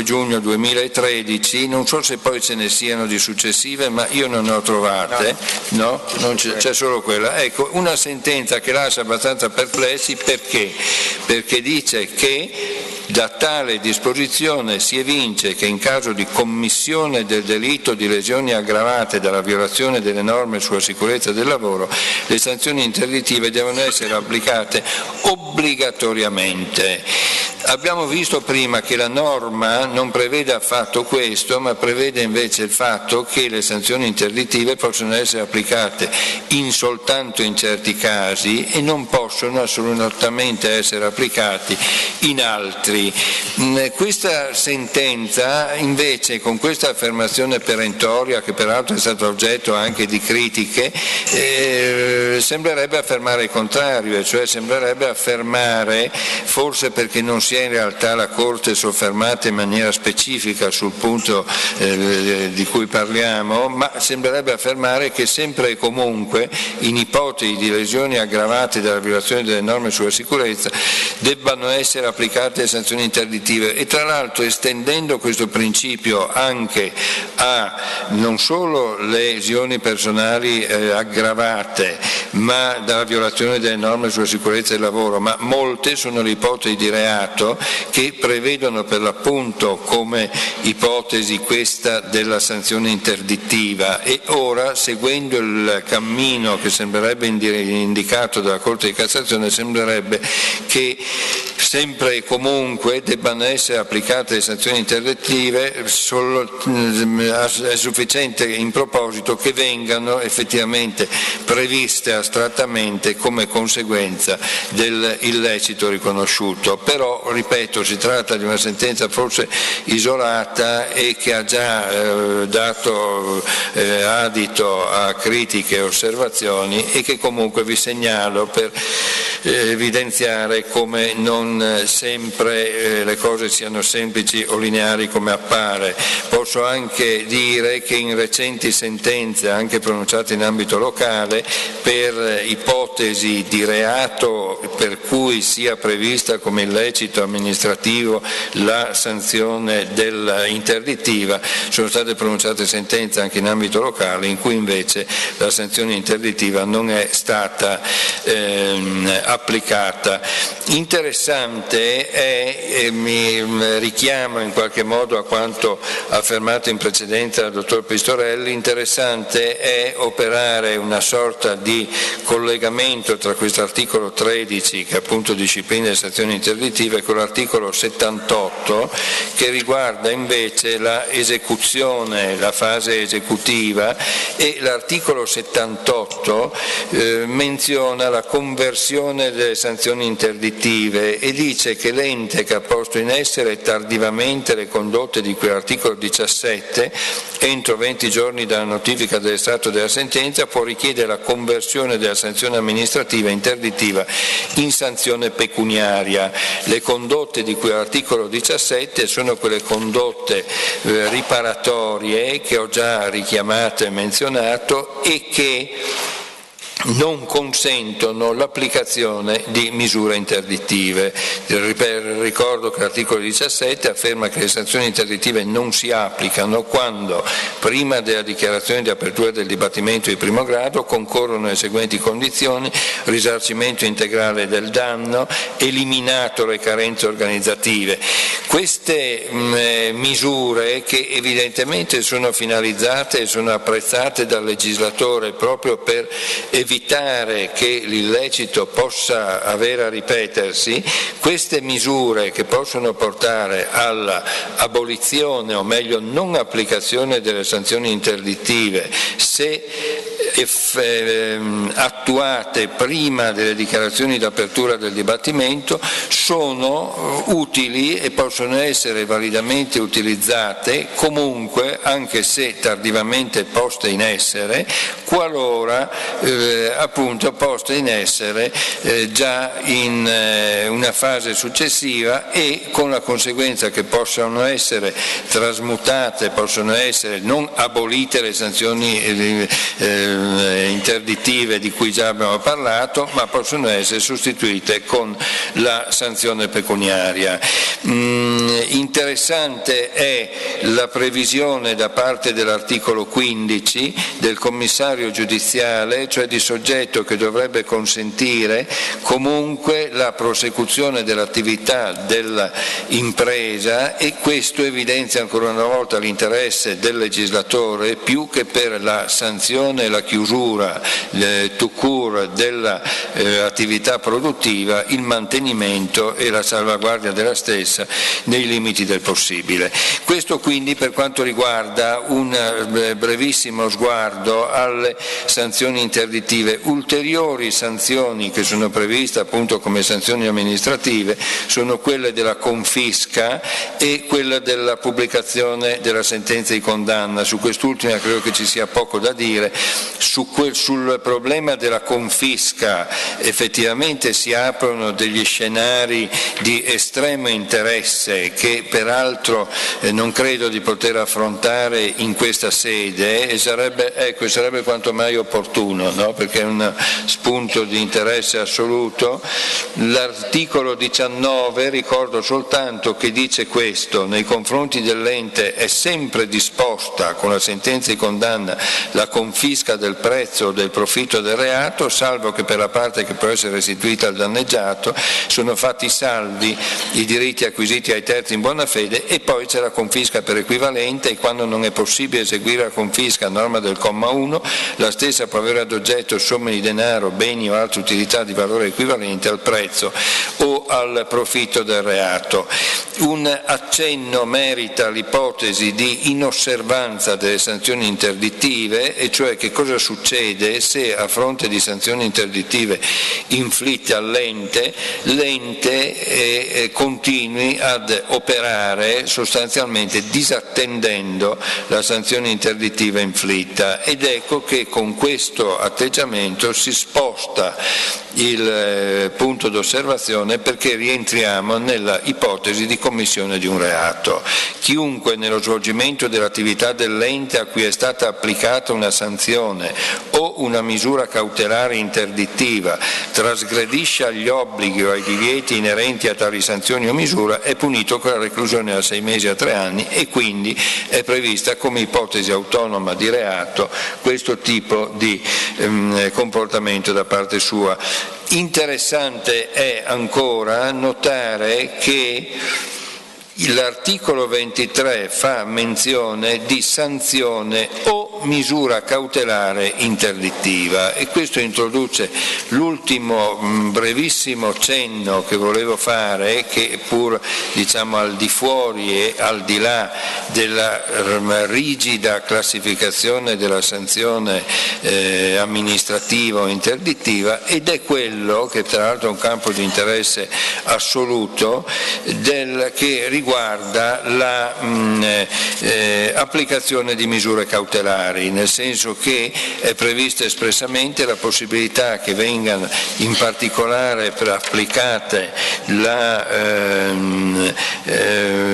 giugno 2013, non so se poi ce ne siano di successive, ma io non ne ho trovate, no? C'è solo quella. Ecco, una sentenza che lascia abbastanza perplessi, perché dice che da tale disposizione si evince che in caso di commissione del delitto di lesioni aggravate dalla violazione delle norme sulla sicurezza del lavoro, le sanzioni interdittive devono essere applicate obbligatoriamente. Abbiamo visto prima che la norma non prevede affatto questo, ma prevede invece il fatto che le sanzioni interdittive possono essere applicate soltanto in certi casi e non possono assolutamente essere applicati in altri. Questa sentenza invece, con questa affermazione perentoria, che peraltro è stata oggetto anche di critiche, sembrerebbe affermare il contrario, cioè sembrerebbe affermare, forse perché non si si è in realtà la Corte soffermata in maniera specifica sul punto di cui parliamo, ma sembrerebbe affermare che sempre e comunque in ipotesi di lesioni aggravate dalla violazione delle norme sulla sicurezza debbano essere applicate le sanzioni interdittive, e tra l'altro estendendo questo principio anche a non solo lesioni personali aggravate ma dalla violazione delle norme sulla sicurezza del lavoro, ma molte sono le ipotesi di reato che prevedono per l'appunto come ipotesi questa della sanzione interdittiva. E ora, seguendo il cammino che sembrerebbe indicato dalla Corte di Cassazione, sembrerebbe che sempre e comunque debbano essere applicate le sanzioni interdittive, è sufficiente in proposito che vengano effettivamente previste astrattamente come conseguenza dell'illecito riconosciuto. Però, ripeto, si tratta di una sentenza forse isolata e che ha già dato adito a critiche e osservazioni, e che comunque vi segnalo per evidenziare come non sempre le cose siano semplici o lineari come appare. Posso anche dire che in recenti sentenze, anche pronunciate in ambito locale, per ipotesi di reato per cui sia prevista come illecito amministrativo la sanzione interdittiva, sono state pronunciate sentenze anche in ambito locale in cui invece la sanzione interdittiva non è stata applicata. Interessante è, e mi richiamo in qualche modo a quanto affermato in precedenza dal dottor Pistorelli, interessante è operare una sorta di collegamento tra questo articolo 13 che appunto disciplina le sanzioni interdittive con l'articolo 78 che riguarda invece la esecuzione, la fase esecutiva, e l'articolo 78 menziona la conversione delle sanzioni interdittive e dice che l'ente che ha posto in essere tardivamente le condotte di cui all'articolo 17 entro 20 giorni dalla notifica dell'estratto della sentenza può richiedere la conversione della sanzione amministrativa interdittiva in sanzione pecuniaria. Le condotte di cui all'articolo 17 sono quelle condotte riparatorie che ho già richiamato e menzionato e che non consentono l'applicazione di misure interdittive. Ricordo che l'articolo 17 afferma che le sanzioni interdittive non si applicano quando, prima della dichiarazione di apertura del dibattimento di primo grado, concorrono le seguenti condizioni: risarcimento integrale del danno, eliminato le carenze organizzative. Queste misure, che evidentemente sono finalizzate e sono apprezzate dal legislatore proprio per evitare che l'illecito possa avere a ripetersi, queste misure che possono portare all'abolizione, o meglio non applicazione delle sanzioni interdittive, se attuate prima delle dichiarazioni d'apertura del dibattimento, sono utili e possono essere validamente utilizzate comunque, anche se tardivamente poste in essere, qualora appunto poste in essere già in una fase successiva, e con la conseguenza che possono essere trasmutate, possono essere non abolite le sanzioni interdittive di cui già abbiamo parlato, ma possono essere sostituite con la sanzione pecuniaria. Interessante è la previsione da parte dell'articolo 15 del commissario giudiziale, cioè di soggetto che dovrebbe consentire comunque la prosecuzione dell'attività dell'impresa, e questo evidenzia ancora una volta l'interesse del legislatore più che per la sanzione e la chiusura tout court dell'attività produttiva, il mantenimento e la salvaguardia della stessa nei limiti del possibile. Questo quindi per quanto riguarda un brevissimo sguardo alle sanzioni interdittive. Ulteriori sanzioni che sono previste appunto come sanzioni amministrative sono quelle della confisca e quella della pubblicazione della sentenza di condanna. Su quest'ultima credo che ci sia poco da dire, sul problema della confisca effettivamente si aprono degli scenari di estremo interesse che peraltro non credo di poter affrontare in questa sede, e sarebbe quanto mai opportuno, no? Perché è un spunto di interesse assoluto. L'articolo 19, ricordo soltanto che dice questo: nei confronti dell'ente è sempre disposta con la sentenza di condanna la confisca del prezzo o del profitto del reato, salvo che per la parte che può essere restituita al danneggiato sono fatti salvi i diritti acquisiti ai terzi in buona fede, e poi c'è la confisca per equivalente, e quando non è possibile eseguire la confisca a norma del comma 1, la stessa può avere ad oggetto somme di denaro, beni o altre utilità di valore equivalente al prezzo o al profitto del reato. Un accenno merita l'ipotesi di inosservanza delle sanzioni interdittive, e cioè che cosa succede se a fronte di sanzioni interdittive inflitte all'ente, l'ente continui ad operare sostanzialmente disattendendo la sanzione interdittiva inflitta, ed ecco che con questo atteggiamento si sposta il punto d'osservazione, perché rientriamo nella ipotesi di commissione di un reato. Chiunque nello svolgimento dell'attività dell'ente a cui è stata applicata una sanzione o una misura cautelare interdittiva trasgredisce agli obblighi o ai divieti inerenti a tali sanzioni o misura è punito con la reclusione da 6 mesi a 3 anni, e quindi è prevista come ipotesi autonoma di reato questo tipo di comportamento da parte sua. Interessante è ancora notare che l'articolo 23 fa menzione di sanzione o misura cautelare interdittiva, e questo introduce l'ultimo brevissimo cenno che volevo fare, che pur al di fuori e al di là della rigida classificazione della sanzione amministrativa o interdittiva, ed è quello che tra l'altro è un campo di interesse assoluto che riguarda l'applicazione di misure cautelari, nel senso che è prevista espressamente la possibilità che vengano in particolare applicate la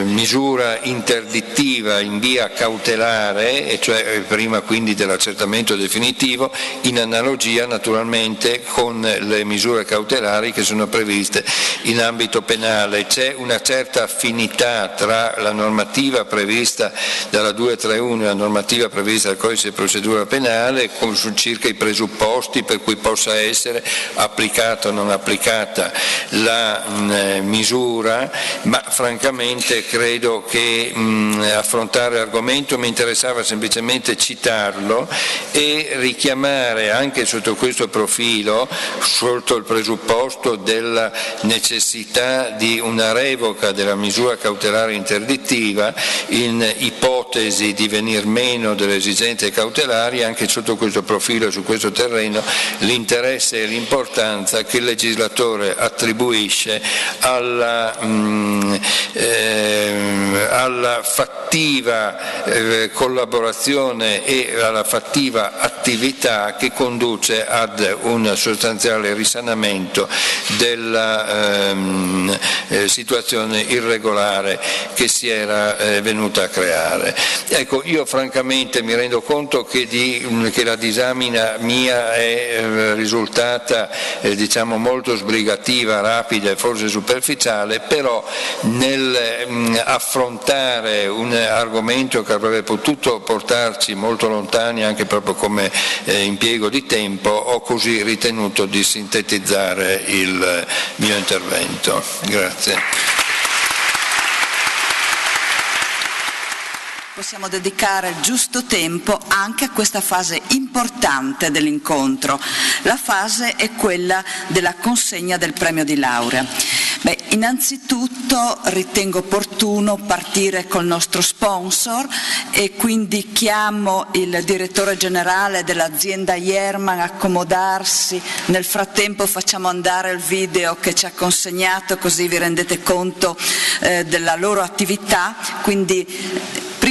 misura interdittiva in via cautelare, e cioè prima quindi dell'accertamento definitivo, in analogia naturalmente con le misure cautelari che sono previste in ambito penale. C'è una certa affinità tra la normativa prevista dalla 231 e la normativa prevista dal Codice di procedura penale circa i presupposti per cui possa essere applicata o non applicata la misura, ma francamente credo che affrontare l'argomento mi interessava semplicemente citarlo e richiamare anche sotto questo profilo, sotto il presupposto della necessità di una revoca della misura cautelare interdittiva in ipotesi di venir meno delle esigenze cautelari, anche sotto questo profilo e su questo terreno l'interesse e l'importanza che il legislatore attribuisce alla fattiva collaborazione e alla fattiva attività che conduce ad un sostanziale risanamento della situazione irregolare che si era venuta a creare. Ecco, io francamente mi rendo conto che la disamina mia è risultata molto sbrigativa, rapida e forse superficiale, però nel affrontare un argomento che avrebbe potuto portarci molto lontani anche proprio come impiego di tempo, ho così ritenuto di sintetizzare il mio intervento. Grazie. Possiamo dedicare il giusto tempo anche a questa fase importante dell'incontro. La fase è quella della consegna del premio di laurea. Innanzitutto ritengo opportuno partire col nostro sponsor, e quindi chiamo il direttore generale dell'azienda Ierman a accomodarsi. Nel frattempo facciamo andare il video che ci ha consegnato, così vi rendete conto della loro attività. Quindi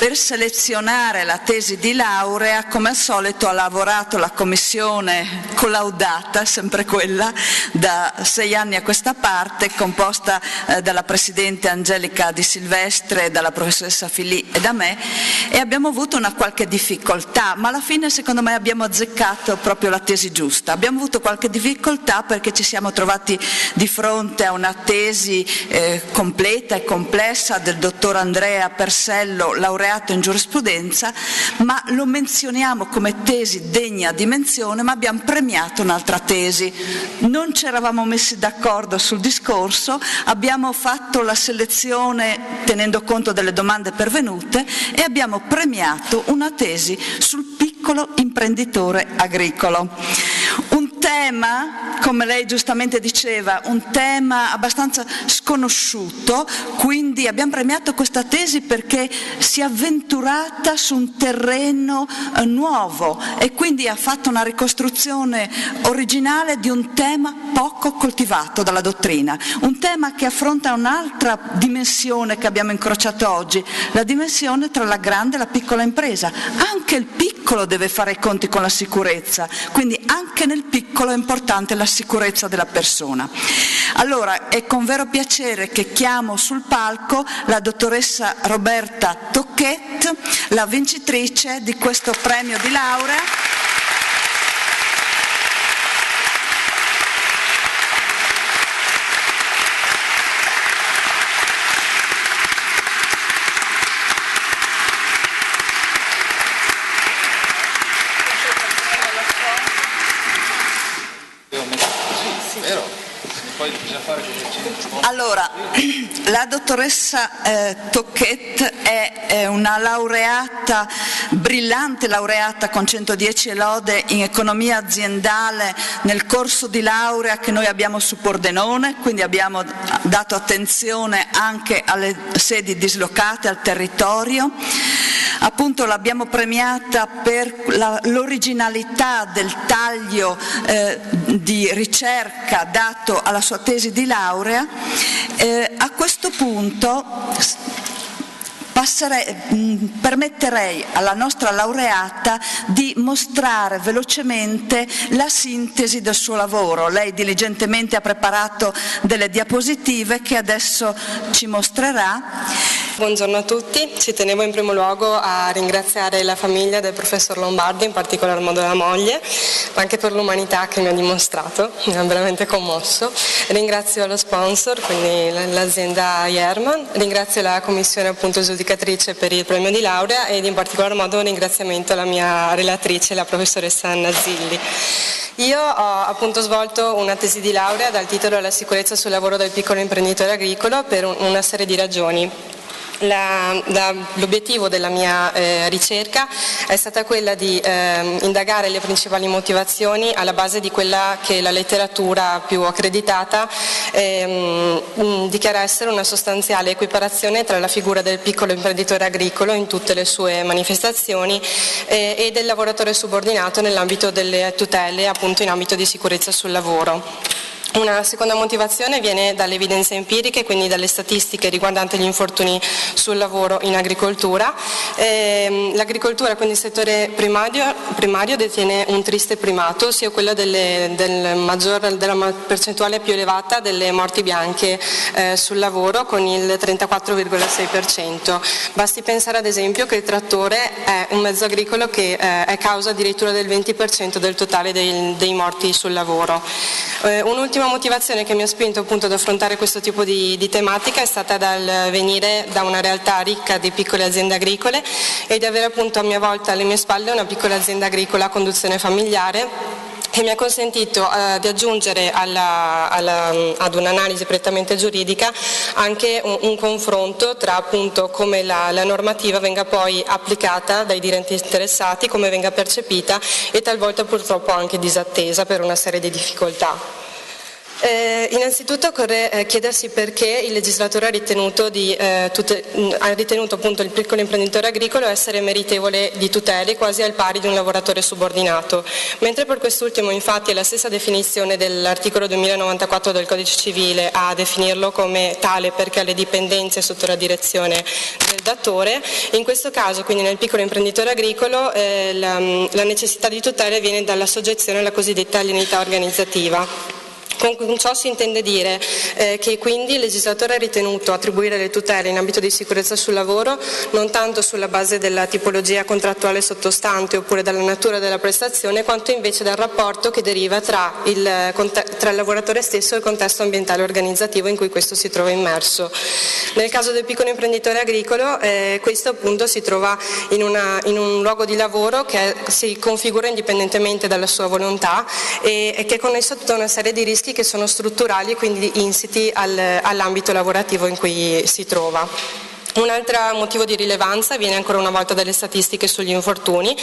per selezionare la tesi di laurea, come al solito ha lavorato la commissione collaudata, sempre quella, da 6 anni a questa parte, composta dalla Presidente Angelica Di Silvestre, dalla Professoressa Filì e da me, e abbiamo avuto una qualche difficoltà, ma alla fine secondo me abbiamo azzeccato proprio la tesi giusta. Abbiamo avuto qualche difficoltà perché ci siamo trovati di fronte a una tesi completa e complessa del dottor Andrea Persello, laureato in giurisprudenza, ma lo menzioniamo come tesi degna di menzione, ma abbiamo premiato un'altra tesi. Non ci eravamo messi d'accordo sul discorso, abbiamo fatto la selezione tenendo conto delle domande pervenute e abbiamo premiato una tesi sul piccolo imprenditore agricolo. Un tema, come lei giustamente diceva, un tema abbastanza sconosciuto, quindi abbiamo premiato questa tesi perché si è avventurata su un terreno nuovo e quindi ha fatto una ricostruzione originale di un tema poco coltivato dalla dottrina, un tema che affronta un'altra dimensione che abbiamo incrociato oggi, la dimensione tra la grande e la piccola impresa. Anche il piccolo deve fare i conti con la sicurezza, quindi anche nel piccolo è importante la sicurezza della persona. Allora è con vero piacere che chiamo sul palco la dottoressa Roberta Tocchet, la vincitrice di questo premio di laurea. Allora, la dottoressa Tocchet è una laureata, brillante laureata con 110 lode in economia aziendale nel corso di laurea che noi abbiamo su Pordenone, quindi abbiamo dato attenzione anche alle sedi dislocate, al territorio. Appunto l'abbiamo premiata per l'originalità del taglio di ricerca dato alla sua tesi di laurea. A questo punto permetterei alla nostra laureata di mostrare velocemente la sintesi del suo lavoro. Lei diligentemente ha preparato delle diapositive che adesso ci mostrerà. Buongiorno a tutti, ci tenevo in primo luogo a ringraziare la famiglia del professor Lombardi, in particolar modo la moglie, ma anche per l'umanità che mi ha dimostrato, mi ha veramente commosso. Ringrazio lo sponsor, quindi l'azienda Ierman, ringrazio la commissione appunto giudicatrice per il premio di laurea ed in particolar modo un ringraziamento alla mia relatrice, la professoressa Anna Zilli. Io ho appunto svolto una tesi di laurea dal titolo La sicurezza sul lavoro del piccolo imprenditore agricolo per una serie di ragioni. L'obiettivo della mia ricerca è stata quella di indagare le principali motivazioni alla base di quella che la letteratura più accreditata dichiara essere una sostanziale equiparazione tra la figura del piccolo imprenditore agricolo in tutte le sue manifestazioni e del lavoratore subordinato nell'ambito delle tutele appunto in ambito di sicurezza sul lavoro. Una seconda motivazione viene dalle evidenze empiriche, quindi dalle statistiche riguardanti gli infortuni sul lavoro in agricoltura. L'agricoltura, quindi il settore primario, detiene un triste primato, ossia quello della percentuale più elevata delle morti bianche sul lavoro, con il 34,6%. Basti pensare ad esempio che il trattore è un mezzo agricolo che è causa addirittura del 20% del totale dei morti sul lavoro. Un'ultima motivazione che mi ha spinto appunto ad affrontare questo tipo di tematica è stata dal venire da una realtà ricca di piccole aziende agricole e di avere appunto a mia volta alle mie spalle una piccola azienda agricola a conduzione familiare, che mi ha consentito di aggiungere ad un'analisi prettamente giuridica anche un confronto tra appunto come la normativa venga poi applicata dai diretti interessati, come venga percepita e talvolta purtroppo anche disattesa per una serie di difficoltà. Innanzitutto occorre chiedersi perché il legislatore ha ritenuto appunto il piccolo imprenditore agricolo essere meritevole di tutele quasi al pari di un lavoratore subordinato, mentre per quest'ultimo infatti è la stessa definizione dell'articolo 2094 del Codice Civile a definirlo come tale perché ha le dipendenze sotto la direzione del datore. In questo caso, quindi nel piccolo imprenditore agricolo, la necessità di tutele viene dalla soggezione alla cosiddetta alienità organizzativa. Con ciò si intende dire che quindi il legislatore ha ritenuto attribuire le tutele in ambito di sicurezza sul lavoro non tanto sulla base della tipologia contrattuale sottostante oppure dalla natura della prestazione, quanto invece dal rapporto che deriva tra il lavoratore stesso e il contesto ambientale e organizzativo in cui questo si trova immerso. Nel caso del piccolo imprenditore agricolo, questo appunto si trova in un luogo di lavoro che si configura indipendentemente dalla sua volontà e che è connesso a tutta una serie di rischi che sono strutturali e quindi insiti all'ambito lavorativo in cui si trova. Un altro motivo di rilevanza viene ancora una volta dalle statistiche sugli infortuni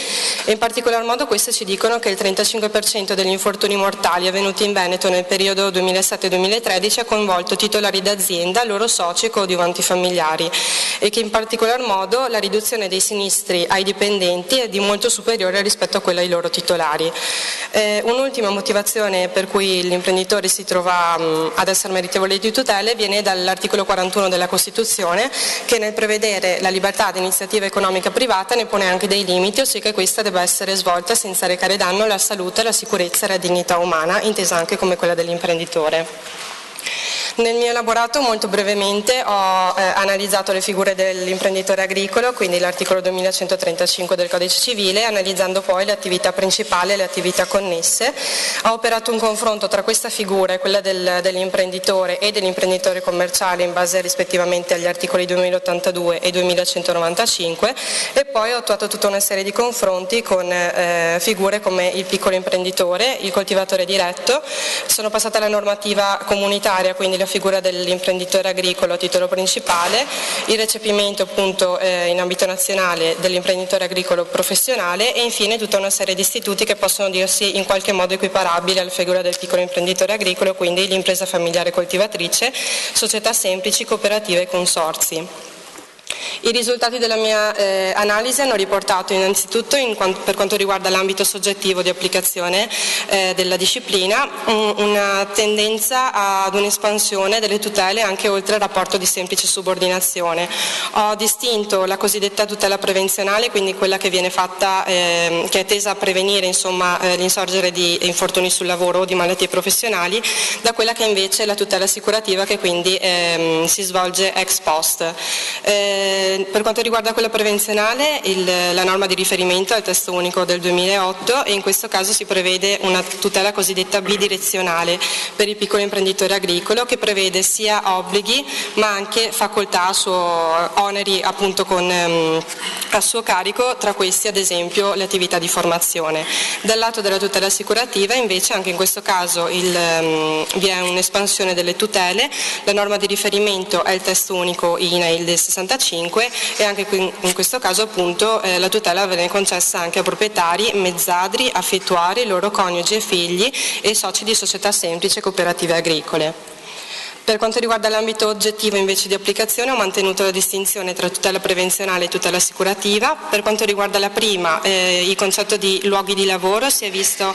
e in particolar modo queste ci dicono che il 35% degli infortuni mortali avvenuti in Veneto nel periodo 2007-2013 ha coinvolto titolari d'azienda, loro soci e coadiuvanti familiari e che in particolar modo la riduzione dei sinistri ai dipendenti è di molto superiore rispetto a quella ai loro titolari. Un'ultima motivazione per cui l'imprenditore si trova ad essere meritevole di tutele viene dall'articolo 41 della Costituzione, che nel prevedere la libertà di iniziativa economica privata ne pone anche dei limiti, ossia che questa debba essere svolta senza recare danno alla salute, alla sicurezza e alla dignità umana, intesa anche come quella dell'imprenditore. Nel mio elaborato molto brevemente ho analizzato le figure dell'imprenditore agricolo, quindi l'articolo 2135 del Codice Civile, analizzando poi le attività principali e le attività connesse. Ho operato un confronto tra questa figura e quella dell'imprenditore e dell'imprenditore commerciale in base rispettivamente agli articoli 2082 e 2195 e poi ho attuato tutta una serie di confronti con figure come il piccolo imprenditore, il coltivatore diretto. Sono passata alla normativa comunitaria, quindi la figura dell'imprenditore agricolo a titolo principale, il recepimento appunto in ambito nazionale dell'imprenditore agricolo professionale e infine tutta una serie di istituti che possono dirsi in qualche modo equiparabili alla figura del piccolo imprenditore agricolo, quindi l'impresa familiare coltivatrice, società semplici, cooperative e consorzi. I risultati della mia analisi hanno riportato innanzitutto, per quanto riguarda l'ambito soggettivo di applicazione della disciplina, una tendenza ad un'espansione delle tutele anche oltre il rapporto di semplice subordinazione. Ho distinto la cosiddetta tutela prevenzionale, quindi quella che viene fatta, che è tesa a prevenire l'insorgere di infortuni sul lavoro o di malattie professionali, da quella che invece è la tutela assicurativa, che quindi si svolge ex post. Per quanto riguarda quella prevenzionale, la norma di riferimento è il testo unico del 2008 e in questo caso si prevede una tutela cosiddetta bidirezionale per il piccolo imprenditore agricolo, che prevede sia obblighi ma anche facoltà, oneri appunto a suo carico, tra questi ad esempio le attività di formazione. Dal lato della tutela assicurativa invece anche in questo caso vi è un'espansione delle tutele. La norma di riferimento è il testo unico INAIL del 65 e anche in questo caso appunto la tutela viene concessa anche a proprietari, mezzadri, affittuari, loro coniugi e figli e soci di società semplici e cooperative agricole. Per quanto riguarda l'ambito oggettivo invece di applicazione ho mantenuto la distinzione tra tutela prevenzionale e tutela assicurativa. Per quanto riguarda la prima, il concetto di luoghi di lavoro si è visto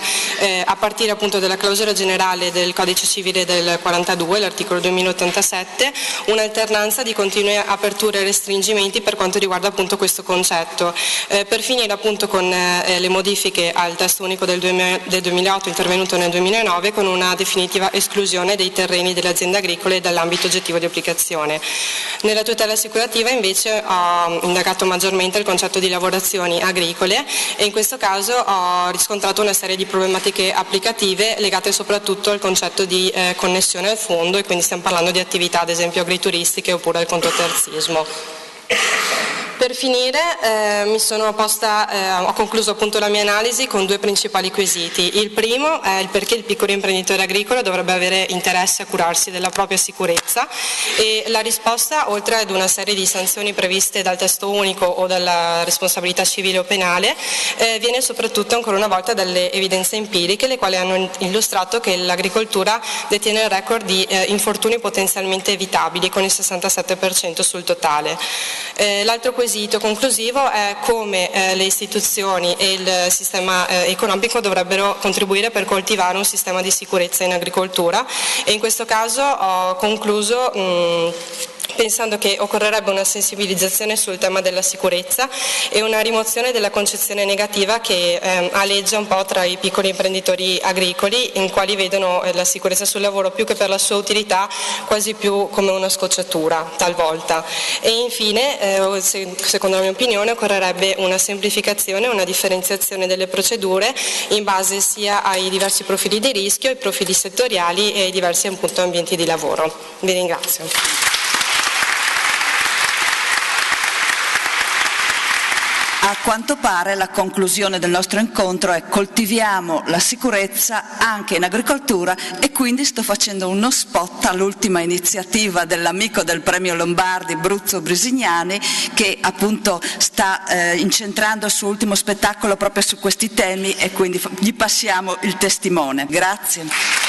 a partire appunto dalla clausola generale del Codice Civile del 42, l'articolo 2087, un'alternanza di continue aperture e restringimenti per quanto riguarda appunto questo concetto, per finire appunto con le modifiche al testo unico del 2008 intervenuto nel 2009 con una definitiva esclusione dei terreni delle aziende agricole dall'ambito oggettivo di applicazione. Nella tutela assicurativa invece ho indagato maggiormente il concetto di lavorazioni agricole e in questo caso ho riscontrato una serie di problematiche applicative legate soprattutto al concetto di connessione al fondo e quindi stiamo parlando di attività ad esempio agrituristiche oppure al controterzismo. Per finire ho concluso appunto la mia analisi con due principali quesiti. Il primo è il perché il piccolo imprenditore agricolo dovrebbe avere interesse a curarsi della propria sicurezza, e la risposta, oltre ad una serie di sanzioni previste dal testo unico o dalla responsabilità civile o penale, viene soprattutto ancora una volta dalle evidenze empiriche, le quali hanno illustrato che l'agricoltura detiene il record di infortuni potenzialmente evitabili, con il 67% sul totale. L'altro quesito conclusivo è come le istituzioni e il sistema economico dovrebbero contribuire per coltivare un sistema di sicurezza in agricoltura, e in questo caso ho concluso pensando che occorrerebbe una sensibilizzazione sul tema della sicurezza e una rimozione della concezione negativa che aleggia un po' tra i piccoli imprenditori agricoli, in quali vedono la sicurezza sul lavoro, più che per la sua utilità, quasi più come una scocciatura talvolta. E infine, secondo la mia opinione, occorrerebbe una semplificazione, una differenziazione delle procedure in base sia ai diversi profili di rischio, ai profili settoriali e ai diversi appunto ambienti di lavoro. Vi ringrazio. A quanto pare la conclusione del nostro incontro è: coltiviamo la sicurezza anche in agricoltura, e quindi sto facendo uno spot all'ultima iniziativa dell'amico del Premio Lombardi Bruzzo Brisignani, che appunto sta incentrando il suo ultimo spettacolo proprio su questi temi, e quindi gli passiamo il testimone. Grazie.